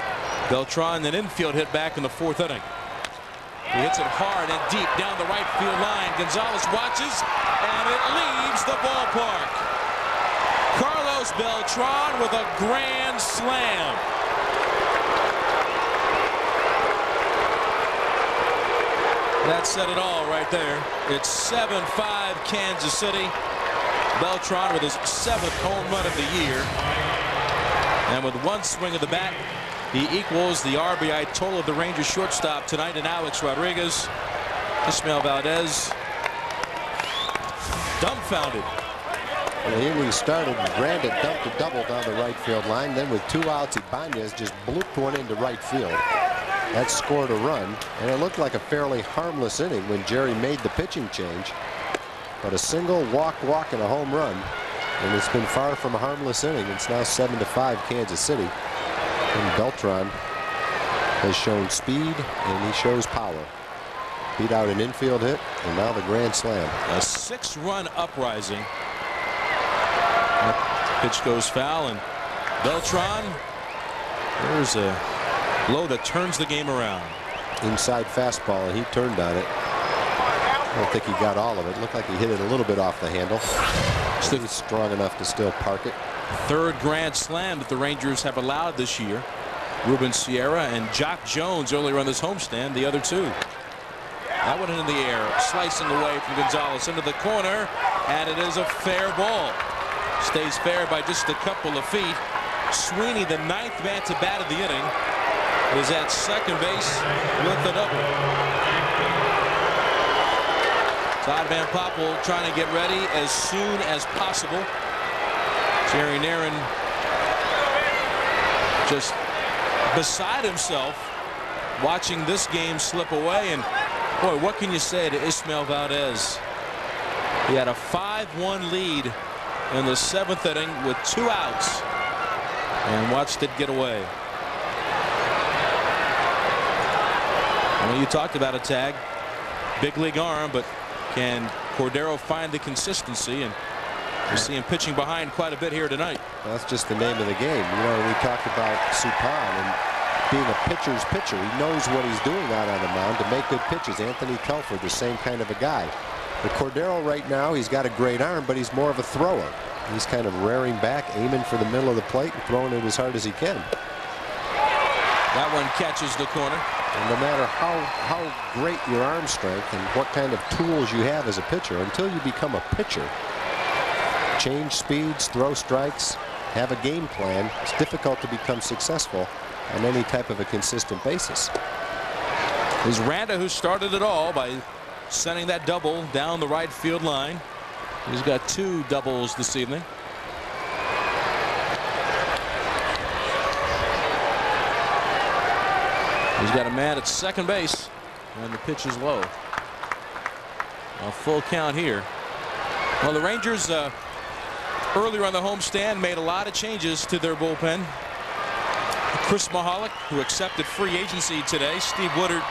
Beltran, an infield hit back in the 4th inning. He hits it hard and deep down the right field line. Gonzalez watches, and it leaves the ballpark. Carlos Beltran with a grand slam. That said it all right there. It's 7-5 Kansas City. Beltran with his 7th home run of the year. And with 1 swing of the bat, he equals the RBI total of the Rangers shortstop tonight in Alex Rodriguez. Ismael Valdez dumbfounded. Well, the inning started, Grandin dumped a double down the right field line. Then with 2 outs, Ibanez just blooped one into right field. That scored a run, and it looked like a fairly harmless inning when Jerry made the pitching change. But a single walk, and a home run, and it's been far from a harmless inning. It's now 7-5 Kansas City, and Beltran has shown speed and he shows power. Beat out an infield hit, and now the grand slam. A 6-run uprising. That pitch goes foul, and Beltran, there's a blow that turns the game around. Inside fastball, and he turned on it. I don't think he got all of it. Looked like he hit it a little bit off the handle. Still strong enough to still park it. 3rd grand slam that the Rangers have allowed this year. Ruben Sierra and Jock Jones earlier on this homestand, the other 2. That one in the air, slicing away from Gonzalez into the corner, and it is a fair ball. Stays fair by just a couple of feet. Sweeney, the 9th man to bat of the inning, is at second base with the double. Todd Van Poppel trying to get ready as soon as possible. Jerry Narron just beside himself watching this game slip away. And boy, what can you say to Ismael Valdez? He had a 5-1 lead in the 7th inning with 2 outs and watched it get away. Well, you talked about a tag, big league arm, but can Cordero find the consistency? And we see him pitching behind quite a bit here tonight. Well, that's just the name of the game. You know, we talked about Supan and being a pitcher's pitcher. He knows what he's doing out on the mound to make good pitches. Anthony Telford, the same kind of a guy. But Cordero right now, he's got a great arm, but he's more of a thrower. He's kind of rearing back, aiming for the middle of the plate and throwing it as hard as he can. That one catches the corner. And no matter how great your arm strength and what kind of tools you have as a pitcher, until you become a pitcher, change speeds, throw strikes, have a game plan. It's difficult to become successful on any type of a consistent basis. It was Randa who started it all by sending that double down the right field line. He's got 2 doubles this evening. He's got a man at second base, and the pitch is low. A full count here. Well, the Rangers earlier on the homestand made a lot of changes to their bullpen. Chris Mahalik, who accepted free agency today. Steve Woodard,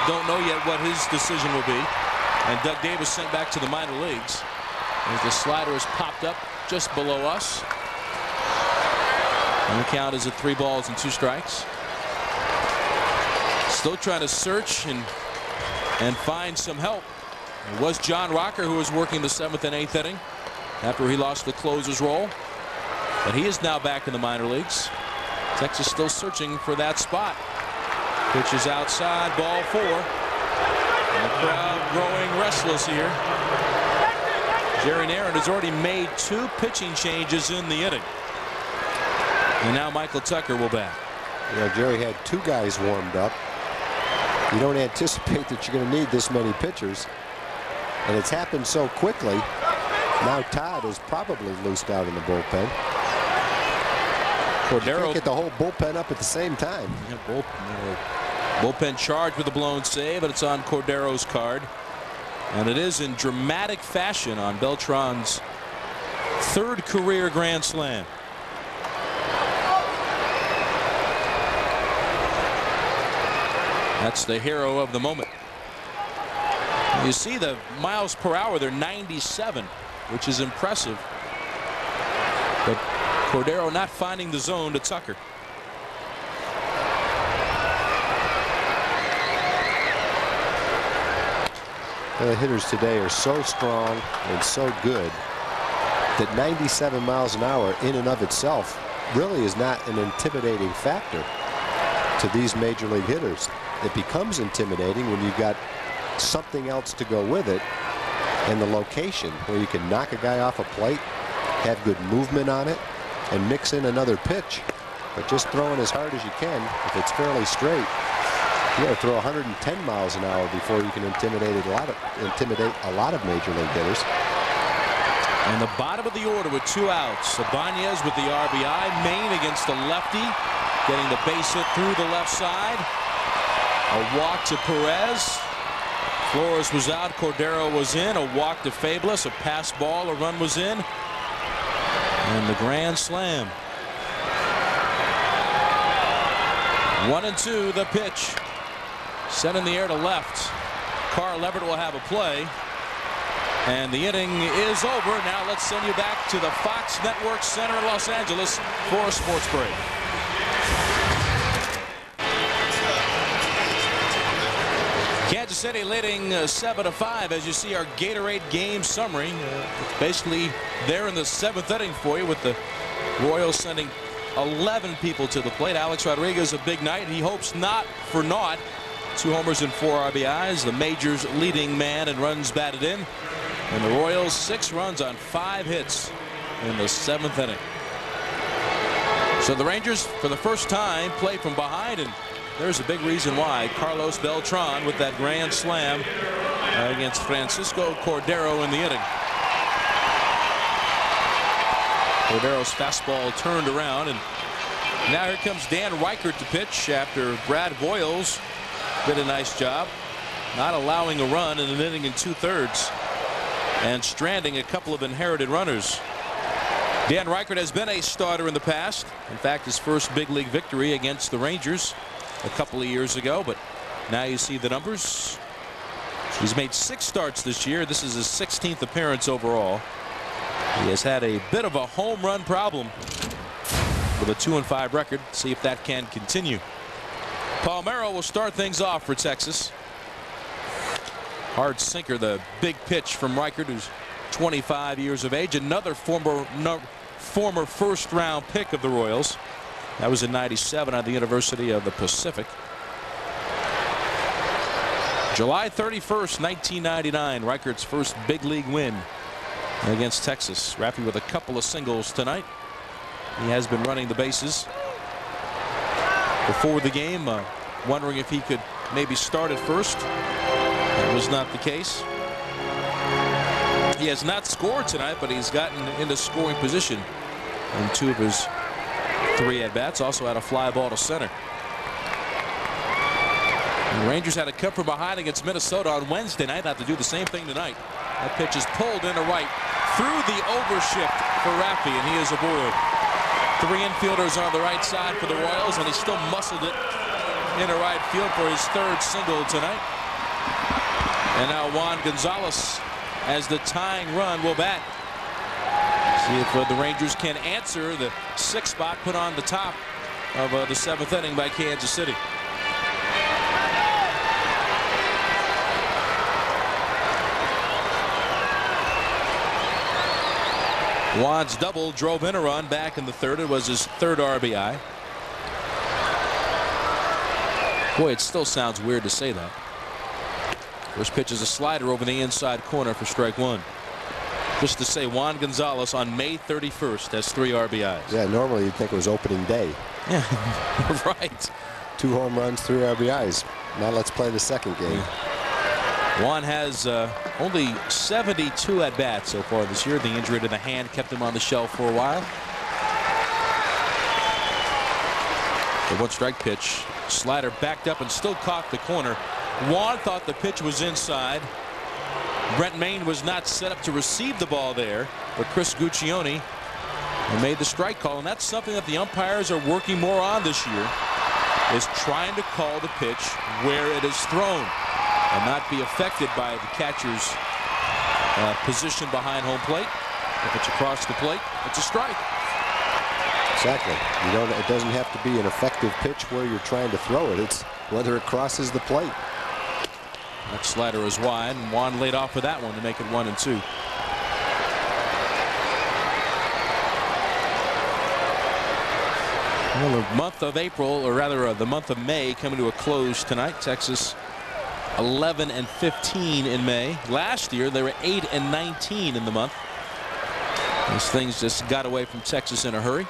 don't know yet what his decision will be. And Doug Davis sent back to the minor leagues. As the slider has popped up just below us. And the count is at 3 balls and 2 strikes. Still trying to search and find some help. It was John Rocker who was working the 7th and 8th inning after he lost the closer's role. But he is now back in the minor leagues. Texas still searching for that spot. Pitch is outside, ball 4. And the crowd growing restless here. Jerry Narron has already made 2 pitching changes in the inning. And now Michael Tucker will bat. Yeah, Jerry had 2 guys warmed up. You don't anticipate that you're going to need this many pitchers. And it's happened so quickly. Now Todd is probably loosed out in the bullpen. Cordero you can't get the whole bullpen up at the same time. Bullpen charged with a blown save, but it's on Cordero's card. And it is in dramatic fashion on Beltran's 3rd career grand slam. That's the hero of the moment. You see the miles per hour, they're 97, which is impressive. But Cordero not finding the zone to Tucker. The hitters today are so strong and so good that 97 miles an hour in and of itself really is not an intimidating factor to these major league hitters. It becomes intimidating when you've got something else to go with it, and the location where you can knock a guy off a plate, have good movement on it, and mix in another pitch. But just throwing as hard as you can, if it's fairly straight, you got to throw 110 miles an hour before you can intimidate a lot of major league hitters. And the bottom of the order with 2 outs. Ibanez with the RBI. Maine against the lefty, getting the base hit through the left side. A walk to Perez. Flores was out. Cordero was in. A walk to Fabulous. A pass ball. A run was in. And the grand slam. 1-2 the pitch. Set in the air to left. Carl Everett will have a play. And the inning is over. Now let's send you back to the Fox Network Center in Los Angeles for a sports break. Kansas City leading 7-5 as you see our Gatorade game summary. Basically there in the 7th inning for you with the Royals sending 11 people to the plate. Alex Rodriguez a big night. He hopes not for naught. 2 homers and 4 RBIs. The majors leading man and runs batted in. And the Royals 6 runs on 5 hits in the 7th inning. So the Rangers for the first time play from behind, and there's a big reason why. Carlos Beltran with that grand slam against Francisco Cordero in the inning. Cordero's fastball turned around, and now here comes Dan Reichert to pitch after Brad Voiles did a nice job not allowing a run in an inning and 2/3 and stranding a couple of inherited runners. Dan Reichert has been a starter in the past. In fact, his first big league victory against the Rangers a couple of years ago, but now you see the numbers. He's made 6 starts this year. This is his 16th appearance overall. He has had a bit of a home run problem with a 2-5 record. See if that can continue. Palmeiro will start things off for Texas. Hard sinker, the big pitch from Reichert, who's 25 years of age. Another former first-round pick of the Royals. That was in '97 at the University of the Pacific. July 31st, 1999, Reichert's first big league win against Texas. Raffy with a couple of singles tonight. He has been running the bases before the game, wondering if he could maybe start at first. That was not the case. He has not scored tonight, but he's gotten into scoring position in 2 of his 3 at-bats. Also had a fly ball to center. The Rangers had to come from behind against Minnesota on Wednesday night. Have to do the same thing tonight. That pitch is pulled into right through the overshift for Raffy, and he is aboard. 3 infielders on the right side for the Royals, and he still muscled it into right field for his 3rd single tonight. And now Juan Gonzalez, as the tying run, will bat. See if the Rangers can answer the 6th spot put on the top of the 7th inning by Kansas City. Juan's double drove in a run back in the 3rd. It was his 3rd RBI. Boy, it still sounds weird to say that. First pitch is a slider over the inside corner for strike 1. Just to say, Juan Gonzalez on May 31st has 3 RBIs. Yeah, normally you'd think it was opening day. Yeah, right. 2 home runs, 3 RBIs. Now let's play the 2nd game. Juan has only 72 at-bats so far this year. The injury to the hand kept him on the shelf for a while. The 1-strike pitch. Slider backed up and still caught the corner. Juan thought the pitch was inside. Brent Maine was not set up to receive the ball there, but Chris Guccione made the strike call, and that's something that the umpires are working more on this year, is trying to call the pitch where it is thrown and not be affected by the catcher's position behind home plate. If it's across the plate, it's a strike. Exactly. It doesn't have to be an effective pitch where you're trying to throw it. It's whether it crosses the plate. That slider is wide, and Juan laid off for that one to make it 1-2. Well, the month of April, or rather the month of May, coming to a close tonight. Texas 11-15 in May. Last year they were 8-19 in the month. These things just got away from Texas in a hurry.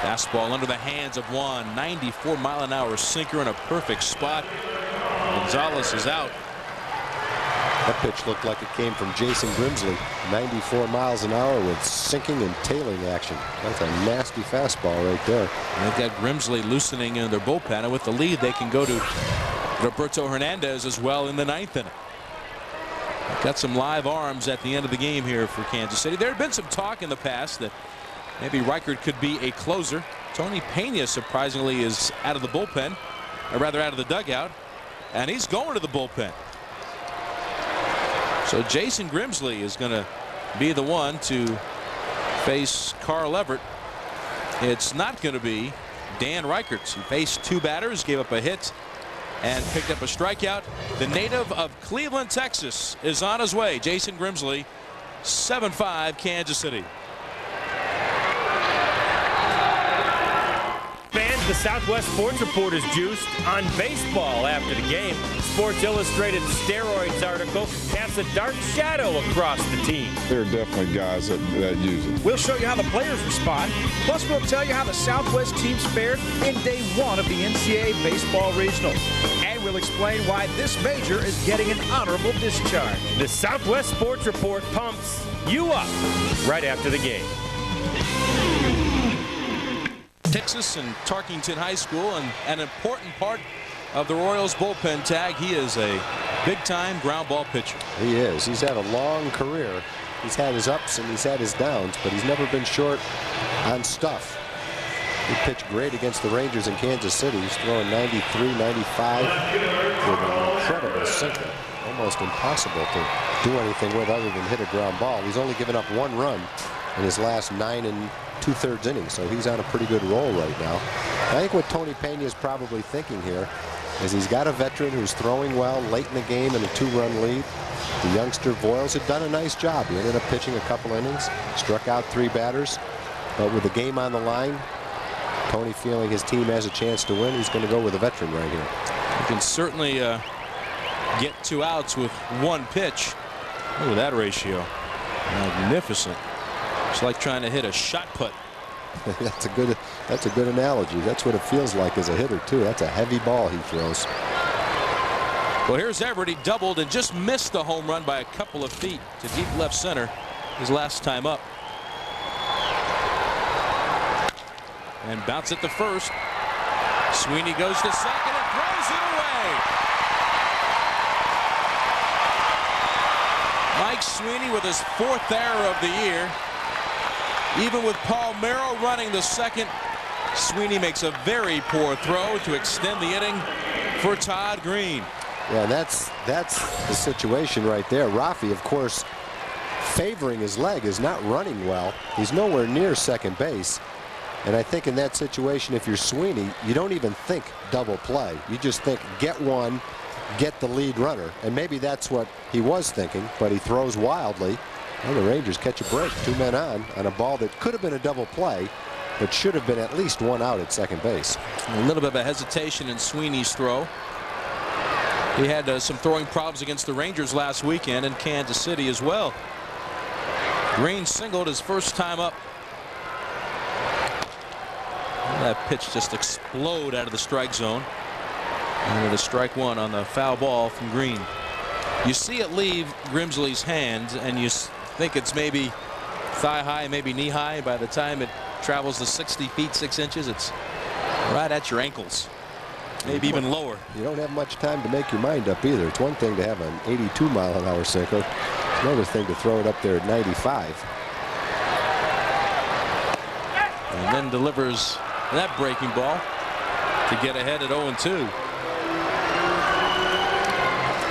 Fastball under the hands of Juan. 94-mile-an-hour sinker in a perfect spot. Gonzalez is out. That pitch looked like it came from Jason Grimsley. 94 miles an hour with sinking and tailing action. That's a nasty fastball right there. And they've got Grimsley loosening in their bullpen, and with the lead they can go to Roberto Hernandez as well in the 9th inning. Got some live arms at the end of the game here for Kansas City. There had been some talk in the past that maybe Reichert could be a closer. Tony Pena surprisingly is out of the bullpen, or rather out of the dugout, and he's going to the bullpen. So Jason Grimsley is going to be the one to face Carl Everett. It's not going to be Dan Reichert. He faced 2 batters, gave up a hit, and picked up a strikeout. The native of Cleveland, Texas, is on his way. Jason Grimsley, 7-5 Kansas City. The Southwest Sports Report is juiced on baseball after the game. Sports Illustrated steroids article casts a dark shadow across the team. There are definitely guys that use it. We'll show you how the players respond. Plus, we'll tell you how the Southwest teams fared in day 1 of the NCAA Baseball Regionals. And we'll explain why this major is getting an honorable discharge. The Southwest Sports Report pumps you up right after the game. Texas and Tarkington High School, and an important part of the Royals bullpen tag. He is a big-time ground ball pitcher. He is. He's had a long career. He's had his ups and he's had his downs, but he's never been short on stuff. He pitched great against the Rangers in Kansas City. He's throwing 93, 95 with an incredible sinker. Almost impossible to do anything with other than hit a ground ball. He's only given up 1 run in his last 9 2/3 innings, so he's on a pretty good roll right now. I think what Tony Pena is probably thinking here is he's got a veteran who's throwing well late in the game in a 2-run lead. The youngster Voiles had done a nice job. He ended up pitching a couple innings, struck out 3 batters, but with the game on the line, Tony feeling his team has a chance to win, he's going to go with a veteran right here. You can certainly get 2 outs with 1 pitch. Look at that ratio. Magnificent. It's like trying to hit a shot put. That's a good analogy. That's what it feels like as a hitter too. That's a heavy ball he throws. Well, here's Everett. He doubled and just missed the home run by a couple of feet to deep left center his last time up. And bounce it to first. Sweeney goes to second and throws it away. Mike Sweeney with his 4th error of the year. Even with Palmeiro running the second, Sweeney makes a very poor throw to extend the inning for Todd Green. Yeah, that's the situation right there. Rafi, of course, favoring his leg, is not running well. He's nowhere near second base. And I think in that situation, if you're Sweeney, you don't even think double play. You just think get one, get the lead runner. And maybe that's what he was thinking, but he throws wildly. And the Rangers catch a break, 2 men on a ball that could have been a double play, but should have been at least 1 out at second base. A little bit of a hesitation in Sweeney's throw. He had some throwing problems against the Rangers last weekend in Kansas City as well. Green singled his first time up. That pitch just explode out of the strike zone. And with a strike 1 on the foul ball from Green. You see it leave Grimsley's hands, and you think it's maybe thigh high, maybe knee high. By the time it travels the 60 feet 6 inches, it's right at your ankles. Maybe even lower. You don't have much time to make your mind up either. It's one thing to have an 82-mile-an-hour sinker. It's another thing to throw it up there at 95. And then delivers that breaking ball to get ahead at 0-2.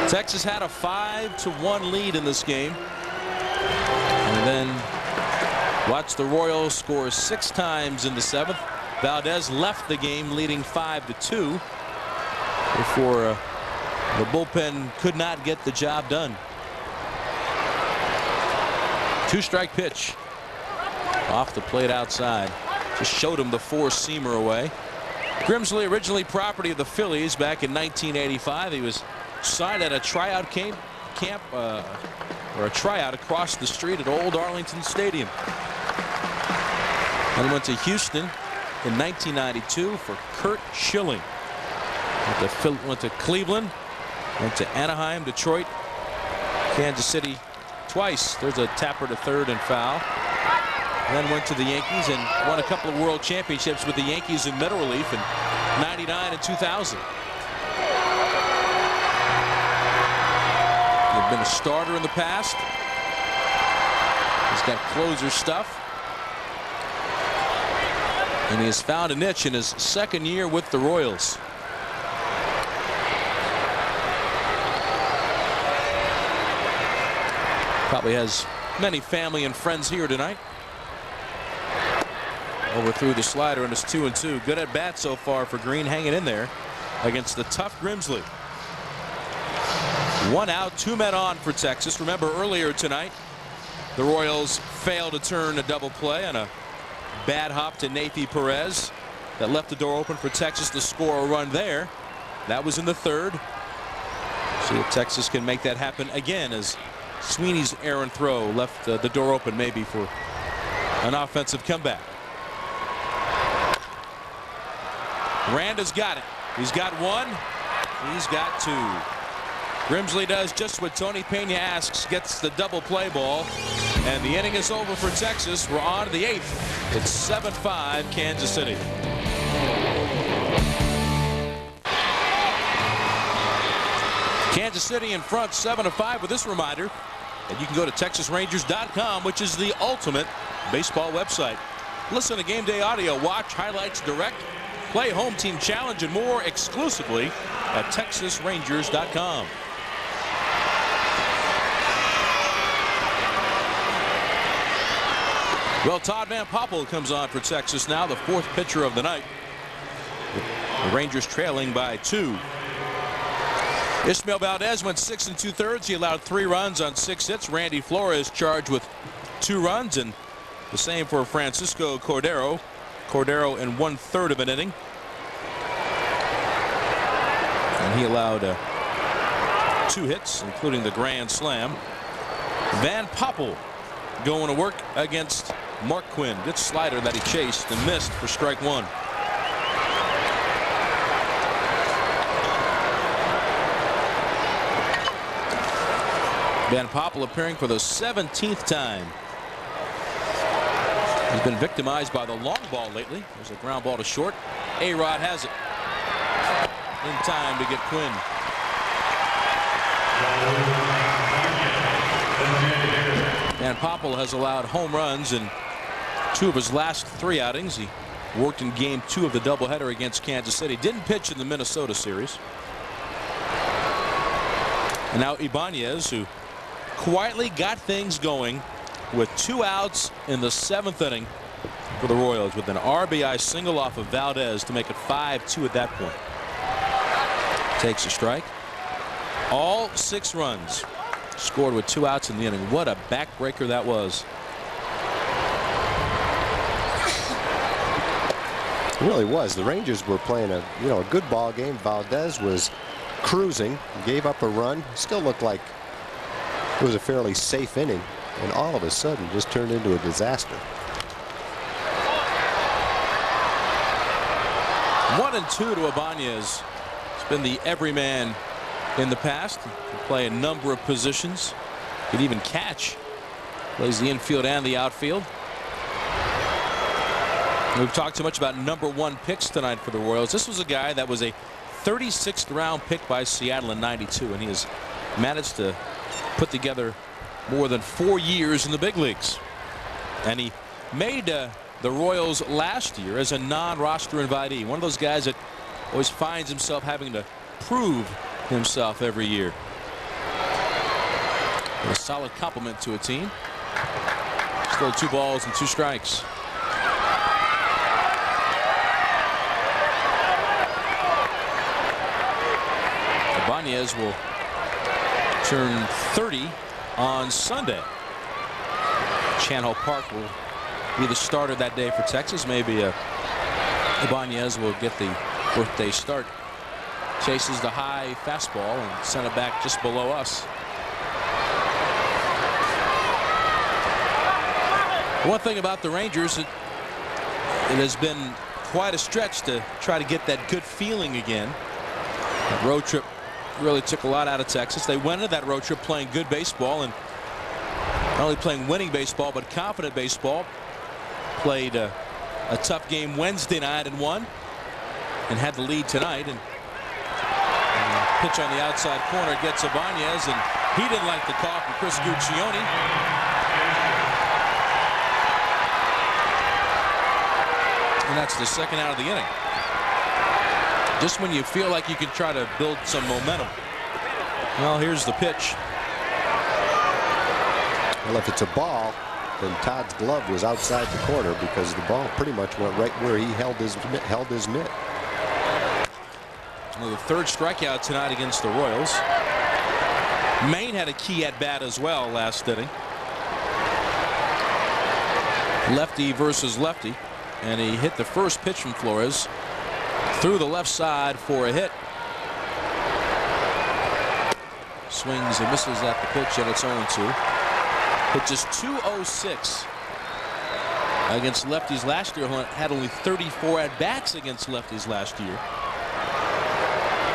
Texas had a 5-1 lead in this game. And then watch the Royals score 6 times in the 7th. Valdez left the game leading 5-2 before the bullpen could not get the job done. 2-strike pitch off the plate outside. Just showed him the 4-seamer away. Grimsley, originally property of the Phillies back in 1985. He was signed at a tryout camp or a tryout across the street at Old Arlington Stadium. Then went to Houston in 1992 for Curt Schilling. Went to Cleveland, went to Anaheim, Detroit, Kansas City twice. There's a tapper to third and foul. And then went to the Yankees and won a couple of world championships with the Yankees in middle relief in '99 and 2000. He's been a starter in the past. He's got closer stuff. And he has found a niche in his 2nd year with the Royals. Probably has many family and friends here tonight. Overthrew the slider and it's 2-2. Good at bat so far for Green, hanging in there against the tough Grimsley. 1 out, 2 men on for Texas. Remember earlier tonight, the Royals failed to turn a double play on a bad hop to Nathy Perez that left the door open for Texas to score a run there. That was in the 3rd. See if Texas can make that happen again, as Sweeney's errant throw left the door open maybe for an offensive comeback. Randa's got it. He's got 1. He's got 2. Grimsley does just what Tony Pena asks, gets the double play ball, and the inning is over for Texas. We're on to the 8th. It's 7-5 Kansas City. Kansas City in front 7-5 with this reminder that you can go to TexasRangers.com, which is the ultimate baseball website. Listen to game day audio, watch highlights direct, play home team challenge, and more exclusively at TexasRangers.com. Well, Todd Van Poppel comes on for Texas now, the 4th pitcher of the night. The Rangers trailing by 2. Ismael Valdez went 6 2/3. He allowed 3 runs on 6 hits. Randy Flores charged with 2 runs, and the same for Francisco Cordero. Cordero in 1/3 of an inning. And he allowed 2 hits, including the grand slam. Van Poppel going to work against Mark Quinn. Good slider that he chased and missed for strike 1. Van Poppel appearing for the 17th time. He's been victimized by the long ball lately. There's a ground ball to short. A-Rod has it in time to get Quinn. Van Poppel has allowed home runs in 2 of his last 3 outings. He worked in game 2 of the doubleheader against Kansas City. Didn't pitch in the Minnesota series. And now Ibanez, who quietly got things going with 2 outs in the 7th inning for the Royals, with an RBI single off of Valdez to make it 5-2 at that point. Takes a strike. All 6 runs scored with 2 outs in the inning. What a backbreaker that was. It really was. The Rangers were playing a good ball game. Valdez was cruising, gave up a run, still looked like it was a fairly safe inning, and all of a sudden just turned into a disaster. 1-2 to Ibanez. He's been the everyman in the past. He can play a number of positions. Could even catch. Plays the infield and the outfield. We've talked so much about #1 picks tonight for the Royals. This was a guy that was a 36th round pick by Seattle in '92, and he has managed to put together more than 4 years in the big leagues. And he made the Royals last year as a non-roster invitee. One of those guys that always finds himself having to prove himself every year. A solid compliment to a team. Still 2 balls and 2 strikes. Ibanez will turn 30 on Sunday. Chan-Ho Park will be the starter that day for Texas. Maybe Ibanez will get the birthday start. Chases the high fastball and sent it back just below us. One thing about the Rangers, it has been quite a stretch to try to get that good feeling again. That road trip really took a lot out of Texas. They went into that road trip playing good baseball, and not only playing winning baseball but confident baseball. Played a tough game Wednesday night and won, and had the lead tonight. And pitch on the outside corner gets Ibanez, and he didn't like the call from Chris Guccione. And that's the 2nd out of the inning. Just when you feel like you can try to build some momentum. Well, here's the pitch. Well, if it's a ball, then Todd's glove was outside the corner, because the ball pretty much went right where he held his mitt. Well, the 3rd strikeout tonight against the Royals. Maine had a key at bat as well last inning. Lefty versus lefty, and he hit the first pitch from Flores through the left side for a hit. Swings and misses at the pitch, and it's 0-2. Hit just .206 against lefties last year. Had only 34 at bats against lefties last year.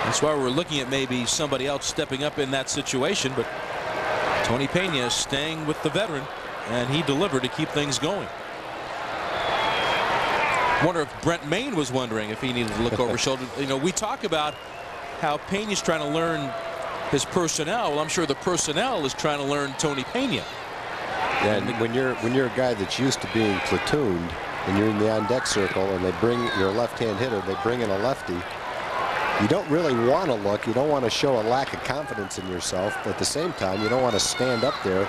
That's why we're looking at maybe somebody else stepping up in that situation. But Tony Pena is staying with the veteran, and he delivered to keep things going. Wonder if Brent Maine was wondering if he needed to look over his shoulder. We talk about how Pena's trying to learn his personnel. Well, I'm sure the personnel is trying to learn Tony Pena. Yeah, and when you're a guy that's used to being platooned, and you're in the on-deck circle, and they bring your left-hand hitter, they bring in a lefty, you don't really want to look. You don't want to show a lack of confidence in yourself, but at the same time, you don't want to stand up there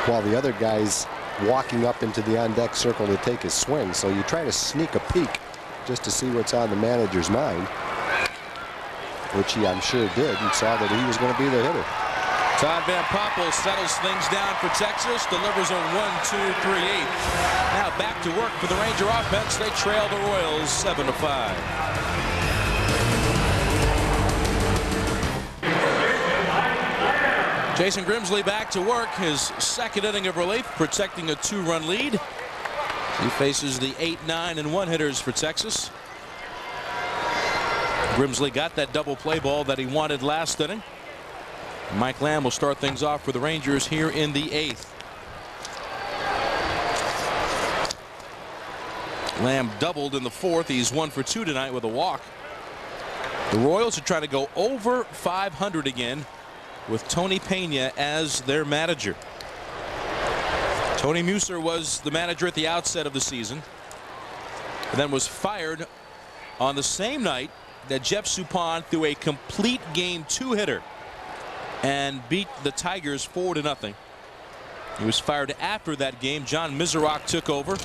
while the other guy's walking up into the on-deck circle to take his swing. So you try to sneak a peek just to see what's on the manager's mind, which he, I'm sure, did, and saw that he was going to be the hitter. Todd Van Poppel settles things down for Texas, delivers a 1-2-3-8. Now back to work for the Ranger offense. They trail the Royals 7-5. Jason Grimsley back to work, his second inning of relief, protecting a 2-run lead. He faces the 8, 9, and 1 hitters for Texas. Grimsley got that double play ball that he wanted last inning. Mike Lamb will start things off for the Rangers here in the 8th. Lamb doubled in the 4th. He's 1 for 2 tonight with a walk. The Royals are trying to go over 500 again with Tony Pena as their manager. Tony Muser was the manager at the outset of the season, and then was fired on the same night that Jeff Suppan threw a complete game 2-hitter and beat the Tigers 4-0. He was fired after that game. John Miserock took over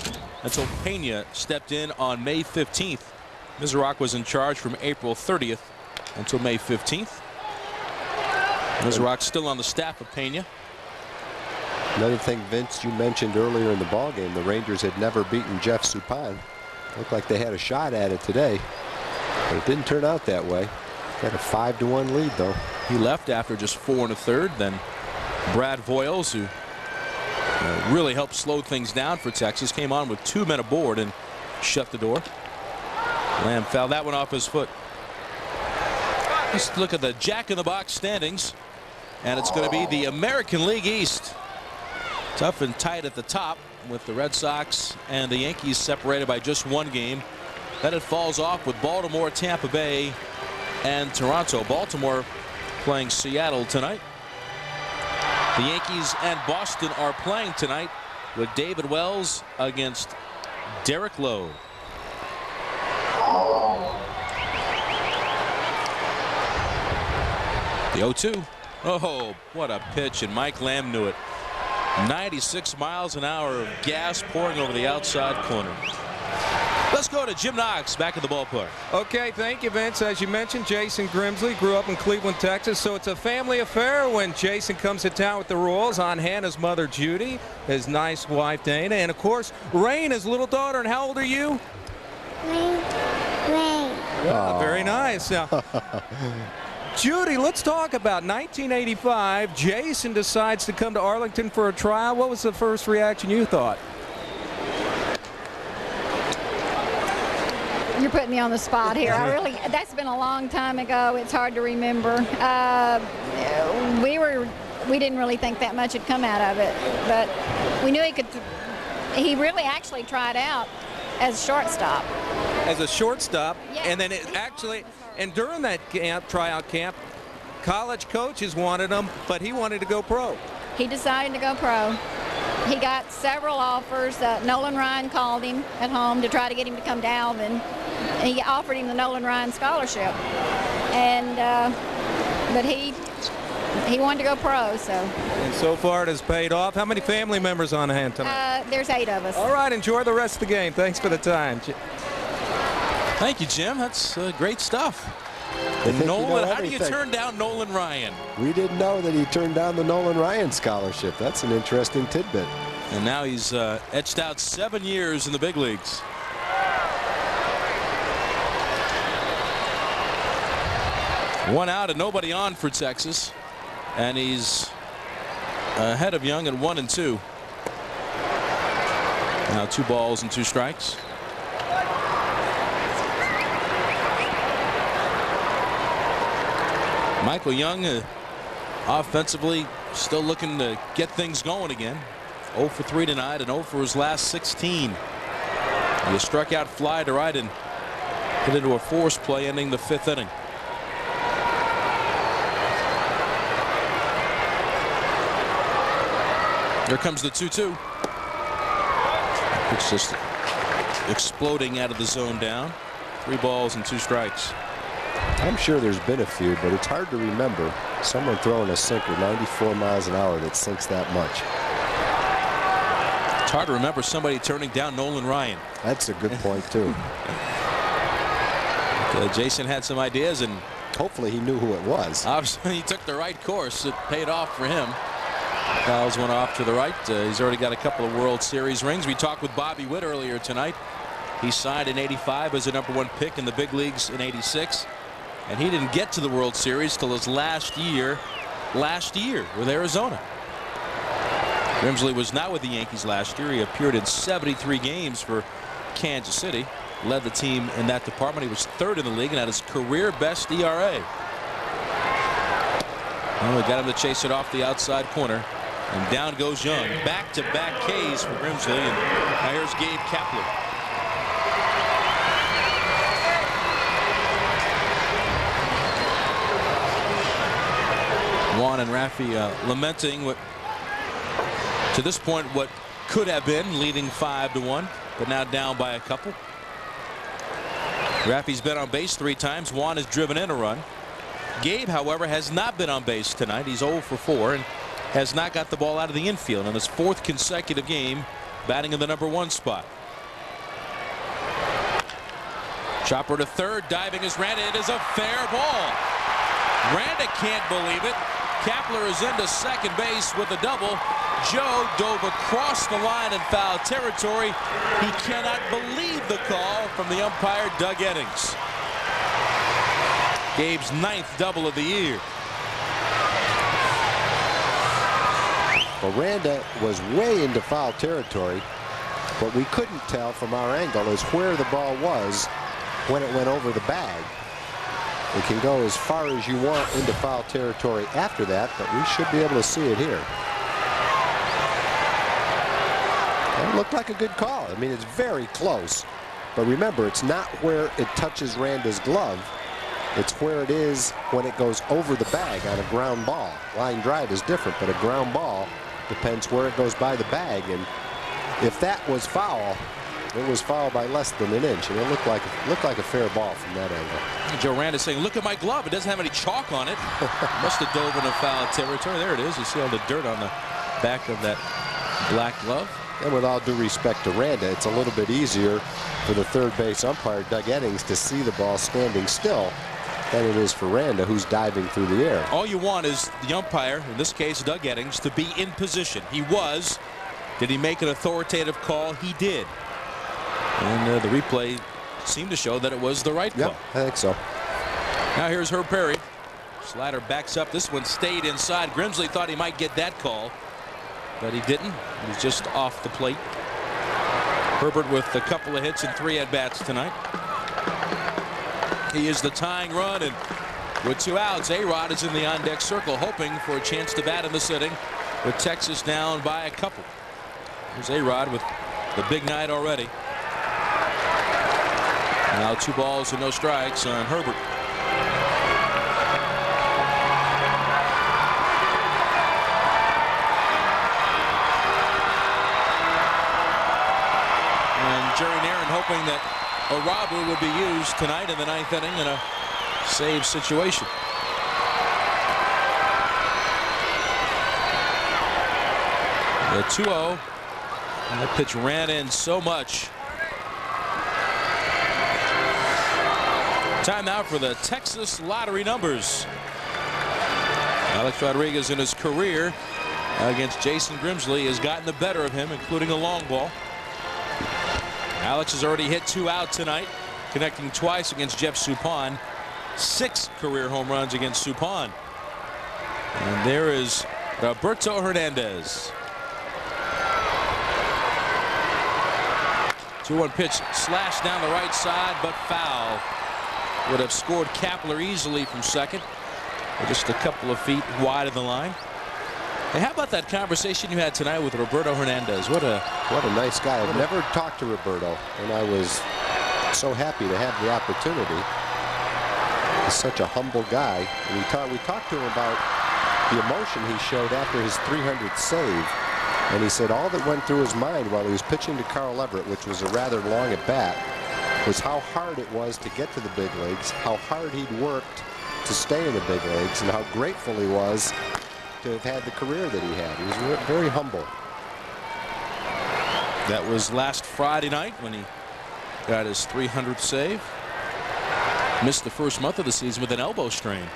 until Pena stepped in on May 15th. Miserock was in charge from April 30th until May 15th. Miserock still on the staff of Pena. Another thing, Vince, you mentioned earlier in the ballgame, the Rangers had never beaten Jeff Suppan. Looked like they had a shot at it today, but it didn't turn out that way. Got a 5-1 lead, though. He left after just 4 1/3. Then Brad Voiles, who really helped slow things down for Texas, came on with 2 men aboard and shut the door. Lamb fouled that one off his foot. Let's look at the Jack-in-the-Box standings, and it's going to be the American League East. Tough and tight at the top, with the Red Sox and the Yankees separated by just 1 game. Then it falls off with Baltimore, Tampa Bay, and Toronto. Baltimore playing Seattle tonight. The Yankees and Boston are playing tonight, with David Wells against Derek Lowe. The 0-2. Oh, what a pitch, and Mike Lamb knew it. 96 miles an hour of gas pouring over the outside corner. Let's go to Jim Knox back at the ballpark. Okay, thank you, Vince. As you mentioned, Jason Grimsley grew up in Cleveland, Texas, so it's a family affair when Jason comes to town with the Royals. On hand, his mother, Judy, his nice wife, Dana, and, of course, Rain, his little daughter. And how old are you? Rain. Yeah, very nice. Now, Judy, let's talk about 1985. Jason decides to come to Arlington for a trial. What was the first reaction you thought? You're putting me on the spot here. That's been a long time ago. It's hard to remember. We didn't really think that much had come out of it, but we knew he could. He really actually tried out as shortstop. As a shortstop, yeah. And then it actually, and during that tryout camp, college coaches wanted him, but he wanted to go pro. He decided to go pro. He got several offers. Nolan Ryan called him at home to try to get him to come to Alvin. He offered him the Nolan Ryan scholarship, and but he wanted to go pro. And so far it has paid off. How many family members on hand tonight? There's 8 of us. All right, enjoy the rest of the game. Thanks for the time. Thank you, Jim. That's great stuff. Nolan, how do you turn down Nolan Ryan? We didn't know that he turned down the Nolan Ryan scholarship. That's an interesting tidbit. And now he's etched out 7 years in the big leagues. One out and nobody on for Texas, and he's ahead of Young at 1-2. Now 2 balls and 2 strikes. Michael Young offensively still looking to get things going again. 0 for 3 tonight and 0 for his last 16. He struck out fly to right and hit into a force play ending the 5th inning. Here comes the 2-2. It's just exploding out of the zone down. 3 balls and 2 strikes. I'm sure there's been a few, but it's hard to remember someone throwing a sinker 94 miles an hour that sinks that much. It's hard to remember somebody turning down Nolan Ryan. That's a good point, too. Jason had some ideas, and hopefully he knew who it was. Obviously, he took the right course. It paid off for him. Fouls one off to the right. He's already got a couple of World Series rings. We talked with Bobby Witt earlier tonight. He signed in '85 as a #1 pick in the big leagues in '86. And he didn't get to the World Series till his last year last year with Arizona. Grimsley was not with the Yankees last year. He appeared in 73 games for Kansas City. Led the team in that department. He was 3rd in the league and had his career best ERA. Oh, we got him to chase it off the outside corner. And down goes Young. Back-to-back Ks for Grimsley. And now here's Gabe Kapler. Juan and Rafi lamenting what, to this point, what could have been leading 5-1, but now down by a couple. Rafi's been on base 3 times. Juan has driven in a run. Gabe, however, has not been on base tonight. He's 0 for 4 and has not got the ball out of the infield in his 4th consecutive game, batting in the #1 spot. Chopper to third, diving is Randa. It is a fair ball. Randa can't believe it. Kapler is into second base with a double. Joe dove across the line in foul territory. He cannot believe the call from the umpire, Doug Eddings. Gabe's 9th double of the year. Well, Randa was way into foul territory. What we couldn't tell from our angle is where the ball was when it went over the bag. It can go as far as you want into foul territory after that, but we should be able to see it here. It looked like a good call. I mean, it's very close. But remember, it's not where it touches Randa's glove. It's where it is when it goes over the bag on a ground ball. Line drive is different, but a ground ball depends where it goes by the bag. And if that was foul, it was foul by less than an inch, and it looked like a fair ball from that angle. Joe Randa saying, "Look at my glove. It doesn't have any chalk on it." Must have dove into foul territory. There it is. You see all the dirt on the back of that black glove. And with all due respect to Randa, it's a little bit easier for the third base umpire, Doug Eddings, to see the ball standing still than it is for Randa, who's diving through the air. All you want is the umpire, in this case Doug Eddings, to be in position. He was. Did he make an authoritative call? He did. And the replay seemed to show that it was the right call. Yep, I think so. Now here's Herb Perry. Slider backs up. This one stayed inside. Grimsley thought he might get that call, but he didn't. He was just off the plate. Herbert with a couple of hits and 3 at-bats tonight. He is the tying run, and with 2 outs, A-Rod is in the on-deck circle, hoping for a chance to bat in the sitting, with Texas down by a couple. Here's A-Rod with the big night already. Now 2 balls and no strikes on Herbert. And Jerry Nairn hoping that Arabu would be used tonight in the 9th inning in a save situation. The 2-0. And that pitch ran in so much. Time now for the Texas lottery numbers. Alex Rodriguez in his career against Jason Grimsley has gotten the better of him, including a long ball. Alex has already hit 2 out tonight, connecting twice against Jeff Suppan. 6 career home runs against Suppan. And there is Roberto Hernandez. 2-1 pitch slashed down the right side, but foul. Would have scored Kapler easily from second. Just a couple of feet wide of the line. Hey, how about that conversation you had tonight with Roberto Hernandez? What a nice guy. I've never talked to Roberto, and I was so happy to have the opportunity. He's such a humble guy. And we talked to him about the emotion he showed after his 300th save. And he said all that went through his mind while he was pitching to Carl Everett, which was a rather long at bat, was how hard it was to get to the big leagues, how hard he'd worked to stay in the big leagues, and how grateful he was to have had the career that he had. He was very humble. That was last Friday night when he got his 300th save. Missed the first month of the season with an elbow strain.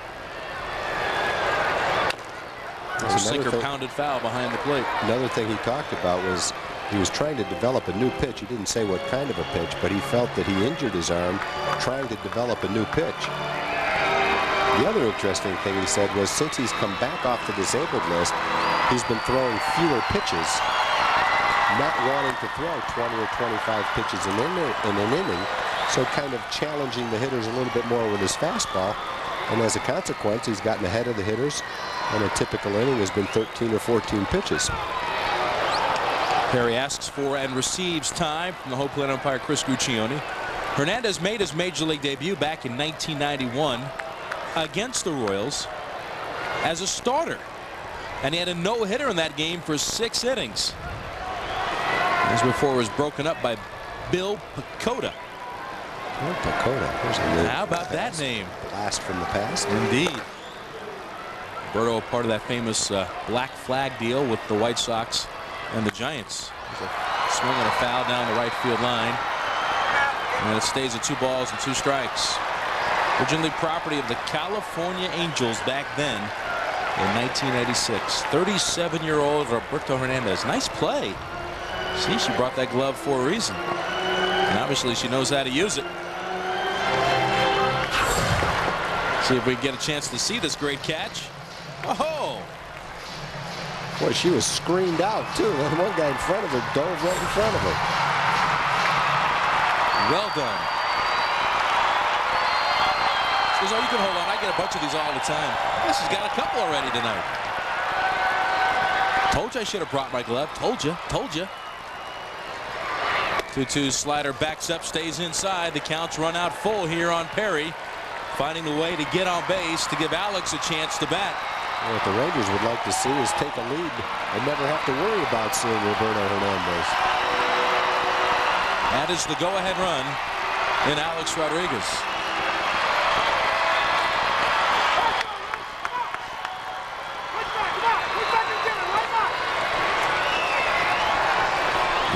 Sinker pounded foul behind the plate. Another thing he talked about was he was trying to develop a new pitch. He didn't say what kind of a pitch, but he felt that he injured his arm trying to develop a new pitch. The other interesting thing he said was since he's come back off the disabled list, he's been throwing fewer pitches, not wanting to throw 20 or 25 pitches in an inning, so kind of challenging the hitters a little bit more with his fastball. And as a consequence, he's gotten ahead of the hitters, and a typical inning has been 13 or 14 pitches. Perry asks for and receives time from the home plate umpire Chris Guccione. Hernandez made his major league debut back in 1991 against the Royals as a starter, and he had a no-hitter in that game for 6 innings. This before it was broken up by Bill Pacoda. Oh, Pacoda. How about that name? Blast from the past. Indeed. Roberto, part of that famous black flag deal with the White Sox and the Giants. There's a swing and a foul down the right field line, and it stays at 2 balls and 2 strikes. Originally property of the California Angels back then in 1986. 37-year-old Roberto Hernandez. Nice play. See, she brought that glove for a reason, and obviously she knows how to use it. See if we can get a chance to see this great catch. Oh! Boy, she was screened out, too. And one guy in front of her dove right in front of her. Well done. She goes, oh, you can hold on. I get a bunch of these all the time. I guess she's got a couple already tonight. Told you I should have brought my glove. Told you. Told you. 2-2 slider backs up, stays inside. The count's run out full here on Perry. Finding the way to get on base to give Alex a chance to bat. What the Rangers would like to see is take a lead and never have to worry about seeing Roberto Hernandez. That is the go-ahead run in Alex Rodriguez.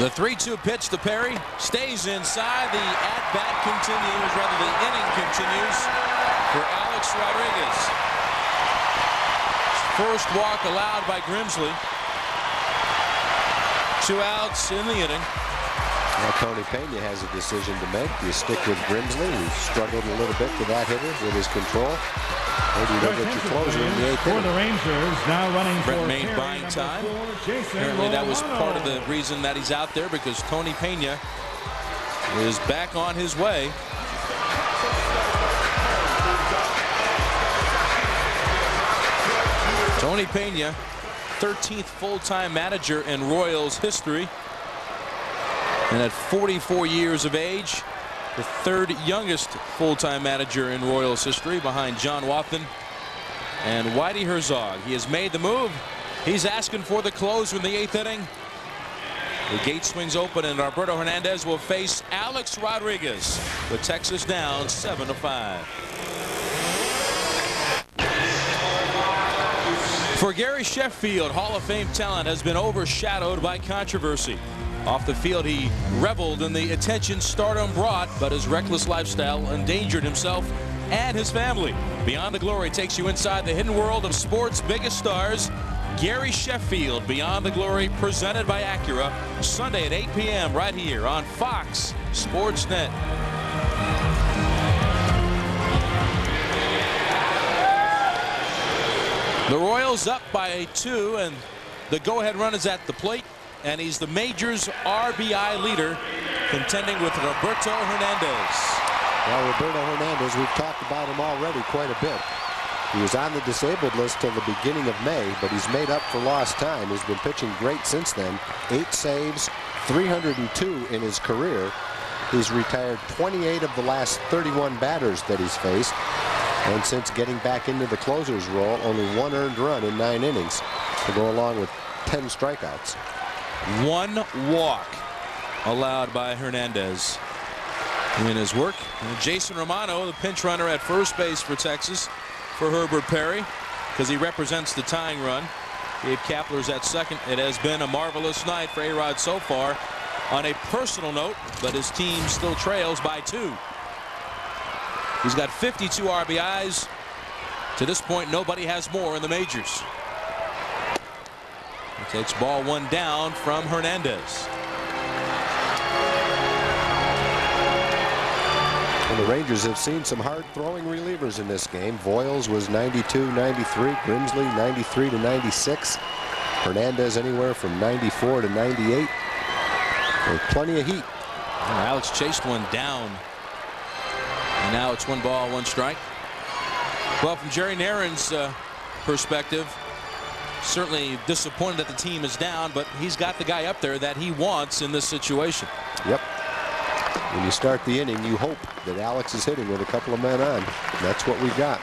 The 3-2 pitch to Perry stays inside. The at-bat continues, rather the inning continues for Alex Rodriguez. First walk allowed by Grimsley. 2 outs in the inning. Well, Tony Pena has a decision to make. Do you stick with Grimsley, who struggled a little bit to that hitter with his control? Or do you go get your closer in the 8th inning? For the Rangers, now running Brett for Maine Perry, buying time. Apparently that was part of the reason that he's out there, because Tony Pena is back on his way. Tony Pena, 13th full-time manager in Royals history, and at 44 years of age, the 3rd youngest full-time manager in Royals history, behind John Wathan and Whitey Herzog. He has made the move. He's asking for the closer in the 8th inning. The gate swings open, and Roberto Hernandez will face Alex Rodriguez, with Texas down 7-5. For Gary Sheffield, Hall of Fame talent has been overshadowed by controversy. Off the field, he reveled in the attention stardom brought, but his reckless lifestyle endangered himself and his family. Beyond the Glory takes you inside the hidden world of sports' biggest stars. Gary Sheffield, Beyond the Glory, presented by Acura, Sunday at 8 p.m. right here on Fox Sports Net. The Royals up by 2, and the go-ahead run is at the plate, and he's the major's RBI leader, contending with Roberto Hernandez. Well, Roberto Hernandez, we've talked about him already quite a bit. He was on the disabled list till the beginning of May, but he's made up for lost time. He's been pitching great since then. 8 saves, 302 in his career. He's retired 28 of the last 31 batters that he's faced. And since getting back into the closer's role, only 1 earned run in 9 innings to go along with 10 strikeouts. 1 walk allowed by Hernandez in his work. And Jason Romano, the pinch runner at first base for Texas, for Herbert Perry, because he represents the tying run. Gabe Kapler's at second. It has been a marvelous night for A-Rod so far on a personal note, but his team still trails by 2. He's got 52 RBIs. To this point, nobody has more in the majors. He takes ball 1 down from Hernandez. And the Rangers have seen some hard throwing relievers in this game. Voiles was 92-93, Grimsley 93-96, Hernandez anywhere from 94 to 98. With plenty of heat. Alex chased one down. And now it's 1 ball, 1 strike. Well, from Jerry Naren's perspective, certainly disappointed that the team is down, but he's got the guy up there that he wants in this situation. Yep. When you start the inning, you hope that Alex is hitting with a couple of men on. That's what we got.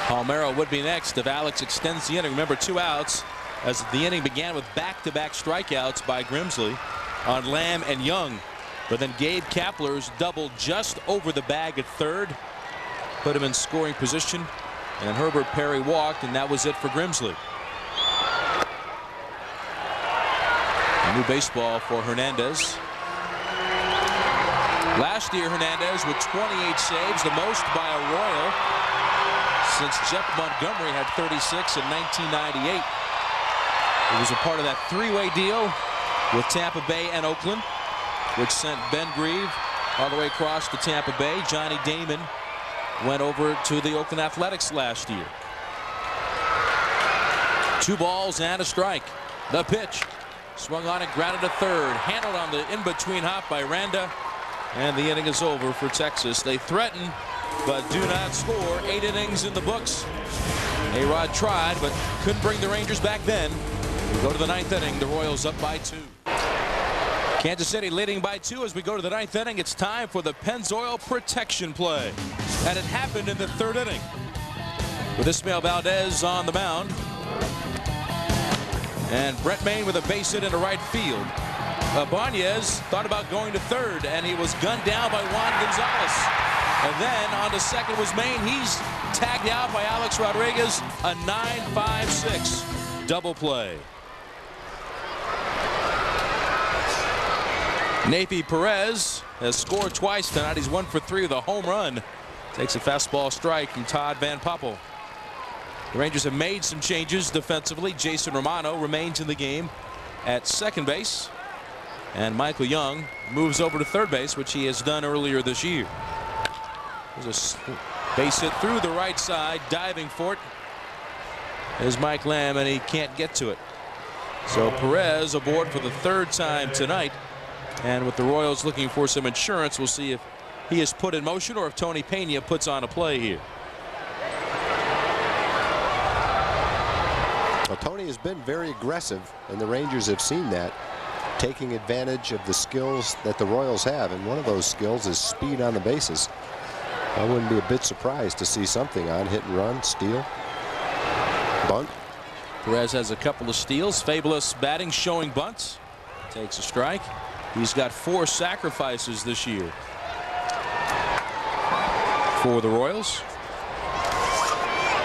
Palmeiro would be next if Alex extends the inning. Remember, 2 outs as the inning began with back-to-back strikeouts by Grimsley on Lamb and Young. But then Gabe Kapler's doubled just over the bag at third, put him in scoring position, and Herbert Perry walked, and that was it for Grimsley. A new baseball for Hernandez. Last year, Hernandez with 28 saves, the most by a Royal since Jeff Montgomery had 36 in 1998. It was a part of that 3-way deal with Tampa Bay and Oakland, which sent Ben Grieve all the way across to Tampa Bay. Johnny Damon went over to the Oakland Athletics last year. 2 balls and a strike. The pitch. Swung on and grounded to third. Handled on the in-between hop by Randa. And the inning is over for Texas. They threaten, but do not score. 8 innings in the books. A-Rod tried, but couldn't bring the Rangers back then. We go to the 9th inning. The Royals up by 2. Kansas City leading by 2 as we go to the 9th inning. It's time for the Pennzoil protection play. And it happened in the 3rd inning with Ismael Valdez on the mound. And Brett Maine with a base hit into right field. Banez thought about going to 3rd, and he was gunned down by Juan Gonzalez. And then on to 2nd was Maine. He's tagged out by Alex Rodriguez. A 9-5-6 double play. Nathy Perez has scored twice tonight. He's 1 for 3 with a home run. Takes a fastball strike from Todd Van Poppel. The Rangers have made some changes defensively. Jason Romano remains in the game at 2nd base. And Michael Young moves over to 3rd base, which he has done earlier this year. There's a base hit through the right side, diving for it is Mike Lamb, and he can't get to it. So Perez aboard for the 3rd time tonight. And with the Royals looking for some insurance, we'll see if he is put in motion or if Tony Pena puts on a play here. Well, Tony has been very aggressive, and the Rangers have seen that, taking advantage of the skills that the Royals have, and one of those skills is speed on the bases. I wouldn't be a bit surprised to see something on hit and run, steal, bunt. Perez has a couple of steals. Fabulous batting, showing bunts. Takes a strike. He's got 4 sacrifices this year for the Royals.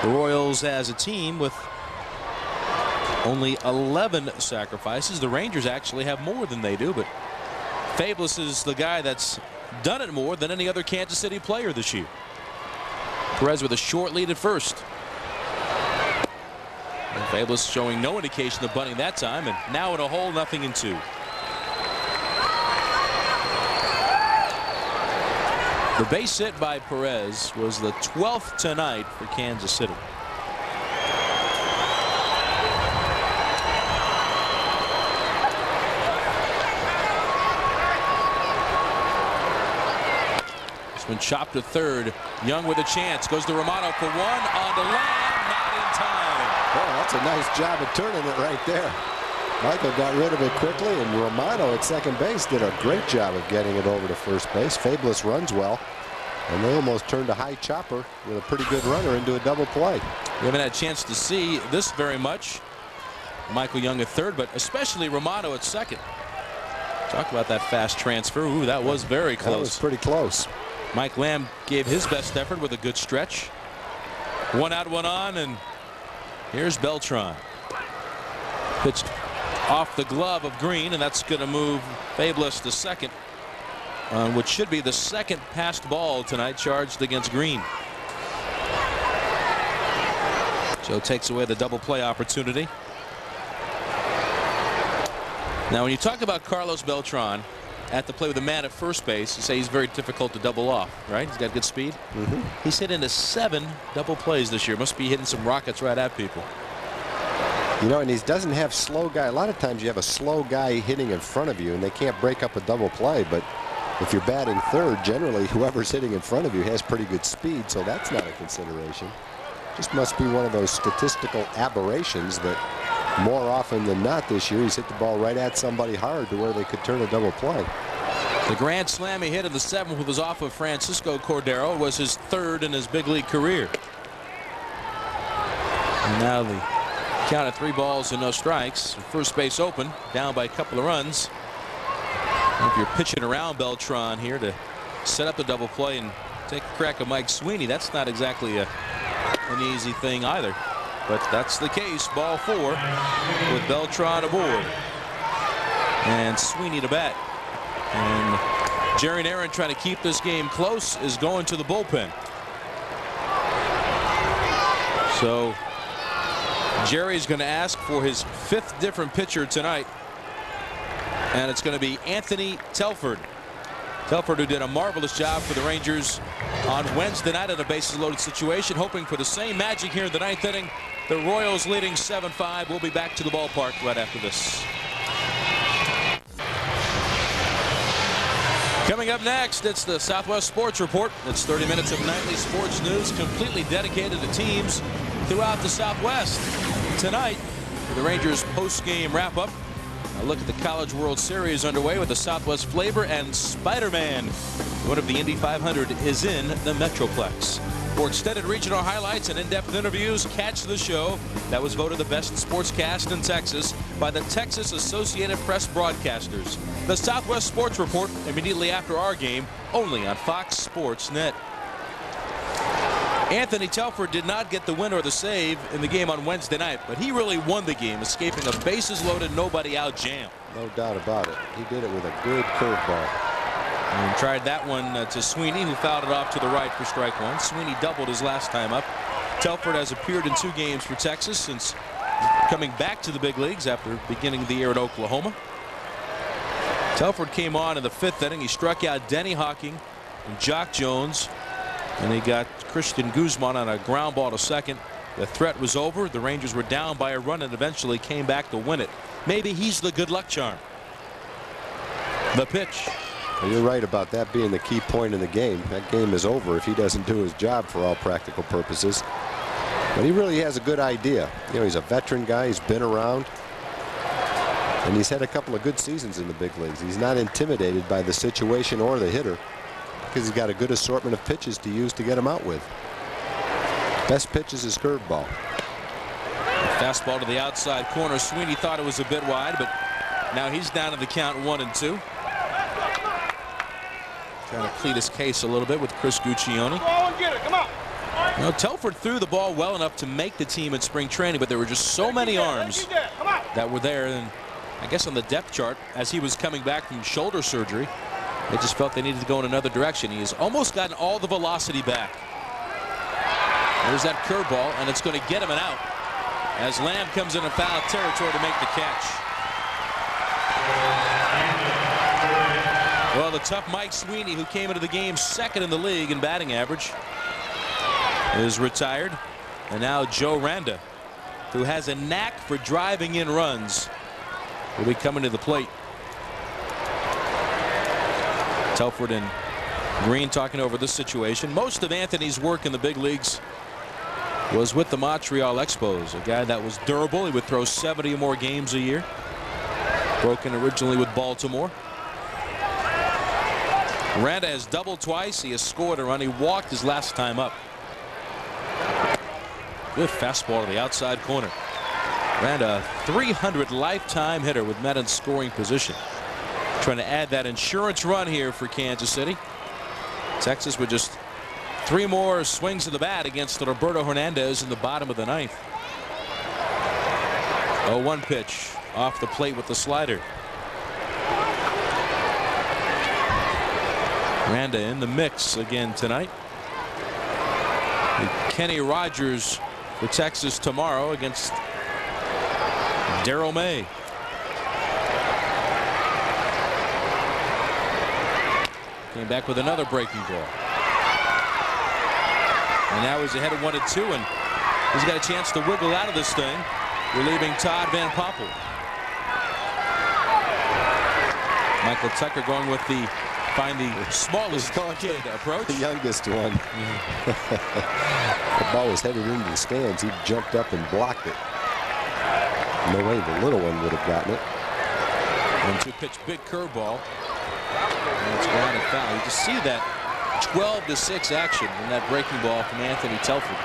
The Royals as a team with only 11 sacrifices. The Rangers actually have more than they do, but Fabulous is the guy that's done it more than any other Kansas City player this year. Perez with a short lead at 1st. And Fabulous showing no indication of bunting that time, and now in a hole, 0-2. The base hit by Perez was the 12th tonight for Kansas City. When chopped to 3rd, Young with a chance, goes to Romano for 1 on the Lamb, not in time. Oh, that's a nice job of turning it right there. Michael got rid of it quickly, and Romano at 2nd base did a great job of getting it over to 1st base. Fabulous runs well, and they almost turned a high chopper with a pretty good runner into a double play. We haven't had a chance to see this very much. Michael Young at 3rd, but especially Romano at 2nd. Talk about that fast transfer. Ooh, that was very close. That was pretty close. Mike Lamb gave his best effort with a good stretch. 1 out, 1 on, and here's Beltran. Pitched off the glove of Green, and that's going to move Fabulous to 2nd, which should be the 2nd passed ball tonight charged against Green. Joe takes away the double play opportunity. Now, when you talk about Carlos Beltran, at the plate with a man at first base. You say he's very difficult to double off, right? He's got good speed. He's hit into 7 double plays this year. Must be hitting some rockets right at people. You know, and he doesn't have slow guy. A lot of times you have a slow guy hitting in front of you, and they can't break up a double play. But if you're batting third, generally whoever's hitting in front of you has pretty good speed, so that's not a consideration. Just must be one of those statistical aberrations that more often than not this year he's hit the ball right at somebody hard to where they could turn a double play. The grand slam he hit in the 7th was off of Francisco Cordero. It was his 3rd in his big league career. And now the count of 3 balls and no strikes. First base open, down by a couple of runs. If you're pitching around Beltran here to set up the double play and take a crack at Mike Sweeney, that's not exactly an easy thing either. But that's the case. Ball 4 with Beltran aboard. And Sweeney to bat. And Jerry Narron, trying to keep this game close, is going to the bullpen. So Jerry's going to ask for his 5th different pitcher tonight. And it's going to be Anthony Telford. Telford, who did a marvelous job for the Rangers on Wednesday night in a bases loaded situation, hoping for the same magic here in the 9th inning. The Royals leading 7-5. We'll be back to the ballpark right after this. Coming up next, it's the Southwest Sports Report. It's 30 minutes of nightly sports news completely dedicated to teams throughout the Southwest. Tonight, the Rangers post-game wrap-up. A look at the College World Series underway with the Southwest flavor, and Spider-Man, one of the Indy 500, is in the Metroplex. For extended regional highlights and in-depth interviews, catch the show that was voted the best sportscast in Texas by the Texas Associated Press Broadcasters. The Southwest Sports Report immediately after our game, only on Fox Sports Net. Anthony Telford did not get the win or the save in the game on Wednesday night, but he really won the game, escaping a bases-loaded, nobody-out jam. No doubt about it. He did it with a good curveball. And tried that one to Sweeney, who fouled it off to the right for strike 1. Sweeney doubled his last time up. Telford has appeared in 2 games for Texas since coming back to the big leagues after beginning the year at Oklahoma. Telford came on in the 5th inning. He struck out Denny Hawking and Jock Jones, and he got Christian Guzman on a ground ball to second. The threat was over. The Rangers were down by a run and eventually came back to win it. Maybe he's the good luck charm. The pitch. Well, you're right about that being the key point in the game. That game is over if he doesn't do his job for all practical purposes. But he really has a good idea. You know, he's a veteran guy. He's been around. And he's had a couple of good seasons in the big leagues. He's not intimidated by the situation or the hitter because he's got a good assortment of pitches to use to get him out with. Best pitch is his curveball. Fastball to the outside corner. Sweeney thought it was a bit wide, but now he's down to the count 1-2. Trying to plead his case a little bit with Chris Guccione. You know, Telford threw the ball well enough to make the team in spring training, but there were just so many arms that were there. And I guess on the depth chart, as he was coming back from shoulder surgery, they just felt they needed to go in another direction. He has almost gotten all the velocity back. There's that curveball, and it's going to get him an out as Lamb comes in foul territory to make the catch. Well, the tough Mike Sweeney, who came into the game 2nd in the league in batting average, is retired. And now Joe Randa, who has a knack for driving in runs, will be coming to the plate. Telford and Green talking over this situation. Most of Anthony's work in the big leagues was with the Montreal Expos, a guy that was durable. He would throw 70 or more games a year. Broken originally with Baltimore. Randa has doubled twice. He has scored a run. He walked his last time up. Good fastball to the outside corner. Randa, 300 lifetime hitter with men in scoring position. Trying to add that insurance run here for Kansas City. Texas with just 3 more swings of the bat against Roberto Hernandez in the bottom of the 9th. 0-1 pitch off the plate with the slider. Randa in the mix again tonight. Kenny Rogers for Texas tomorrow against Darrell May. Came back with another breaking ball. And now he's ahead of 1-2, and he's got a chance to wiggle out of this thing, relieving Todd Van Poppel. Michael Tucker going with the smallest kid approach. The youngest one. The ball was headed into the stands. He jumped up and blocked it. No way the little one would have gotten it. 1-2 pitch, big curveball. And it's ground and foul. You just see that 12-6 action in that breaking ball from Anthony Telford.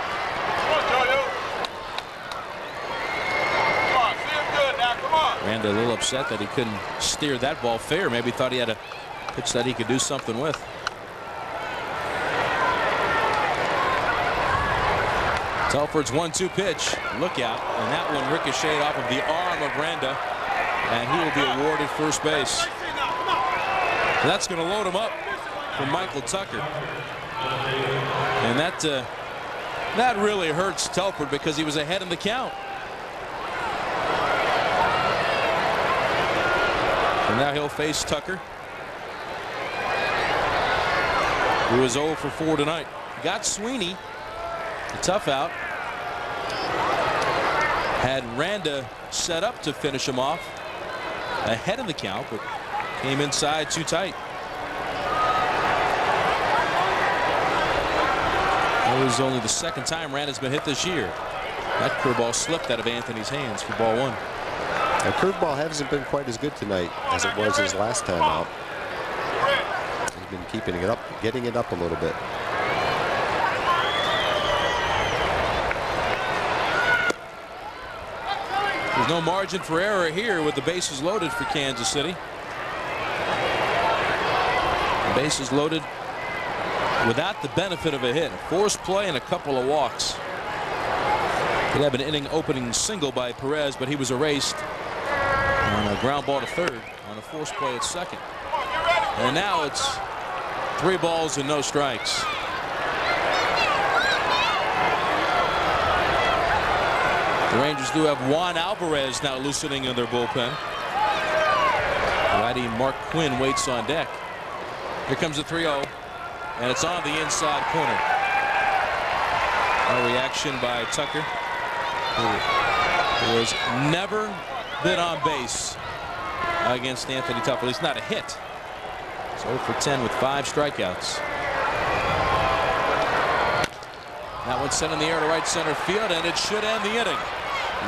Randa a little upset that he couldn't steer that ball fair. Maybe thought he had a pitch that he could do something with. Telford's 1-2 pitch. Look out. And that one ricocheted off of the arm of Randa. And he will be awarded first base. That's going to load him up for Michael Tucker. And that really hurts Telford because he was ahead in the count. And now he'll face Tucker, who is 0 for 4 tonight. Got Sweeney, a tough out. Had Randa set up to finish him off ahead of the count, but came inside too tight. That was only the second time Randa's been hit this year. That curveball slipped out of Anthony's hands for ball 1. The curveball hasn't been quite as good tonight as it was his last time out. He's been keeping it up, getting it up a little bit. There's no margin for error here with the bases loaded for Kansas City. The bases loaded without the benefit of a hit. A forced play and a couple of walks. Could have an inning opening single by Perez, but he was erased on a ground ball to third on a forced play at second. And now it's 3 balls and no strikes. The Rangers do have Juan Alvarez now loosening in their bullpen. Righty Mark Quinn waits on deck. Here comes the 3-0, and it's on the inside corner. A reaction by Tucker, who has never been on base against Anthony Telford. At least not a hit. It's 0 for 10 with 5 strikeouts. That one's sent in the air to right center field, and it should end the inning.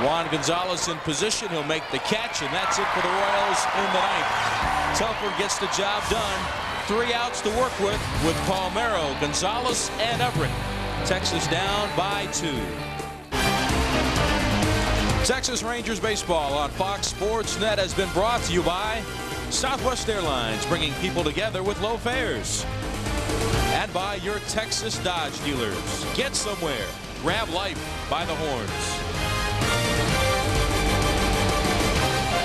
Juan Gonzalez in position. He'll make the catch, and that's it for the Royals in the 9th. Telford gets the job done. 3 outs to work with Palmeiro, Gonzalez, and Everett. Texas down by 2. Texas Rangers baseball on Fox Sports Net has been brought to you by Southwest Airlines, bringing people together with low fares. And by your Texas Dodge dealers. Get somewhere. Grab life by the horns.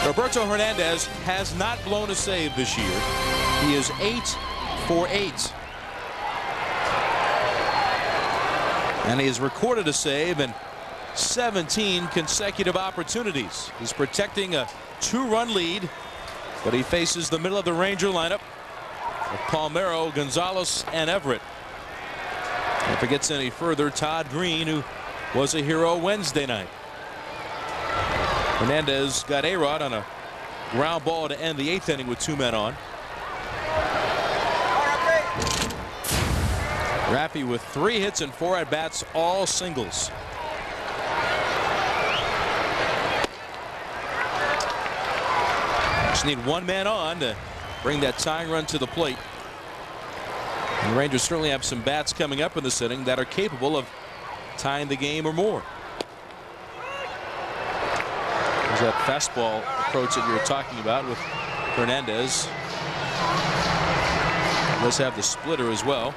Roberto Hernandez has not blown a save this year. He is 8 for 8. And he has recorded a save in 17 consecutive opportunities. He's protecting a 2-run lead, but he faces the middle of the Ranger lineup of Palmeiro, Gonzalez, and Everett. And if it gets any further, Todd Green, who was a hero Wednesday night. Hernandez got A-Rod on a ground ball to end the 8th inning with 2 men on. Raffy with 3 hits and 4 at-bats, all singles. Just need 1 man on to bring that tying run to the plate. And the Rangers certainly have some bats coming up in this inning that are capable of tying the game or more. There's that fastball approach that you were talking about with Hernandez. He does have the splitter as well.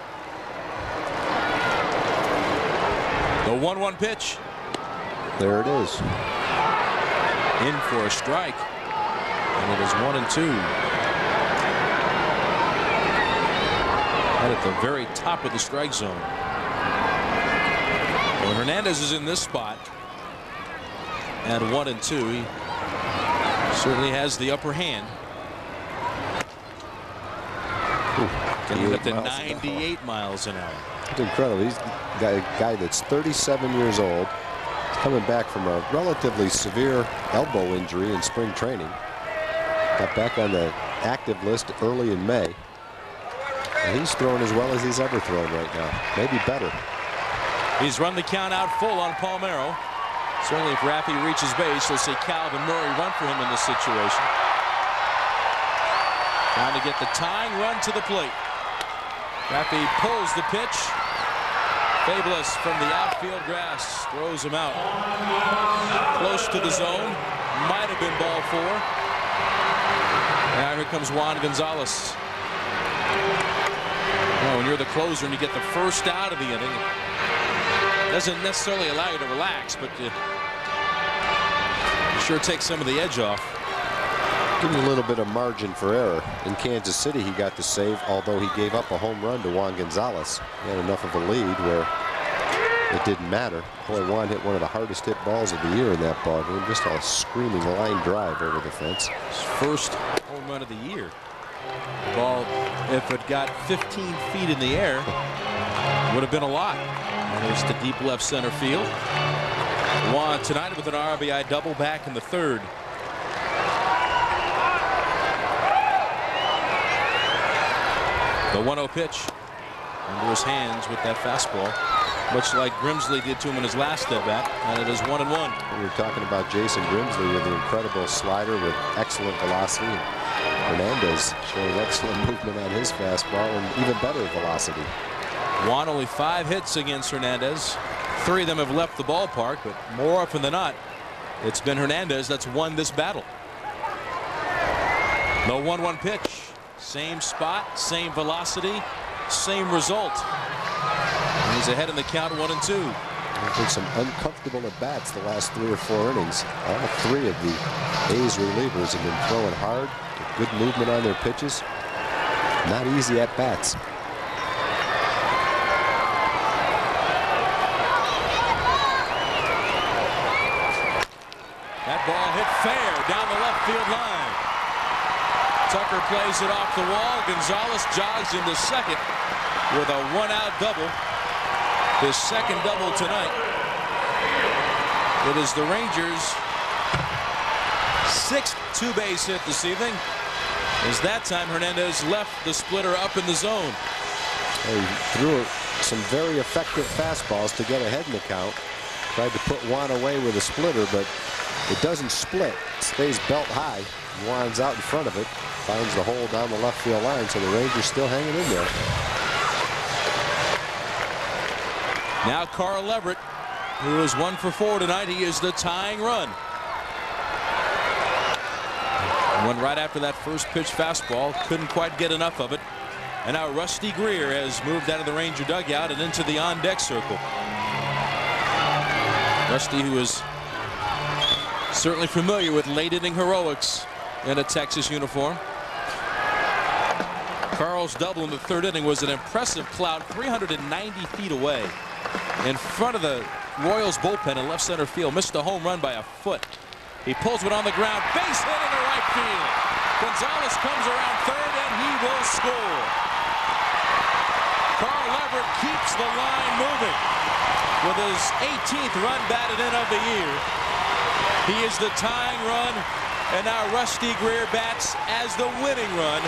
The 1-1 pitch. There it is. In for a strike. And it is 1-2. Right at the very top of the strike zone. Well, Hernandez is in this spot. And 1-2. He certainly has the upper hand. Ooh, Getting up to 98 miles an hour. It's incredible. He's a guy that's 37 years old. He's coming back from a relatively severe elbow injury in spring training. Got back on the active list early in May. And he's throwing as well as he's ever thrown right now. Maybe better. He's run the count out full on Palmeiro. Certainly if Raffy reaches base, you'll see Calvin Murray run for him in this situation. Trying to get the tying run to the plate. Raffy pulls the pitch. Fabulous from the outfield grass. Throws him out. Close to the zone. Might have been ball 4. Now here comes Juan Gonzalez. Well, when you're the closer and you get the first out of the inning, it doesn't necessarily allow you to relax, but it sure takes some of the edge off. Give him a little bit of margin for error. In Kansas City, he got the save, although he gave up a home run to Juan Gonzalez. He had enough of a lead where it didn't matter. Boy, Juan hit one of the hardest hit balls of the year in that ball game. Just a screaming line drive over the fence. His first home run of the year. The ball, if it got 15 feet in the air, would have been a lot. And there's the deep left center field. Juan tonight with an RBI double back in the 3rd. The 1-0 pitch under his hands with that fastball, much like Grimsley did to him in his last at bat, and it is 1-1. We were talking about Jason Grimsley with the incredible slider with excellent velocity. Hernandez showing excellent movement on his fastball and even better velocity. Juan only 5 hits against Hernandez. 3 of them have left the ballpark, but more often than not, it's been Hernandez that's won this battle. The 1-1 pitch. Same spot, same velocity, same result. And he's ahead in the count 1-2. There's been some uncomfortable at bats the last 3 or 4 innings. All 3 of the A's relievers have been throwing hard, good movement on their pitches. Not easy at bats. That ball hit fair down the left field line. Tucker plays it off the wall. Gonzalez jogs into second with a 1-out double. His second double tonight. It is the Rangers' 6th 2-base hit this evening. As that time Hernandez left the splitter up in the zone. He threw some very effective fastballs to get ahead in the count. Tried to put Juan away with a splitter, but it doesn't split. It stays belt high. Juan's out in front of it. Finds the hole down the left field line, so the Rangers still hanging in there. Now Carl Leverett, who is 1 for 4 tonight. He is the tying run. One right after that first pitch fastball. Couldn't quite get enough of it. And now Rusty Greer has moved out of the Ranger dugout and into the on-deck circle. Rusty, who is certainly familiar with late-inning heroics in a Texas uniform. Carl's double in the 3rd inning was an impressive clout 390 feet away in front of the Royals bullpen in left center field. Missed a home run by a foot. He pulls one on the ground. Base hit into right field. Gonzalez comes around 3rd and he will score. Carl Leverett keeps the line moving with his 18th run batted in of the year. He is the tying run, and now Rusty Greer bats as the winning run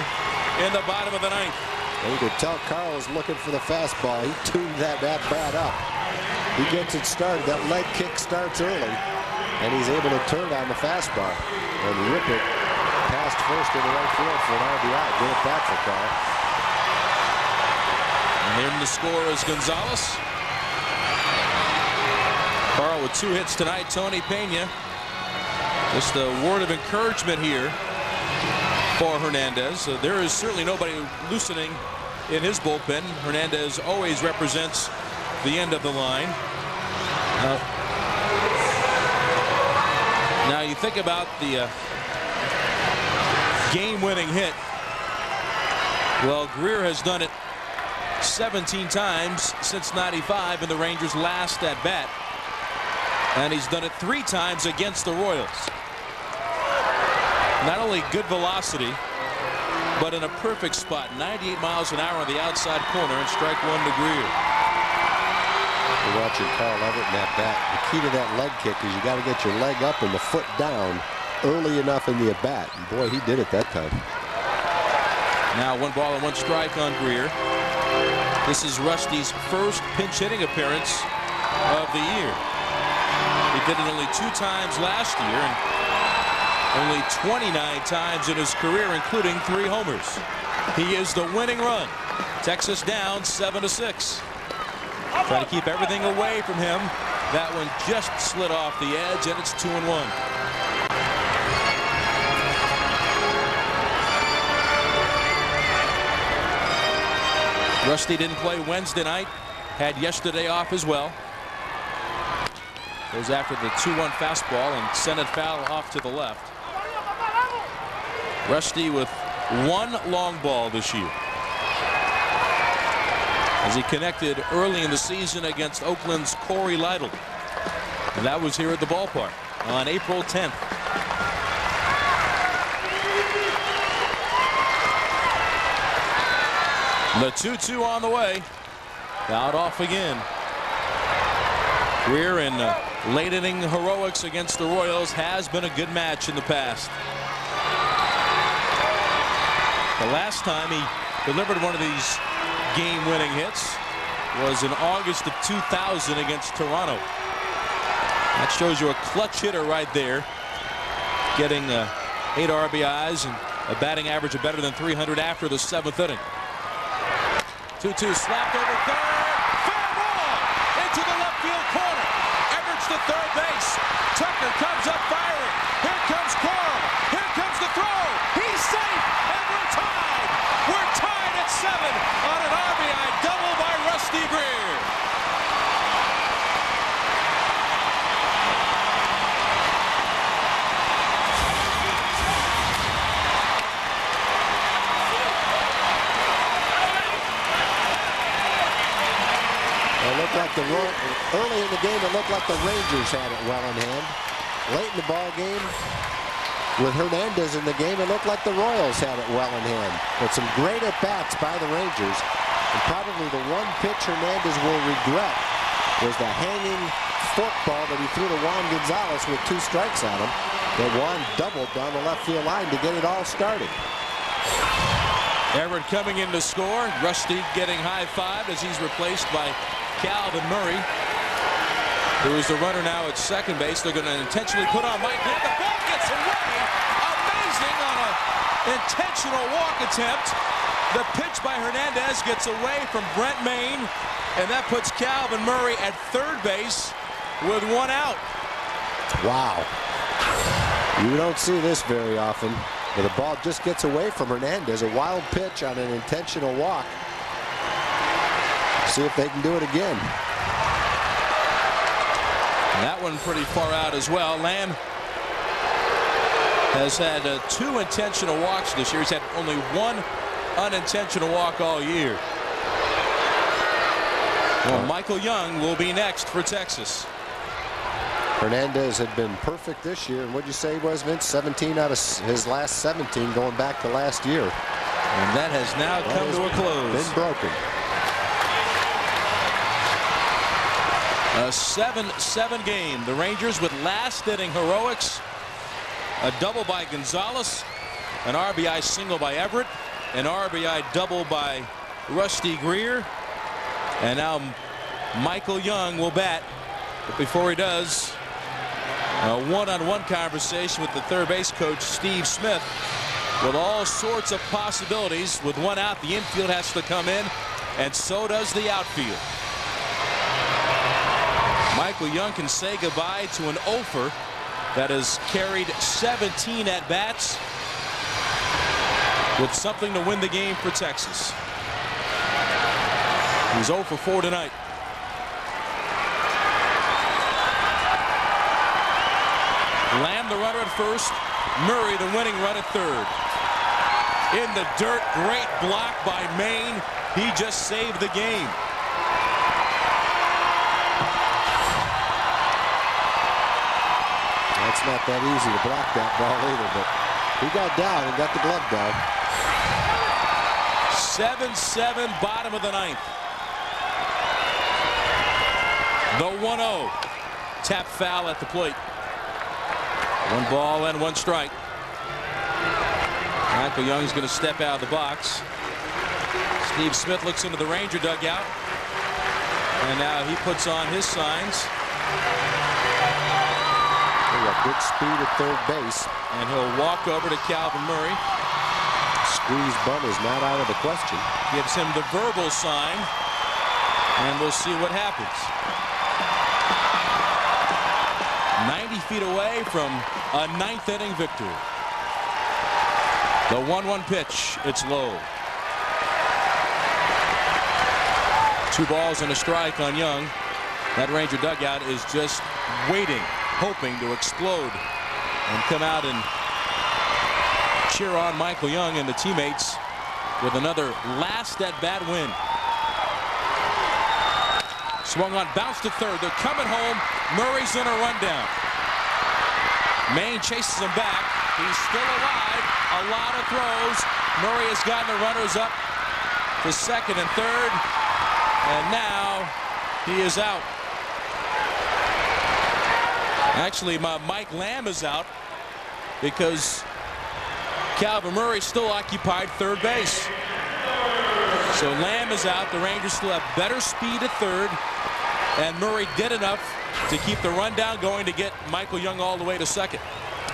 in the bottom of the 9th. You could tell Carl is looking for the fastball. He tuned that bat up. He gets it started. That leg kick starts early, and he's able to turn on the fastball and rip it past first into right field for an RBI. Good at bat for Carl. And then the score is Gonzalez. Carl with 2 hits tonight. Tony Pena. Just a word of encouragement here for Hernandez. There is certainly nobody loosening in his bullpen. Hernandez always represents the end of the line. Now you think about the game-winning hit. Well, Greer has done it 17 times since '95 in the Rangers' last at bat, and he's done it 3 times against the Royals. Not only good velocity, but in a perfect spot. 98 miles an hour on the outside corner, and strike one to Greer. You're watching Carl Everett in that bat. The key to that leg kick is you got to get your leg up and the foot down early enough in the at bat. And boy, he did it that time. Now 1 ball and 1 strike on Greer. This is Rusty's first pinch hitting appearance of the year. He did it only 2 times last year and only 29 times in his career, including 3 homers. He is the winning run. Texas down 7-6. Trying to keep everything away from him. That one just slid off the edge, and it's 2-1. Rusty didn't play Wednesday night. Had yesterday off as well. Goes after the 2-1 fastball and sent it foul off to the left. Rusty with 1 long ball this year, as he connected early in the season against Oakland's Corey Lytle. And that was here at the ballpark on April 10th. The 2-2 on the way. Out off again. Greer in late inning heroics against the Royals has been a good match in the past. The last time he delivered one of these game-winning hits was in August of 2000 against Toronto. That shows you a clutch hitter right there, getting 8 RBIs and a batting average of better than 300 after the 7th inning. 2-2 slapped over third. Fair ball into the left field corner. Everett's to third base. Tucker comes up firing. Here comes Coral. Here comes the throw. He's safe, and we're tied. We're tied at 7 on an RBI double by Rusty Greer. It looked like early in the game, it looked like the Rangers had it well in hand. Late in the ball game, with Hernandez in the game, it looked like the Royals had it well in hand. But some great at-bats by the Rangers. And probably the one pitch Hernandez will regret was the hanging forkball that he threw to Juan Gonzalez with 2 strikes on him. That Juan doubled down the left field line to get it all started. Everett coming in to score. Rusty getting high-fived as he's replaced by Calvin Murray, who is the runner now at second base. They're going to intentionally put on Mike Lear. The ball gets away. Amazing on an intentional walk attempt. The pitch by Hernandez gets away from Brent Maine, and that puts Calvin Murray at third base with 1 out. Wow. You don't see this very often. But the ball just gets away from Hernandez. A wild pitch on an intentional walk. See if they can do it again. That one pretty far out as well. Lamb has had 2 intentional walks this year. He's had only 1 unintentional walk all year. Well, Michael Young will be next for Texas. Hernandez had been perfect this year. And what'd you say he was, Vince? 17 out of his last 17 going back to last year. And that has now come to a close. Been broken. A 7-7 game. The Rangers with last inning heroics. A double by Gonzalez. An RBI single by Everett. An RBI double by Rusty Greer. And now Michael Young will bat. But before he does, a one-on-one conversation with the third base coach, Steve Smith, with all sorts of possibilities. With 1 out, the infield has to come in, and so does the outfield. Michael Young can say goodbye to an ofer that has carried 17 at-bats with something to win the game for Texas. He's 0 for 4 tonight. Lamb the runner at first. Murray the winning run at third. In the dirt, great block by Maine. He just saved the game. That's not that easy to block that ball either, but he got down and got the glove down. 7-7, bottom of the ninth. The 1-0. Tap foul at the plate. 1 ball and 1 strike. Michael Young's going to step out of the box. Steve Smith looks into the Ranger dugout. And now he puts on his signs. He got good speed at third base. And he'll walk over to Calvin Murray. Squeeze bunt is not out of the question. Gives him the verbal sign. And we'll see what happens. 90 feet away from a 9th inning victory. The 1-1 pitch. It's low. 2 balls and a strike on Young. That Ranger dugout is just waiting, hoping to explode and come out and cheer on Michael Young and the teammates with another last at-bat win. Swung on, bounced to third. They're coming home. Murray's in a rundown. Maine chases him back. He's still alive. A lot of throws. Murray has gotten the runners up to second and third. And now he is out. Actually, Mike Lamb is out because Calvin Murray still occupied third base. So Lamb is out. The Rangers still have better speed at third. And Murray did enough to keep the rundown going to get Michael Young all the way to second.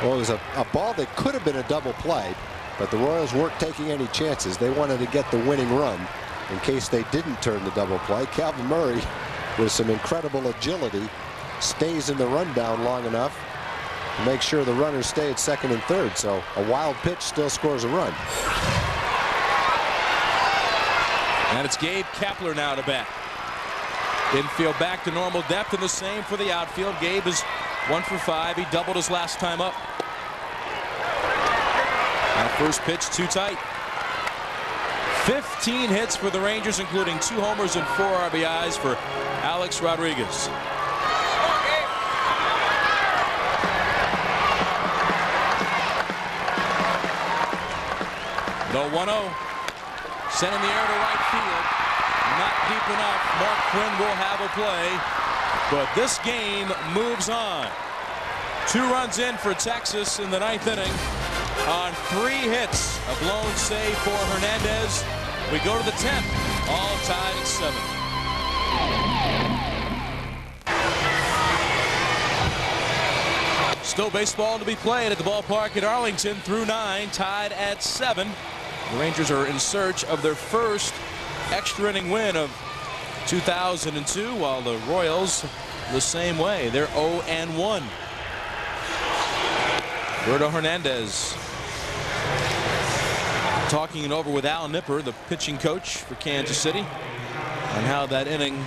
Well, it was a ball that could have been a double play, but the Royals weren't taking any chances. They wanted to get the winning run in case they didn't turn the double play. Calvin Murray, with some incredible agility, stays in the rundown long enough to make sure the runners stay at second and third. So a wild pitch still scores a run. And it's Gabe Kapler now to bat. Infield back to normal depth, and the same for the outfield. Gabe is 1 for 5. He doubled his last time up. And first pitch too tight. 15 hits for the Rangers, including 2 homers and 4 RBIs for Alex Rodriguez. The 1-0. Sent in the air to right field. Not deep enough. Mark Quinn will have a play. But this game moves on. 2 runs in for Texas in the 9th inning on 3 hits. A blown save for Hernandez. We go to the 10th. All tied at 7. Still baseball to be played at the ballpark at Arlington through 9. Tied at 7. The Rangers are in search of their first extra inning win of 2002, while the Royals the same way. They're 0-1. Roberto Hernandez talking it over with Al Nipper, the pitching coach for Kansas City, on how that inning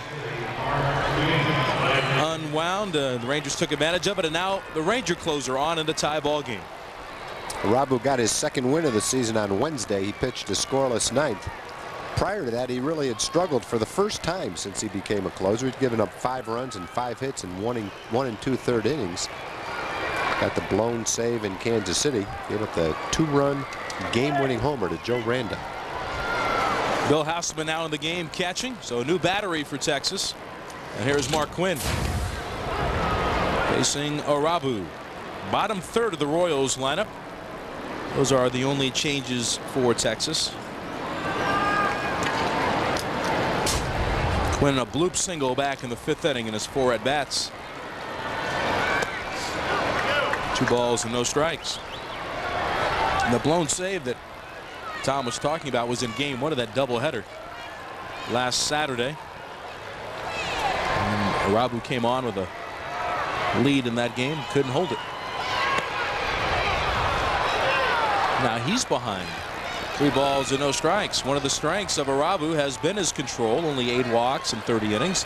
unwound. The Rangers took advantage of it, and now the Ranger closer on in the tie ball game. Rabu got his 2nd win of the season on Wednesday. He pitched a scoreless 9th. Prior to that, he really had struggled for the first time since he became a closer. He'd given up 5 runs and 5 hits in 1 2/3 innings. Got the blown save in Kansas City. Gave up the 2-run game-winning homer to Joe Randa. Bill Houseman now in the game catching, so a new battery for Texas. And here's Mark Quinn facing Arabu. Bottom third of the Royals lineup. Those are the only changes for Texas. Quinn a bloop single back in the 5th inning in his 4 at-bats. 2 balls and no strikes. And the blown save that Tom was talking about was in game 1 of that doubleheader last Saturday. And Arabu came on with a lead in that game, couldn't hold it. Now he's behind. 3 balls and no strikes. One of the strengths of Arabu has been his control. Only 8 walks in 30 innings.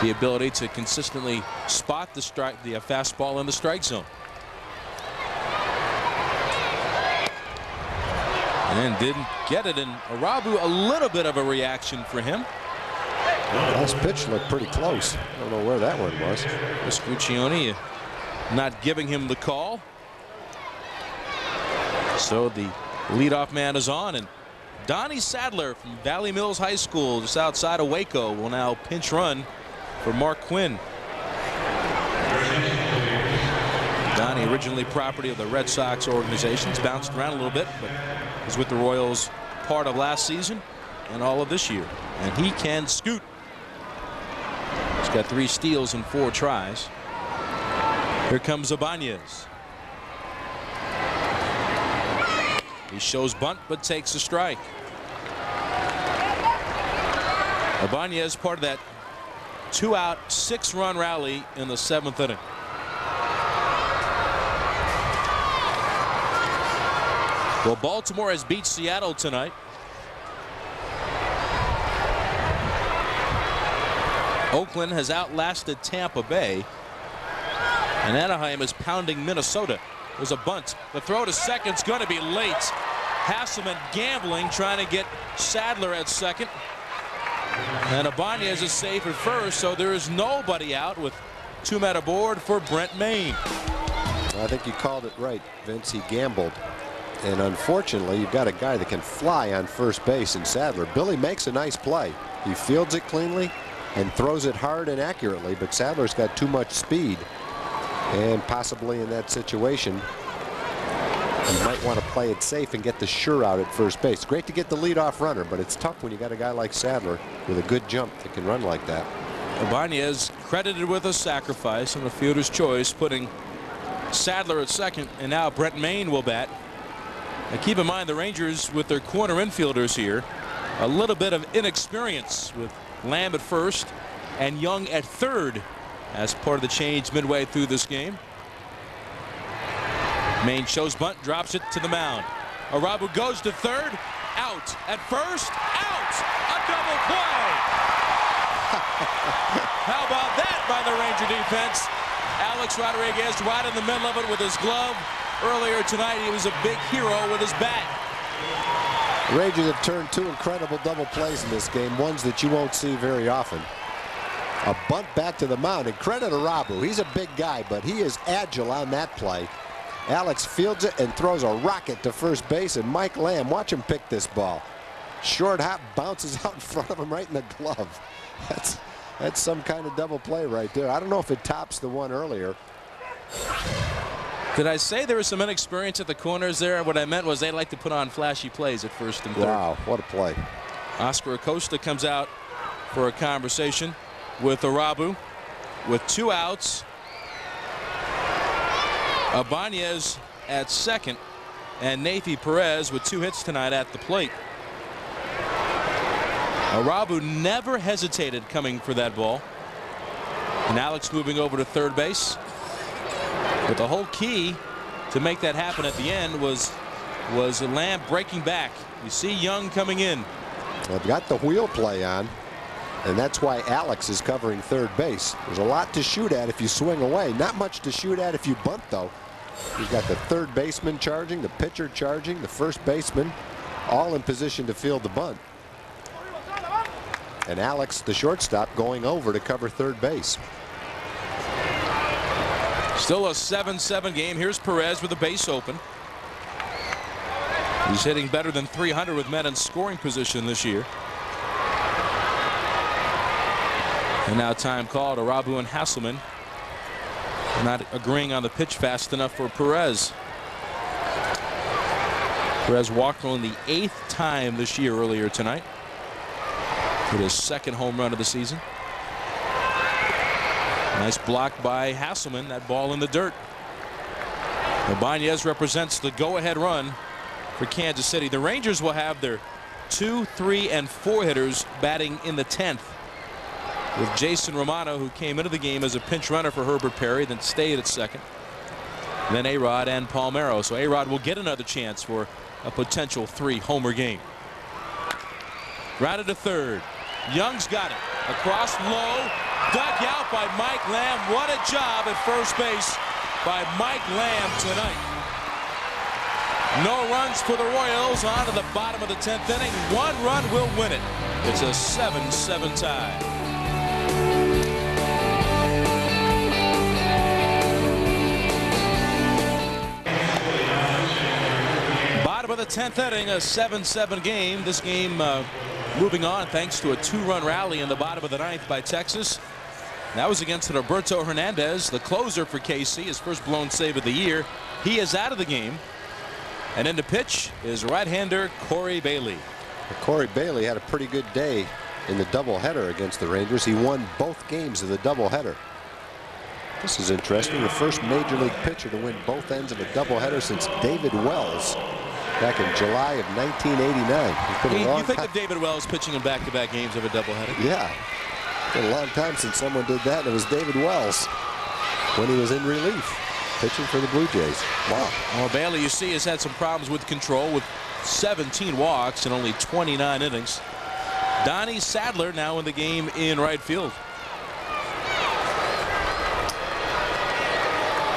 The ability to consistently spot the fastball in the strike zone. And didn't get it. And Arabu, a little bit of a reaction for him. Last pitch looked pretty close. I don't know where that one was. Vespuccioni not giving him the call. So the leadoff man is on, and Donnie Sadler from Valley Mills High School just outside of Waco will now pinch run for Mark Quinn. Donnie, originally property of the Red Sox organization, has bounced around a little bit, but was with the Royals part of last season and all of this year. And he can scoot. He's got 3 steals in 4 tries. Here comes Ibanez. He shows bunt but takes a strike. Ibanez part of that 2-out 6-run rally in the 7th inning. Well, Baltimore has beat Seattle tonight. Oakland has outlasted Tampa Bay. And Anaheim is pounding Minnesota. There's a bunt. The throw to second's going to be late. Hasselman gambling, trying to get Sadler at second. And Ibanez is safe at first, so there is nobody out with 2 men aboard for Brent Mayne. I think you called it right, Vince. He gambled. And unfortunately, you've got a guy that can fly on first base in Sadler. Billy makes a nice play. He fields it cleanly and throws it hard and accurately, but Sadler's got too much speed. And possibly in that situation, you might want to play it safe and get the sure out at first base. Great to get the leadoff runner, but it's tough when you got a guy like Sadler with a good jump that can run like that. Ibanez credited with a sacrifice and a fielder's choice, putting Sadler at second, and now Brent Mayne will bat. And keep in mind the Rangers with their corner infielders here, a little bit of inexperience with Lamb at first and Young at third as part of the change midway through this game. Mayne shows bunt, drops it to the mound. Arabu goes to third, out at first, out, a double play. How about that by the Ranger defense? Alex Rodriguez right in the middle of it with his glove. Earlier tonight, he was a big hero with his bat. The Rangers have turned 2 incredible double plays in this game, ones that you won't see very often. A bunt back to the mound, and credit Arabu. He's a big guy, but he is agile on that play. Alex fields it and throws a rocket to first base, and Mike Lamb, watch him pick this ball. Short hop, bounces out in front of him right in the glove. That's some kind of double play right there. I don't know if it tops the one earlier. Did I say there was some inexperience at the corners there? What I meant was they like to put on flashy plays at first and third. Wow, what a play. Oscar Acosta comes out for a conversation with Arabu with 2 outs. Ibanez at second, and Nathy Perez with 2 hits tonight at the plate. Arabu never hesitated coming for that ball. And Alex moving over to third base. But the whole key to make that happen at the end was Lamb breaking back. You see Young coming in. Well, they've got the wheel play on, and that's why Alex is covering third base. There's a lot to shoot at if you swing away. Not much to shoot at if you bunt, though. You've got the third baseman charging, the pitcher charging, the first baseman, all in position to field the bunt. And Alex, the shortstop, going over to cover third base. Still a 7-7 game. Here's Perez with the base open. He's hitting better than 300 with men in scoring position this year. And now time called. Arabu and Hasselman not agreeing on the pitch fast enough for Perez. Perez walked only the 8th time this year earlier tonight. Hit his 2nd home run of the season. Nice block by Hasselman. That ball in the dirt. Ibanez represents the go-ahead run for Kansas City. The Rangers will have their 2, 3, and 4 hitters batting in the 10th. With Jason Romano, who came into the game as a pinch runner for Herbert Perry, then stayed at second. Then A-Rod and Palmeiro. So A-Rod will get another chance for a potential 3-homer game. Grounded to third. Young's got it. Across low. Dug out by Mike Lamb. What a job at first base by Mike Lamb tonight. No runs for the Royals. On to the bottom of the 10th inning. 1 run will win it. It's a 7-7 tie. Bottom of of the 10th inning, a 7-7 game. This game moving on thanks to a 2-run rally in the bottom of the 9th by Texas. That was against Roberto Hernandez, the closer for KC, his first blown save of the year. He is out of the game. And in the pitch is right-hander Corey Bailey. Corey Bailey had a pretty good day in the doubleheader against the Rangers. He won both games of the doubleheader. This is interesting. The first major league pitcher to win both ends of a doubleheader since David Wells back in July of 1989. It's been a long You think time. of David Wells pitching in back-to-back games of a doubleheader? Yeah. It's been a long time since someone did that, and it was David Wells when he was in relief pitching for the Blue Jays. Wow. Well, Bailey, you see, has had some problems with control with 17 walks in only 29 innings. Donnie Sadler now in the game in right field.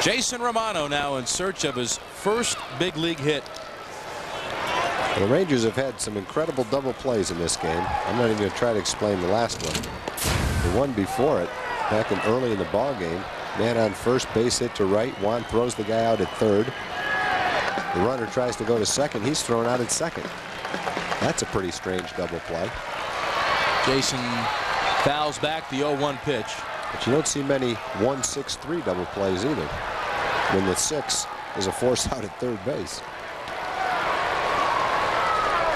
Jason Romano now in search of his first big league hit. The Rangers have had some incredible double plays in this game. I'm not even going to try to explain the last one. The one before it, back in early in the ball game, man on first, base hit to right. Juan throws the guy out at third. The runner tries to go to second. He's thrown out at second. That's a pretty strange double play. Jason fouls back the 0-1 pitch. But you don't see many 1-6-3 double plays either, when the 6 is a force out at third base.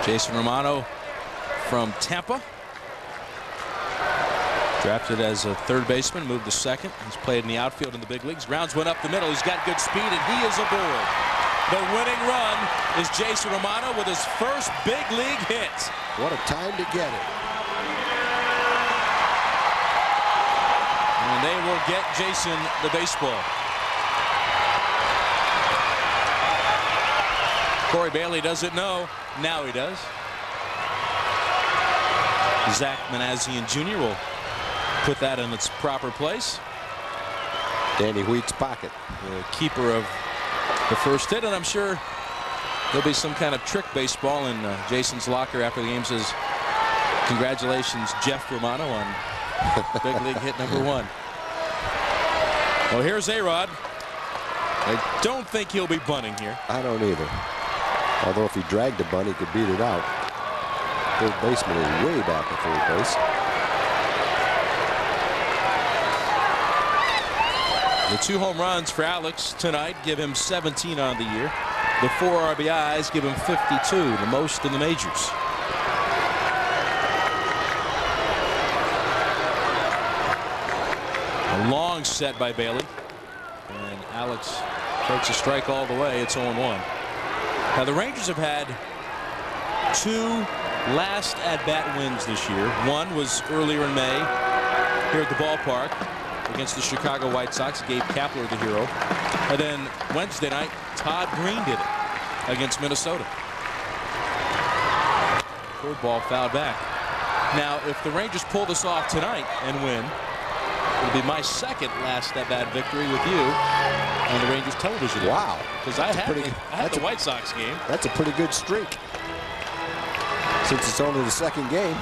Jason Romano from Tampa. Drafted as a third baseman, moved to second. He's played in the outfield in the big leagues. Grounds went up the middle. He's got good speed, and he is aboard. The winning run is Jason Romano with his first big league hit. What a time to get it. And they will get Jason the baseball. Corey Bailey doesn't know. Now he does. Zach Manassian Jr. will put that in its proper place. Danny Wheat's pocket. The keeper of the first hit, and I'm sure there'll be some kind of trick baseball in Jason's locker after the game. Says, congratulations, Jeff Romano, on big league hit number 1. Well, here's A-Rod. I don't think he'll be bunting here. I don't either. Although if he dragged a bunt, he could beat it out. Third baseman is way back at third base. The 2 home runs for Alex tonight give him 17 on the year. The 4 RBIs give him 52, the most in the majors. A long set by Bailey. And Alex takes a strike all the way. It's 0-1. Now the Rangers have had 2 last at-bat wins this year. One was earlier in May here at the ballpark against the Chicago White Sox. Gabe Kapler the hero. And then Wednesday night, Todd Green did it against Minnesota. Curveball fouled back. Now, if the Rangers pull this off tonight and win, it'll be my second last at-bat victory with you on the Rangers television. Wow. Because I had the White Sox game. That's a pretty good streak. Since it's only the second game.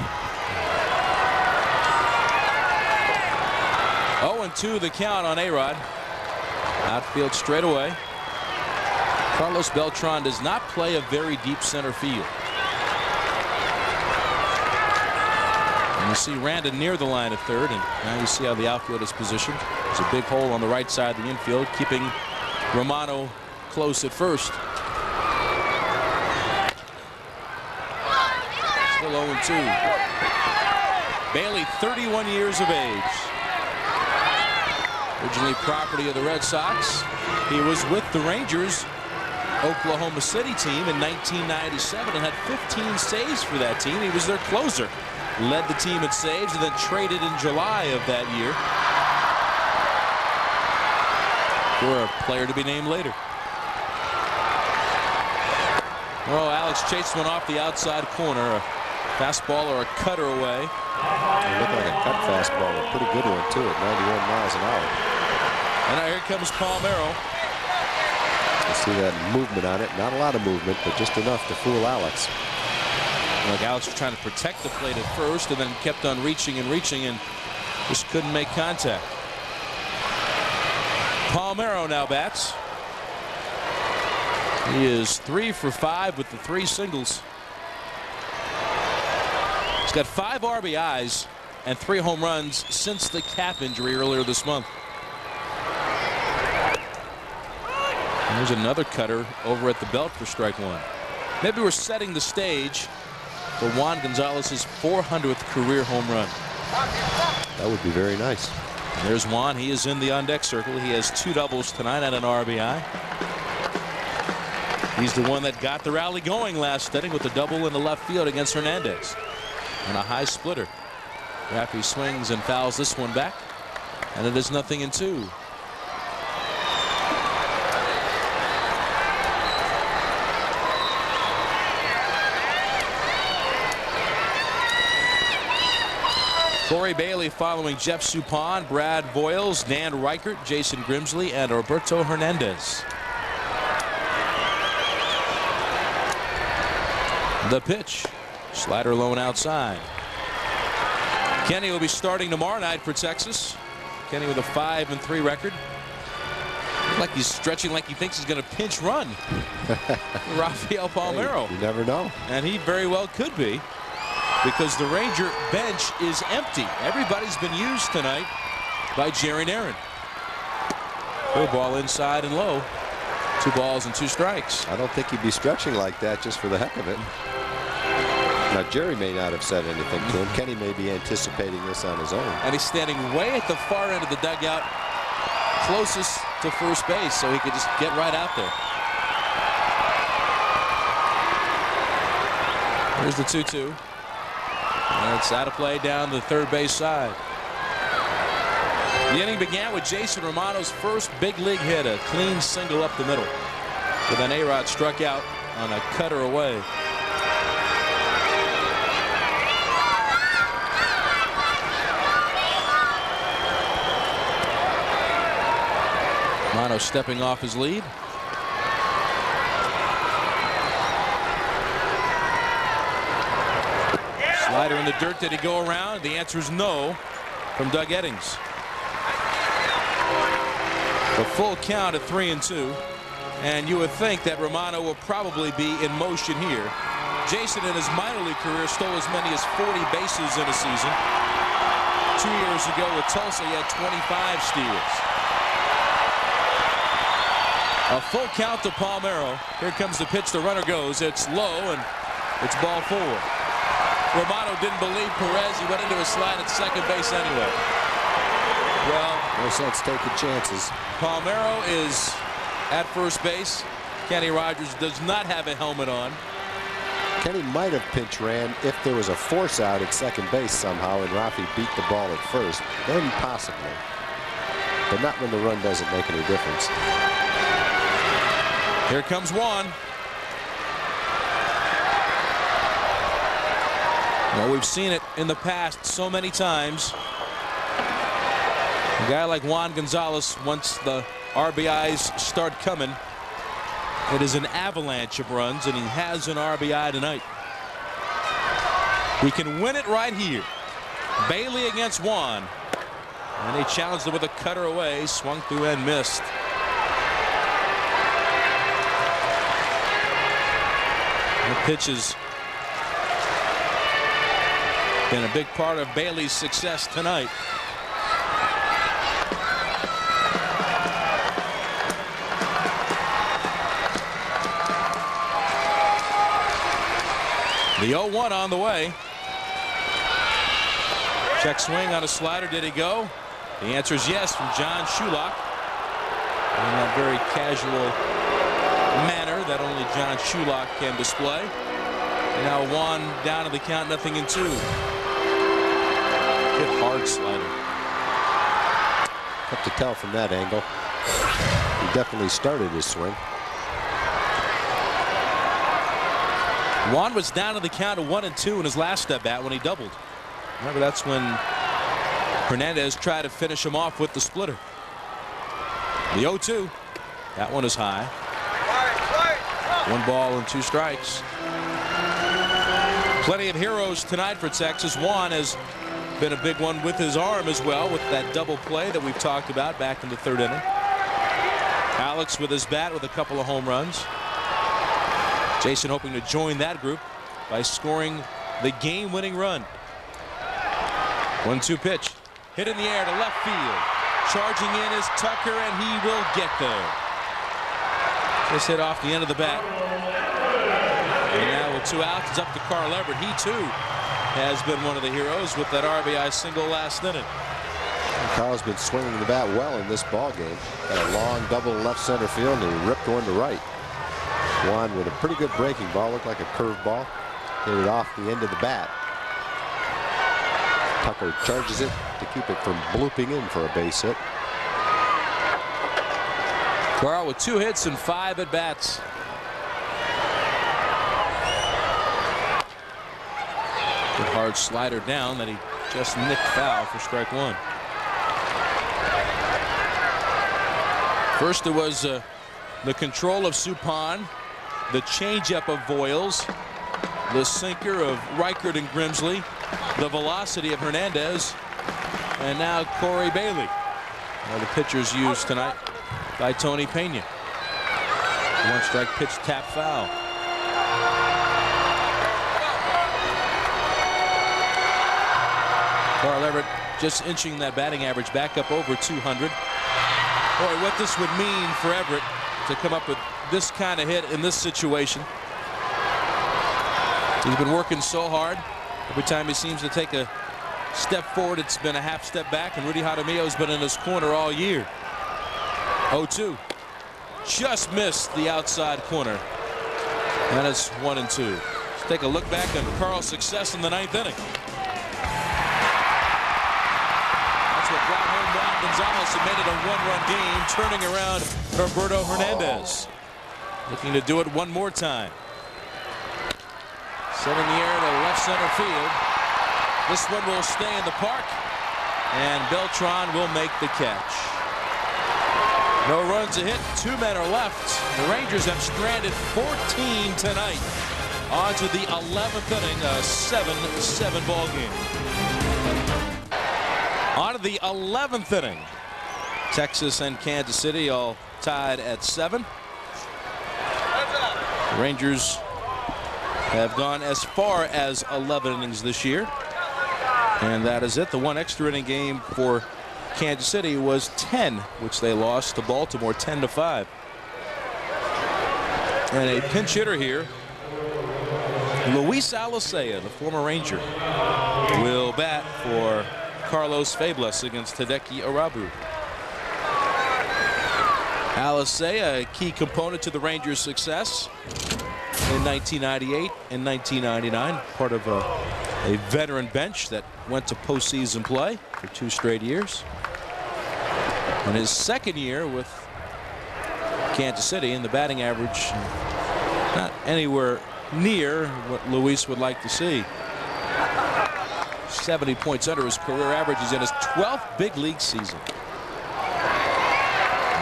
0-2 the count on A-Rod. Outfield straight away. Carlos Beltran does not play a very deep center field. And you see Randa near the line at third, and now you see how the outfield is positioned. There's a big hole on the right side of the infield, keeping Romano close at first. Still 0-2. Bailey, 31 years of age. Originally property of the Red Sox. He was with the Rangers Oklahoma City team in 1997 and had 15 saves for that team. He was their closer. Led the team in saves and then traded in July of that year for a player to be named later. Oh, Alex chased one off the outside corner. A fastball or a cutter away. It looked like a cut fastball, a pretty good one too at 91 miles an hour. And now here comes Palmeiro. You see that movement on it. Not a lot of movement, but just enough to fool Alex. Like Alex was trying to protect the plate at first and then kept on reaching and just couldn't make contact. Palmeiro now bats. He is 3 for 5 with the 3 singles. He's got 5 RBIs and 3 home runs since the calf injury earlier this month. And there's another cutter over at the belt for strike 1. Maybe we're setting the stage for Juan Gonzalez's 400th career home run. That would be very nice. And there's Juan. He is in the on-deck circle. He has 2 doubles tonight and an RBI. He's the one that got the rally going last inning with a double in the left field against Hernandez. And a high splitter. Raffy swings and fouls this one back. And it is 0-2. Corey Bailey following Jeff Suppan, Brad Voiles, Dan Reichert, Jason Grimsley, and Roberto Hernandez. The pitch. Slider low and outside. Kenny will be starting tomorrow night for Texas. Kenny with a 5-3 record. Like he's stretching like he thinks he's going to pinch run. Rafael Palmeiro. Hey, you never know. And he very well could be, because the Ranger bench is empty. Everybody's been used tonight by Jerry Narron. Full ball inside and low. 2 balls and 2 strikes. I don't think he'd be stretching like that just for the heck of it. Now, Jerry may not have said anything to him. Kenny may be anticipating this on his own. And he's standing way at the far end of the dugout, closest to first base, so he could just get right out there. Here's the 2-2. And it's out of play down the third base side. The inning began with Jason Romano's first big league hit, a clean single up the middle, with an A-Rod struck out on a cutter away. Romano stepping off his lead. Slider in the dirt. Did he go around? The answer is no from Doug Eddings. The full count at 3-2. And you would think that Romano will probably be in motion here. Jason in his minor league career stole as many as 40 bases in a season. 2 years ago with Tulsa, he had 25 steals. A full count to Palmeiro. Here comes the pitch. The runner goes. It's low, and it's ball 4. Romano didn't believe Perez. He went into a slide at second base anyway. Well, no sense taking chances. Palmeiro is at first base. Kenny Rogers does not have a helmet on. Kenny might have pinch ran if there was a force out at second base somehow and Rafi beat the ball at first. Then possibly. But not when the run doesn't make any difference. Here comes Juan. Well, we've seen it in the past so many times. A guy like Juan Gonzalez, once the RBIs start coming, it is an avalanche of runs, and he has an RBI tonight. We can win it right here. Bailey against Juan. And he challenged him with a cutter away, swung through and missed. The pitch has been a big part of Bailey's success tonight. The 0-1 on the way. Check swing on a slider. Did he go? The answer is yes from John Shulock. In that very casual manner that only John Shulock can display. And now Juan down to the count, 0-2. Good hard slider. Tough to tell from that angle. He definitely started his swing. Juan was down to the count of 1-2 in his last at bat when he doubled. Remember, that's when Hernandez tried to finish him off with the splitter. The 0-2. That one is high. 1 ball and 2 strikes. Plenty of heroes tonight for Texas. Juan has been a big one with his arm as well, with that double play that we've talked about back in the 3rd inning. Alex with his bat with a couple of home runs. Jason hoping to join that group by scoring the game-winning run. 1-2 pitch. Hit in the air to left field. Charging in is Tucker, and he will get there. This hit off the end of the bat. And now with 2 outs, it's up to Carl Everett. He, too, has been one of the heroes with that RBI single last inning. Carl's been swinging the bat well in this ball game. Got a long double left center field, and he ripped one to right. Juan with a pretty good breaking ball, looked like a curve ball. Hit it off the end of the bat. Tucker charges it to keep it from blooping in for a base hit. Carl with 2 hits and 5 at bats. Good hard slider down that he just nicked foul for strike 1. First, it was the control of Suppan, the changeup of Voiles, the sinker of Reichert and Grimsley, the velocity of Hernandez, and now Corey Bailey. All the pitchers used tonight by Tony Pena. 1-strike pitch, tap foul. Carl Everett just inching that batting average back up over 200. Boy, what this would mean for Everett to come up with this kind of hit in this situation. He's been working so hard. Every time he seems to take a step forward, it's been a half step back, and Rudy Jaramillo's been in his corner all year. 0-2. Just missed the outside corner. And it's 1-2. Let's take a look back on Carl's success in the 9th inning. That's what brought home Juan Gonzalez and made it a 1-run game, turning around Roberto Hernandez. Looking to do it one more time. Set in the air to left center field. This one will stay in the park, and Beltran will make the catch. No runs a hit, 2 men are left. The Rangers have stranded 14 tonight. On to the 11th inning, a 7-7 ball game. On to the 11th inning. Texas and Kansas City all tied at 7. The Rangers have gone as far as 11 innings this year. And that is it. The 1 extra inning game for Kansas City was 10, which they lost to Baltimore 10-5. And a pinch hitter here, Luis Alicea, the former Ranger, will bat for Carlos Fables against Hideki Arabu. Alicea, a key component to the Rangers' success in 1998 and 1999, part of a veteran bench that went to postseason play for 2 straight years. In his 2nd year with Kansas City, and the batting average not anywhere near what Luis would like to see. 70 points under his career average. He's in his 12th big league season.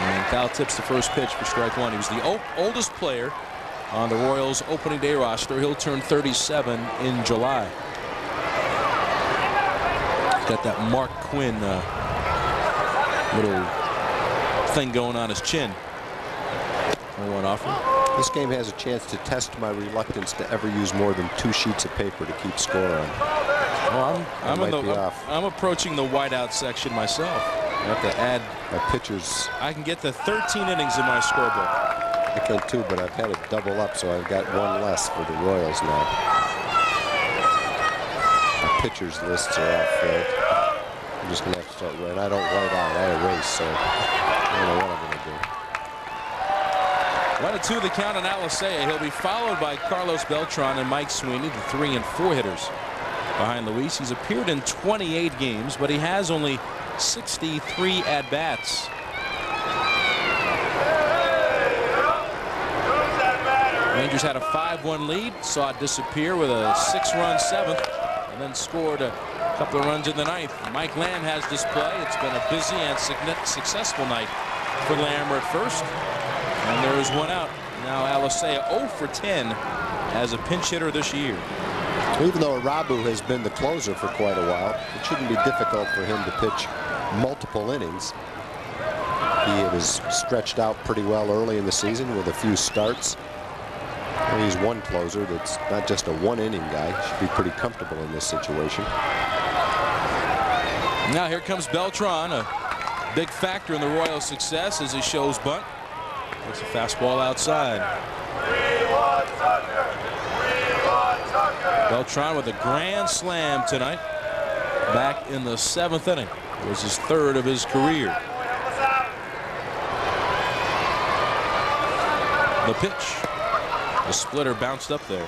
And foul tips the first pitch for strike 1. He was the oldest player on the Royals opening day roster. He'll turn 37 in July. He's got that Mark Quinn little thing going on his chin. 1 offer. This game has a chance to test my reluctance to ever use more than 2 sheets of paper to keep score on. Well, I'm approaching the whiteout section myself. I have to add my pitchers. I can get to 13 innings in my scorebook. I can too, but I've had it double up, so I've got 1 less for the Royals now. My pitchers lists are all filled. I'm just gonna have to start writing. I don't write out, I erase, so I don't know what I'm gonna do. 1-2 the count on Alicea. He'll be followed by Carlos Beltran and Mike Sweeney, the 3 and 4 hitters behind Luis. He's appeared in 28 games, but he has only 63 at-bats. Rangers had a 5-1 lead, saw it disappear with a 6-run 7th, and then scored a couple of runs in the 9th. Mike Lamb has this play. It's been a busy and successful night for Lamb at first. And there is 1 out. Now Alicea 0 for 10 as a pinch hitter this year. Even though Arabu has been the closer for quite a while, it shouldn't be difficult for him to pitch multiple innings. He was stretched out pretty well early in the season with a few starts. Well, he's one closer that's not just a one-inning guy. Should be pretty comfortable in this situation. Now here comes Beltran, a big factor in the Royals' success as he shows bunt. It's a fastball outside. Beltran with a grand slam tonight. Back in the 7th inning. It was his 3rd of his career. The pitch. The splitter bounced up there.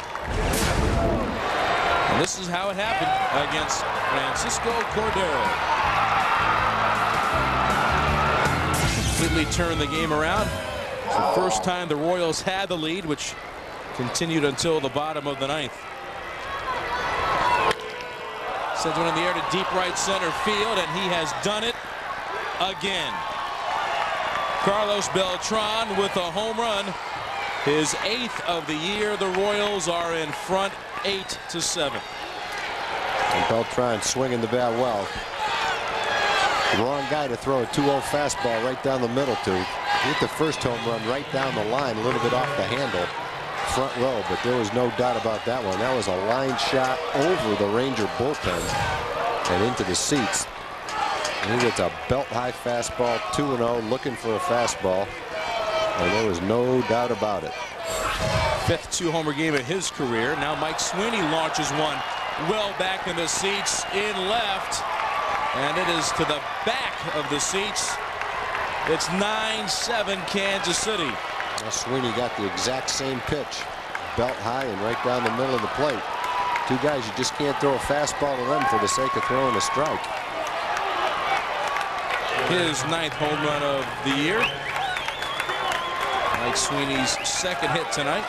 And this is how it happened against Francisco Cordero. Completely turned the game around. It's the first time the Royals had the lead, which continued until the bottom of the 9th. Sends one in the air to deep right center field, and he has done it again. Carlos Beltran with a home run. His 8th of the year. The Royals are in front 8-7. And Beltran swinging the bat well. The wrong guy to throw a 2-0 fastball right down the middle to. He hit the first home run right down the line, a little bit off the handle, front row, but there was no doubt about that one. That was a line shot over the Ranger bullpen and into the seats. And he gets a belt-high fastball, 2-0, looking for a fastball. And there was no doubt about it. 5th 2-homer game of his career. Now Mike Sweeney launches one well back in the seats in left. And it is to the back of the seats. It's 9-7 Kansas City. Now Sweeney got the exact same pitch. Belt high and right down the middle of the plate. Two guys you just can't throw a fastball to them for the sake of throwing a strike. His 9th home run of the year. Mike Sweeney's 2nd hit tonight.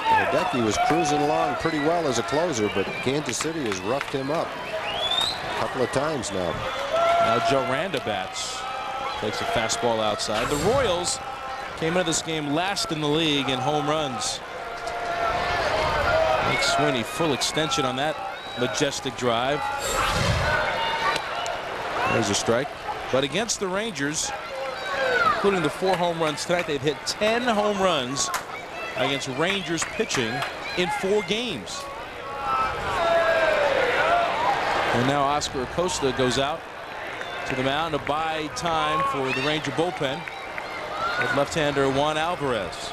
Hideki was cruising along pretty well as a closer, but Kansas City has roughed him up a couple of times now. Now Joe Randa bats. Takes a fastball outside. The Royals came into this game last in the league in home runs. Mike Sweeney full extension on that majestic drive. There's a strike. But against the Rangers, including the 4 home runs tonight, they've hit 10 home runs against Rangers pitching in 4 games. And now Oscar Acosta goes out to the mound to buy time for the Ranger bullpen with left-hander Juan Alvarez.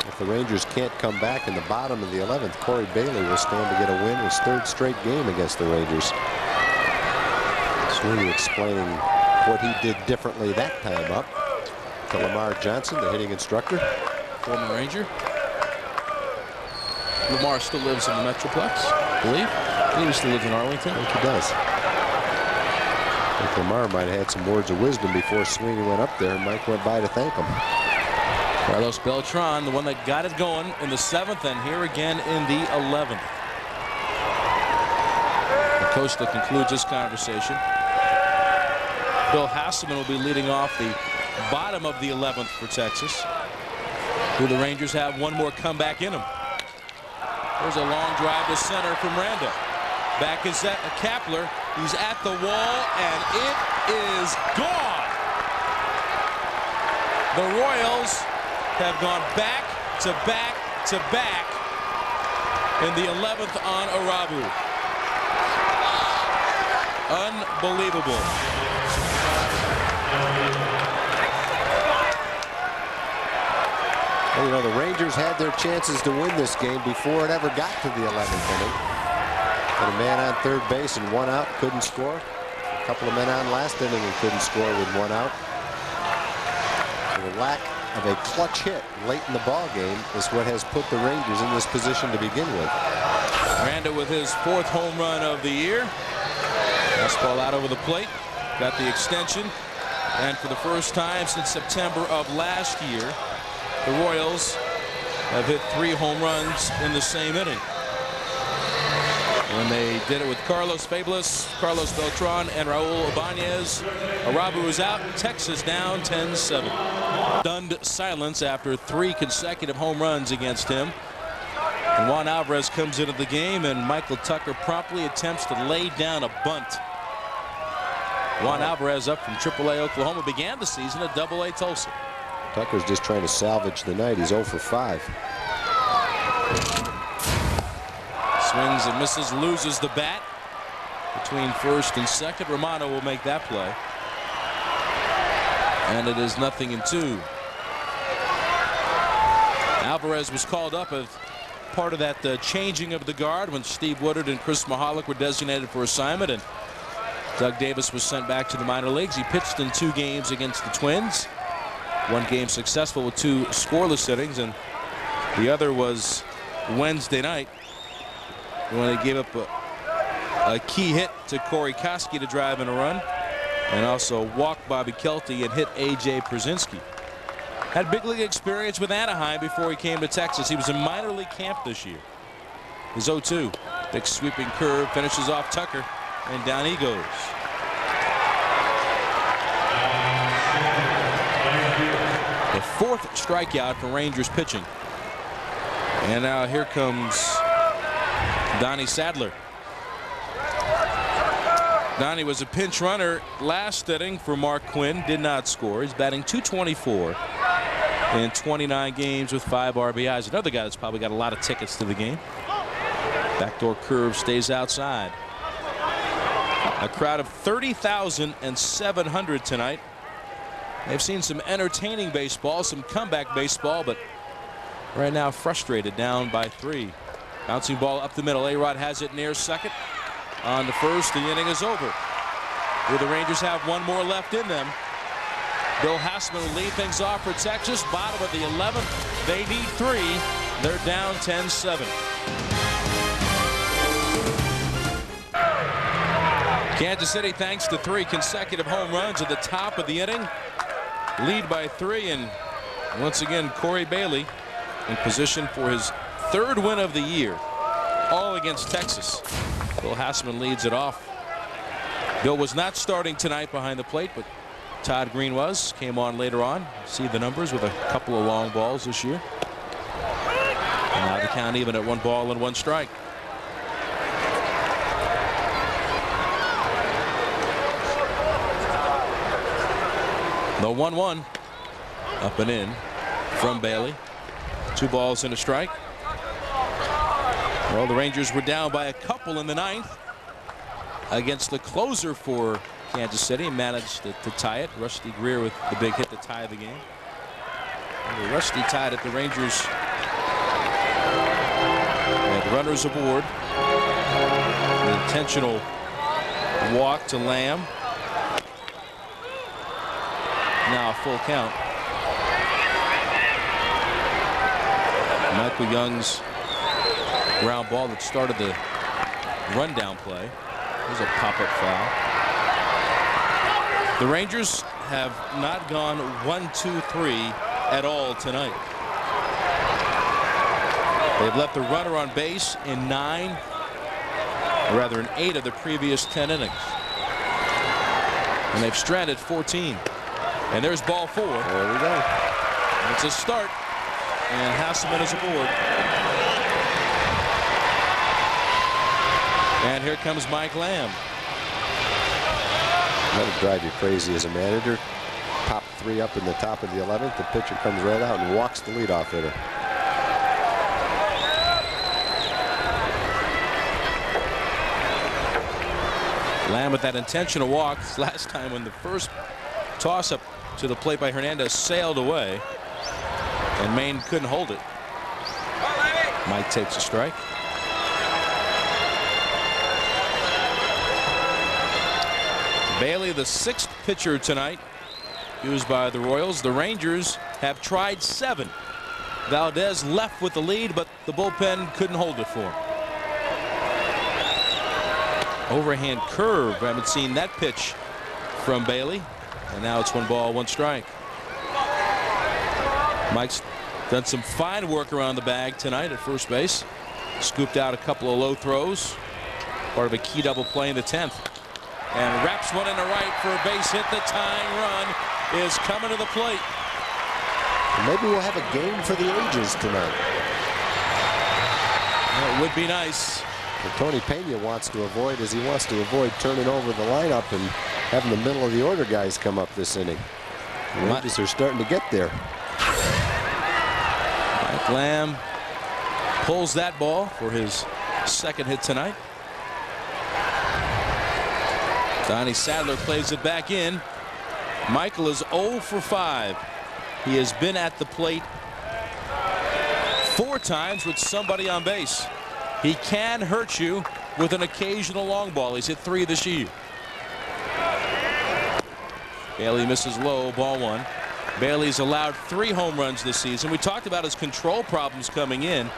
If the Rangers can't come back in the bottom of the 11th, Corey Bailey will stand to get a win, his 3rd straight game against the Rangers. Sweeney explaining what he did differently that time up to Lamar Johnson, the hitting instructor. Former Ranger. Lamar still lives in the Metroplex, I believe. I believe he still lives in Arlington. I think he does. I think Lamar might have had some words of wisdom before Sweeney went up there, and Mike went by to thank him. Carlos Beltran, the one that got it going in the 7th, and here again in the 11th. Acosta concludes this conversation. Bill Hasselman will be leading off the bottom of the 11th for Texas. Do the Rangers have one more comeback in them? There's a long drive to center from Randa. Back is Kapler. He's at the wall, and it is gone. The Royals have gone back to back to back in the 11th on Arabu. Unbelievable. Well, you know, the Rangers had their chances to win this game before it ever got to the 11th inning. And a man on 3rd base and 1 out, couldn't score. A couple of men on last inning and couldn't score with 1 out. The lack of a clutch hit late in the ball game is what has put the Rangers in this position to begin with. Randa with his 4th home run of the year. Fastball out over the plate. Got the extension. And for the first time since September of last year, the Royals have hit 3 home runs in the same inning. When they did it with Carlos Fabulous, Carlos Beltran, and Raul Ibanez. Arabu is out. Texas down 10-7. Stunned silence after 3 consecutive home runs against him. And Juan Alvarez comes into the game, and Michael Tucker promptly attempts to lay down a bunt. Juan Alvarez up from AAA Oklahoma began the season at AA Tulsa. Tucker's just trying to salvage the night. He's 0 for 5. Swings and misses, loses the bat between first and second. Romano will make that play. And it is 0-2. Alvarez was called up as part of that changing of the guard when Steve Woodard and Chris Mahalik were designated for assignment, and Doug Davis was sent back to the minor leagues. He pitched in 2 games against the Twins. 1 game successful with 2 scoreless innings, and the other was Wednesday night when they gave up a key hit to Corey Koski to drive in a run, and also walked Bobby Kelty and hit A.J. Przinsky. Had big league experience with Anaheim before he came to Texas. He was in minor league camp this year. His 0-2. Big sweeping curve finishes off Tucker, and down he goes. The 4th strikeout for Rangers pitching. And now here comes Donnie Sadler. Donnie was a pinch runner last inning for Mark Quinn. Did not score. He's batting .224 in 29 games with 5 RBIs. Another guy that's probably got a lot of tickets to the game. Backdoor curve stays outside. A crowd of 30,700 tonight. They've seen some entertaining baseball, some comeback baseball, but right now frustrated, down by 3. Bouncing ball up the middle. A-Rod has it near second. On the first, the inning is over. Will the Rangers have 1 more left in them? Bill Hassman will lead things off for Texas. Bottom of the 11th. They need 3. They're down 10-7. Kansas City, thanks to 3 consecutive home runs at the top of the inning. Lead by 3, and once again Corey Bailey in position for his 3rd win of the year, all against Texas. Bill Hassman leads it off. Bill was not starting tonight behind the plate, but Todd Green was. Came on later on. See the numbers with a couple of long balls this year. And now the count even at 1 ball and 1 strike. The 1-1 up and in from Bailey. 2 balls and a strike. Well, the Rangers were down by a couple in the 9th against the closer for Kansas City and managed to tie it. Rusty Greer with the big hit to tie the game. And Rusty tied it. The Rangers had runners aboard. An intentional walk to Lamb. Now a full count. Michael Young's ground ball that started the rundown play. There's a pop-up foul. The Rangers have not gone 1-2-3 at all tonight. They've left the runner on base in 9, or rather in 8 of the previous 10 innings. And they've stranded 14. And there's ball 4. There we go. It's a start, and Hasselman is aboard. And here comes Mike Lamb. That'll drive you crazy as a manager. Pop 3 up in the top of the 11th. The pitcher comes right out and walks the leadoff hitter. Lamb with that intentional walk last time when the first toss-up to the plate by Hernandez sailed away, and Maine couldn't hold it. Mike takes a strike. Bailey, the 6th pitcher tonight used by the Royals. The Rangers have tried 7. Valdez left with the lead, but the bullpen couldn't hold it for him. Overhand curve. I haven't seen that pitch from Bailey. And now it's 1 ball, 1 strike. Mike's done some fine work around the bag tonight at first base. Scooped out a couple of low throws. Part of a key double play in the 10th. And wraps one in the right for a base hit. The tying run is coming to the plate. Maybe we'll have a game for the ages tonight. Well, it would be nice. What Tony Pena wants to avoid is he wants to avoid turning over the lineup and having the middle of the order guys come up this inning. The Rangers are starting to get there. Mike Lamb pulls that ball for his second hit tonight. Donnie Sadler plays it back in. Michael is 0 for 5. He has been at the plate 4 times with somebody on base. He can hurt you with an occasional long ball. He's hit 3 this year. Bailey misses low, ball 1. Bailey's allowed 3 home runs this season. We talked about his control problems coming in.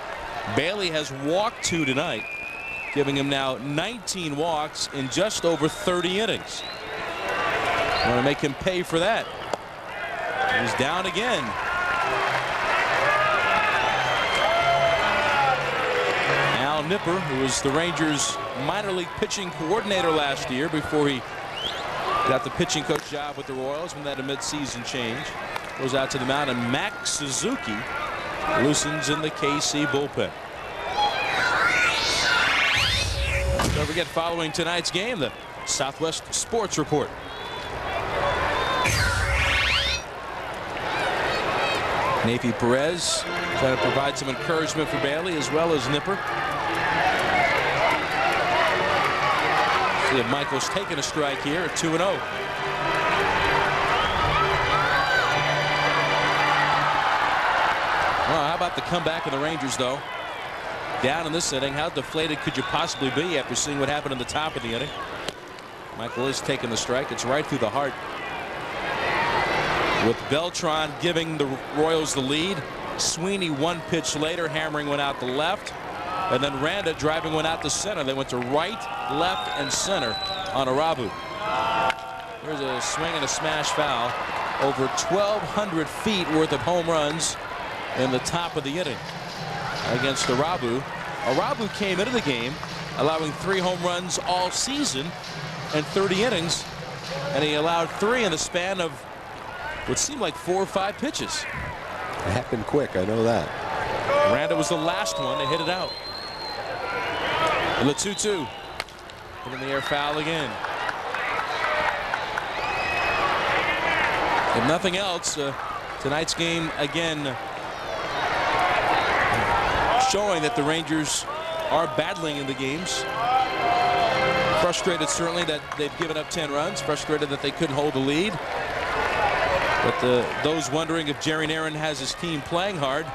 Bailey has walked 2 tonight, giving him now 19 walks in just over 30 innings. Want to make him pay for that. He's down again. Al Nipper, who was the Rangers minor league pitching coordinator last year before he got the pitching coach job with the Royals when they had a mid-season change, goes out to the mound, and Max Suzuki loosens in the KC bullpen. Don't forget, following tonight's game, the Southwest Sports Report. Navy Perez trying to provide some encouragement for Bailey as well as Nipper. See if Michael's taking a strike here at 2-0. Well, how about the comeback of the Rangers, though? Down in this inning, how deflated could you possibly be after seeing what happened in the top of the inning? Michael is taking the strike. It's right through the heart. With Beltran giving the Royals the lead, Sweeney 1 pitch later hammering one out to left, and then Randa driving one out to center. They went to right, left, and center on Arabu. Here's a swing and a smash foul. Over 1,200 feet worth of home runs in the top of the inning against Arabu. Arabu came into the game allowing 3 home runs all season and 30 innings, and he allowed 3 in the span of what seemed like 4 or 5 pitches. It happened quick, I know that. Randa was the last one to hit it out. And the 2-2. Hit in the air, foul again. If nothing else, tonight's game again showing that the Rangers are battling in the games. Frustrated certainly that they've given up 10 runs. Frustrated that they couldn't hold the lead. But those wondering if Jerry Narron has his team playing hard,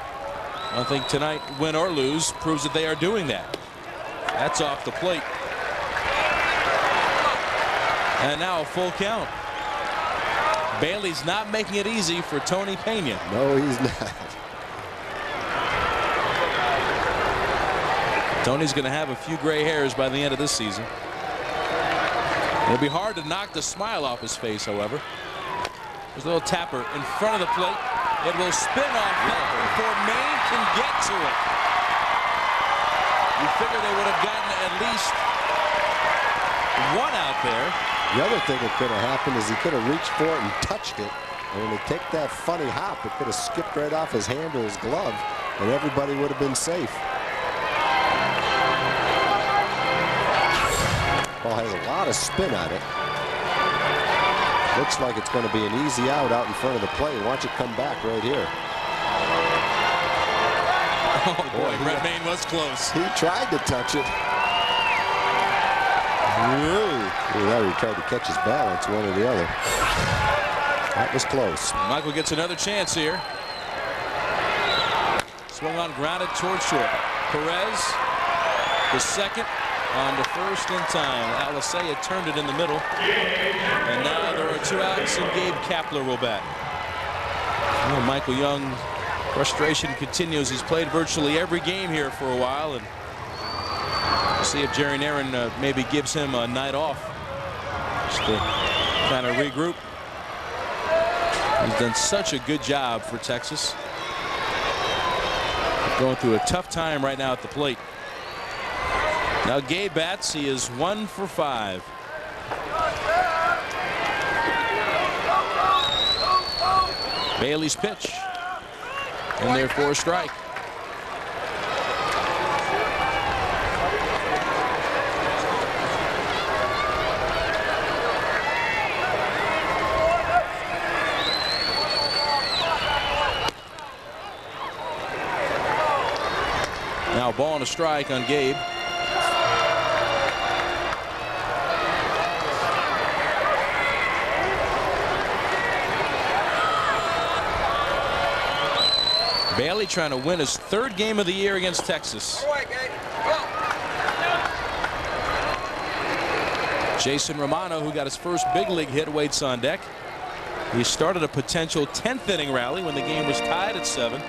I think tonight, win or lose, proves that they are doing that. That's off the plate. And now a full count. Bailey's not making it easy for Tony Pena. No, he's not. Tony's going to have a few gray hairs by the end of this season. It'll be hard to knock the smile off his face, however. There's a little tapper in front of the plate. It will spin off there before Maine can get to it. You figure they would have gotten at least 1 out there. The other thing that could have happened is he could have reached for it and touched it. And when he took that funny hop, it could have skipped right off his hand or his glove, and everybody would have been safe. Ball has a lot of spin on it. Looks like it's going to be an easy out in front of the plate. Watch it come back right here. Oh boy, Red Maine was close. He tried to touch it. Really? Either he tried to catch his balance, one or the other. That was close. Michael gets another chance here. Swung on, grounded toward short. Perez, the second, on the first in time. Alisea turned it in the middle. And now there are 2 outs, and Gabe Kapler will bat. Well, Michael Young, frustration continues. He's played virtually every game here for a while, and we'll see if Jerry Narron maybe gives him a night off just to kind of regroup. He's done such a good job for Texas. Going through a tough time right now at the plate. Now Gabe bats. He is 1 for 5. Bailey's pitch. And there for a strike. and a strike on Gabe. Bailey trying to win his 3rd game of the year against Texas. Jason Romano, who got his first big league hit, waits on deck. He started a potential 10th inning rally when the game was tied at 7.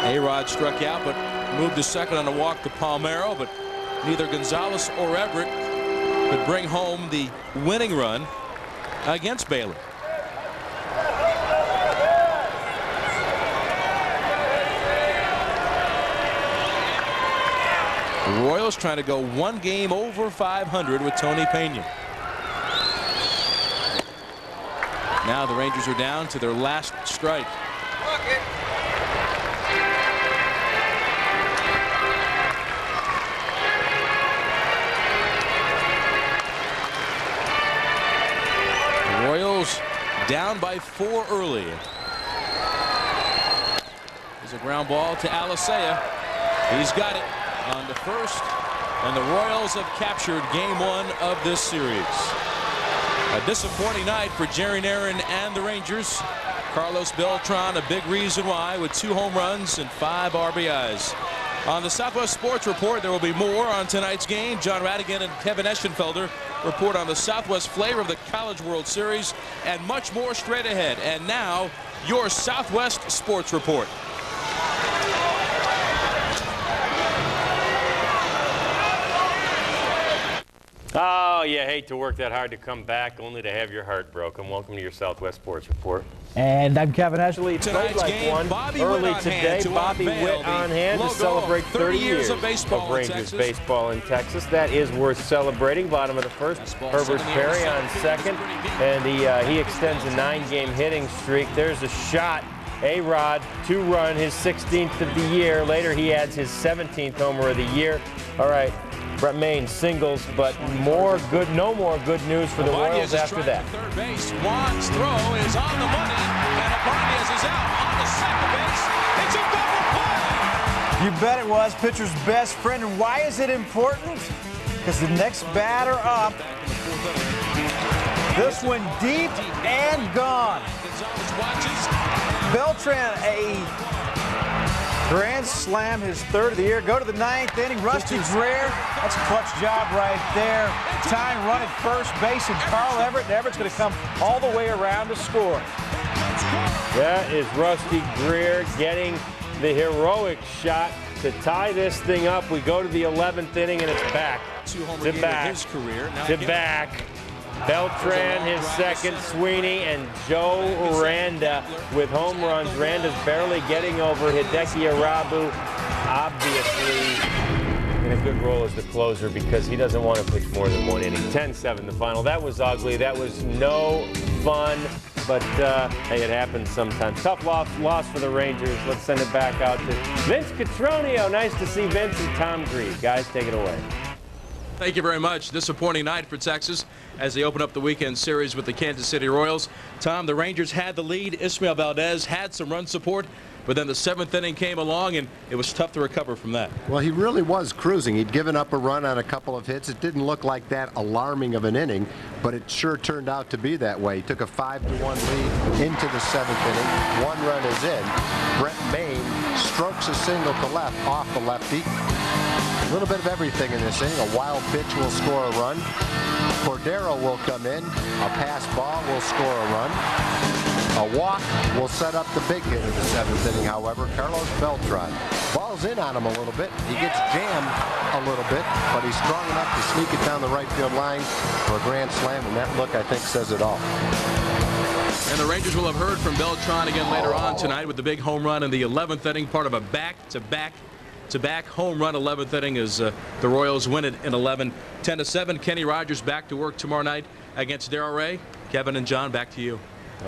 A-Rod struck out but moved to second on a walk to Palmeiro, but neither Gonzalez or Everett could bring home the winning run against Bailey. The Royals trying to go 1 game over 500 with Tony Pena. Now the Rangers are down to their last strike. The Royals down by 4 early. There's a ground ball to Alicea. He's got it on the first, and the Royals have captured game 1 of this series. A disappointing night for Jerry Narron and the Rangers. Carlos Beltran, a big reason why, with 2 home runs and 5 RBIs. On the Southwest Sports Report, there will be more on tonight's game. John Radigan and Kevin Eschenfelder report on the Southwest flavor of the College World Series and much more straight ahead. And now, your Southwest Sports Report. Oh, you hate to work that hard to come back only to have your heart broken. Welcome to your Southwest Sports Report. And I'm Kevin Ashley. Tonight's game, Bobby early today. Bobby Witt on hand to celebrate 30 years of Rangers baseball in Texas. That is worth celebrating. Bottom of the first, Herbert Perry on second, and he extends a 9-game hitting streak. There's a shot. A-Rod, 2-run, his 16th of the year. Later, he adds his 17th homer of the year. All right. Brett Maine singles, but no more good news for the Royals after that. Third base. Juan's throw is on the money, and Ibanez is out on the second base. It's a double play. You bet it was. Pitcher's best friend. And why is it important? Because the next batter up, this one deep and gone. Gonzalez watches. Beltran, a grand slam, his 3rd of the year. Go to the 9th inning. Rusty Greer. That's a clutch job right there. Tying run at first base, and Carl Everett. And Everett's going to come all the way around to score. That is Rusty Greer getting the heroic shot to tie this thing up. We go to the 11th inning, and it's back. To back. His career. To back. Beltran, his second, Sweeney, and Joe Randa with home runs. Randa's barely getting over Hideki Arabu, obviously in a good role as the closer because he doesn't want to pitch more than 1 inning. 10-7 the final. That was ugly. That was no fun, but hey, it happens sometimes. Tough loss for the Rangers. Let's send it back out to Vince Cotroneo. Nice to see Vince and Tom Grieve. Guys, take it away. Thank you very much. Disappointing night for Texas as they open up the weekend series with the Kansas City Royals. Tom, the Rangers had the lead. Ismael Valdez had some run support, but then the 7th inning came along, and it was tough to recover from that. Well, he really was cruising. He'd given up a run on a couple of hits. It didn't look like that alarming of an inning, but it sure turned out to be that way. He took a 5-1 lead into the 7th inning. 1 run is in. Brett Maine strokes a single to left off the lefty. A little bit of everything in this inning. A wild pitch will score a run. Cordero will come in. A pass ball will score a run. A walk will set up the big hit in the 7th inning, however. Carlos Beltran. Ball's in on him a little bit. He gets jammed a little bit, but he's strong enough to sneak it down the right field line for a grand slam, and that look, I think, says it all. And the Rangers will have heard from Beltran again later on tonight with the big home run in the 11th inning, part of a back-to-back home run 11th inning as the Royals win it in 11. 10-7. Kenny Rogers back to work tomorrow night against Darrell Ray. Kevin and John, back to you.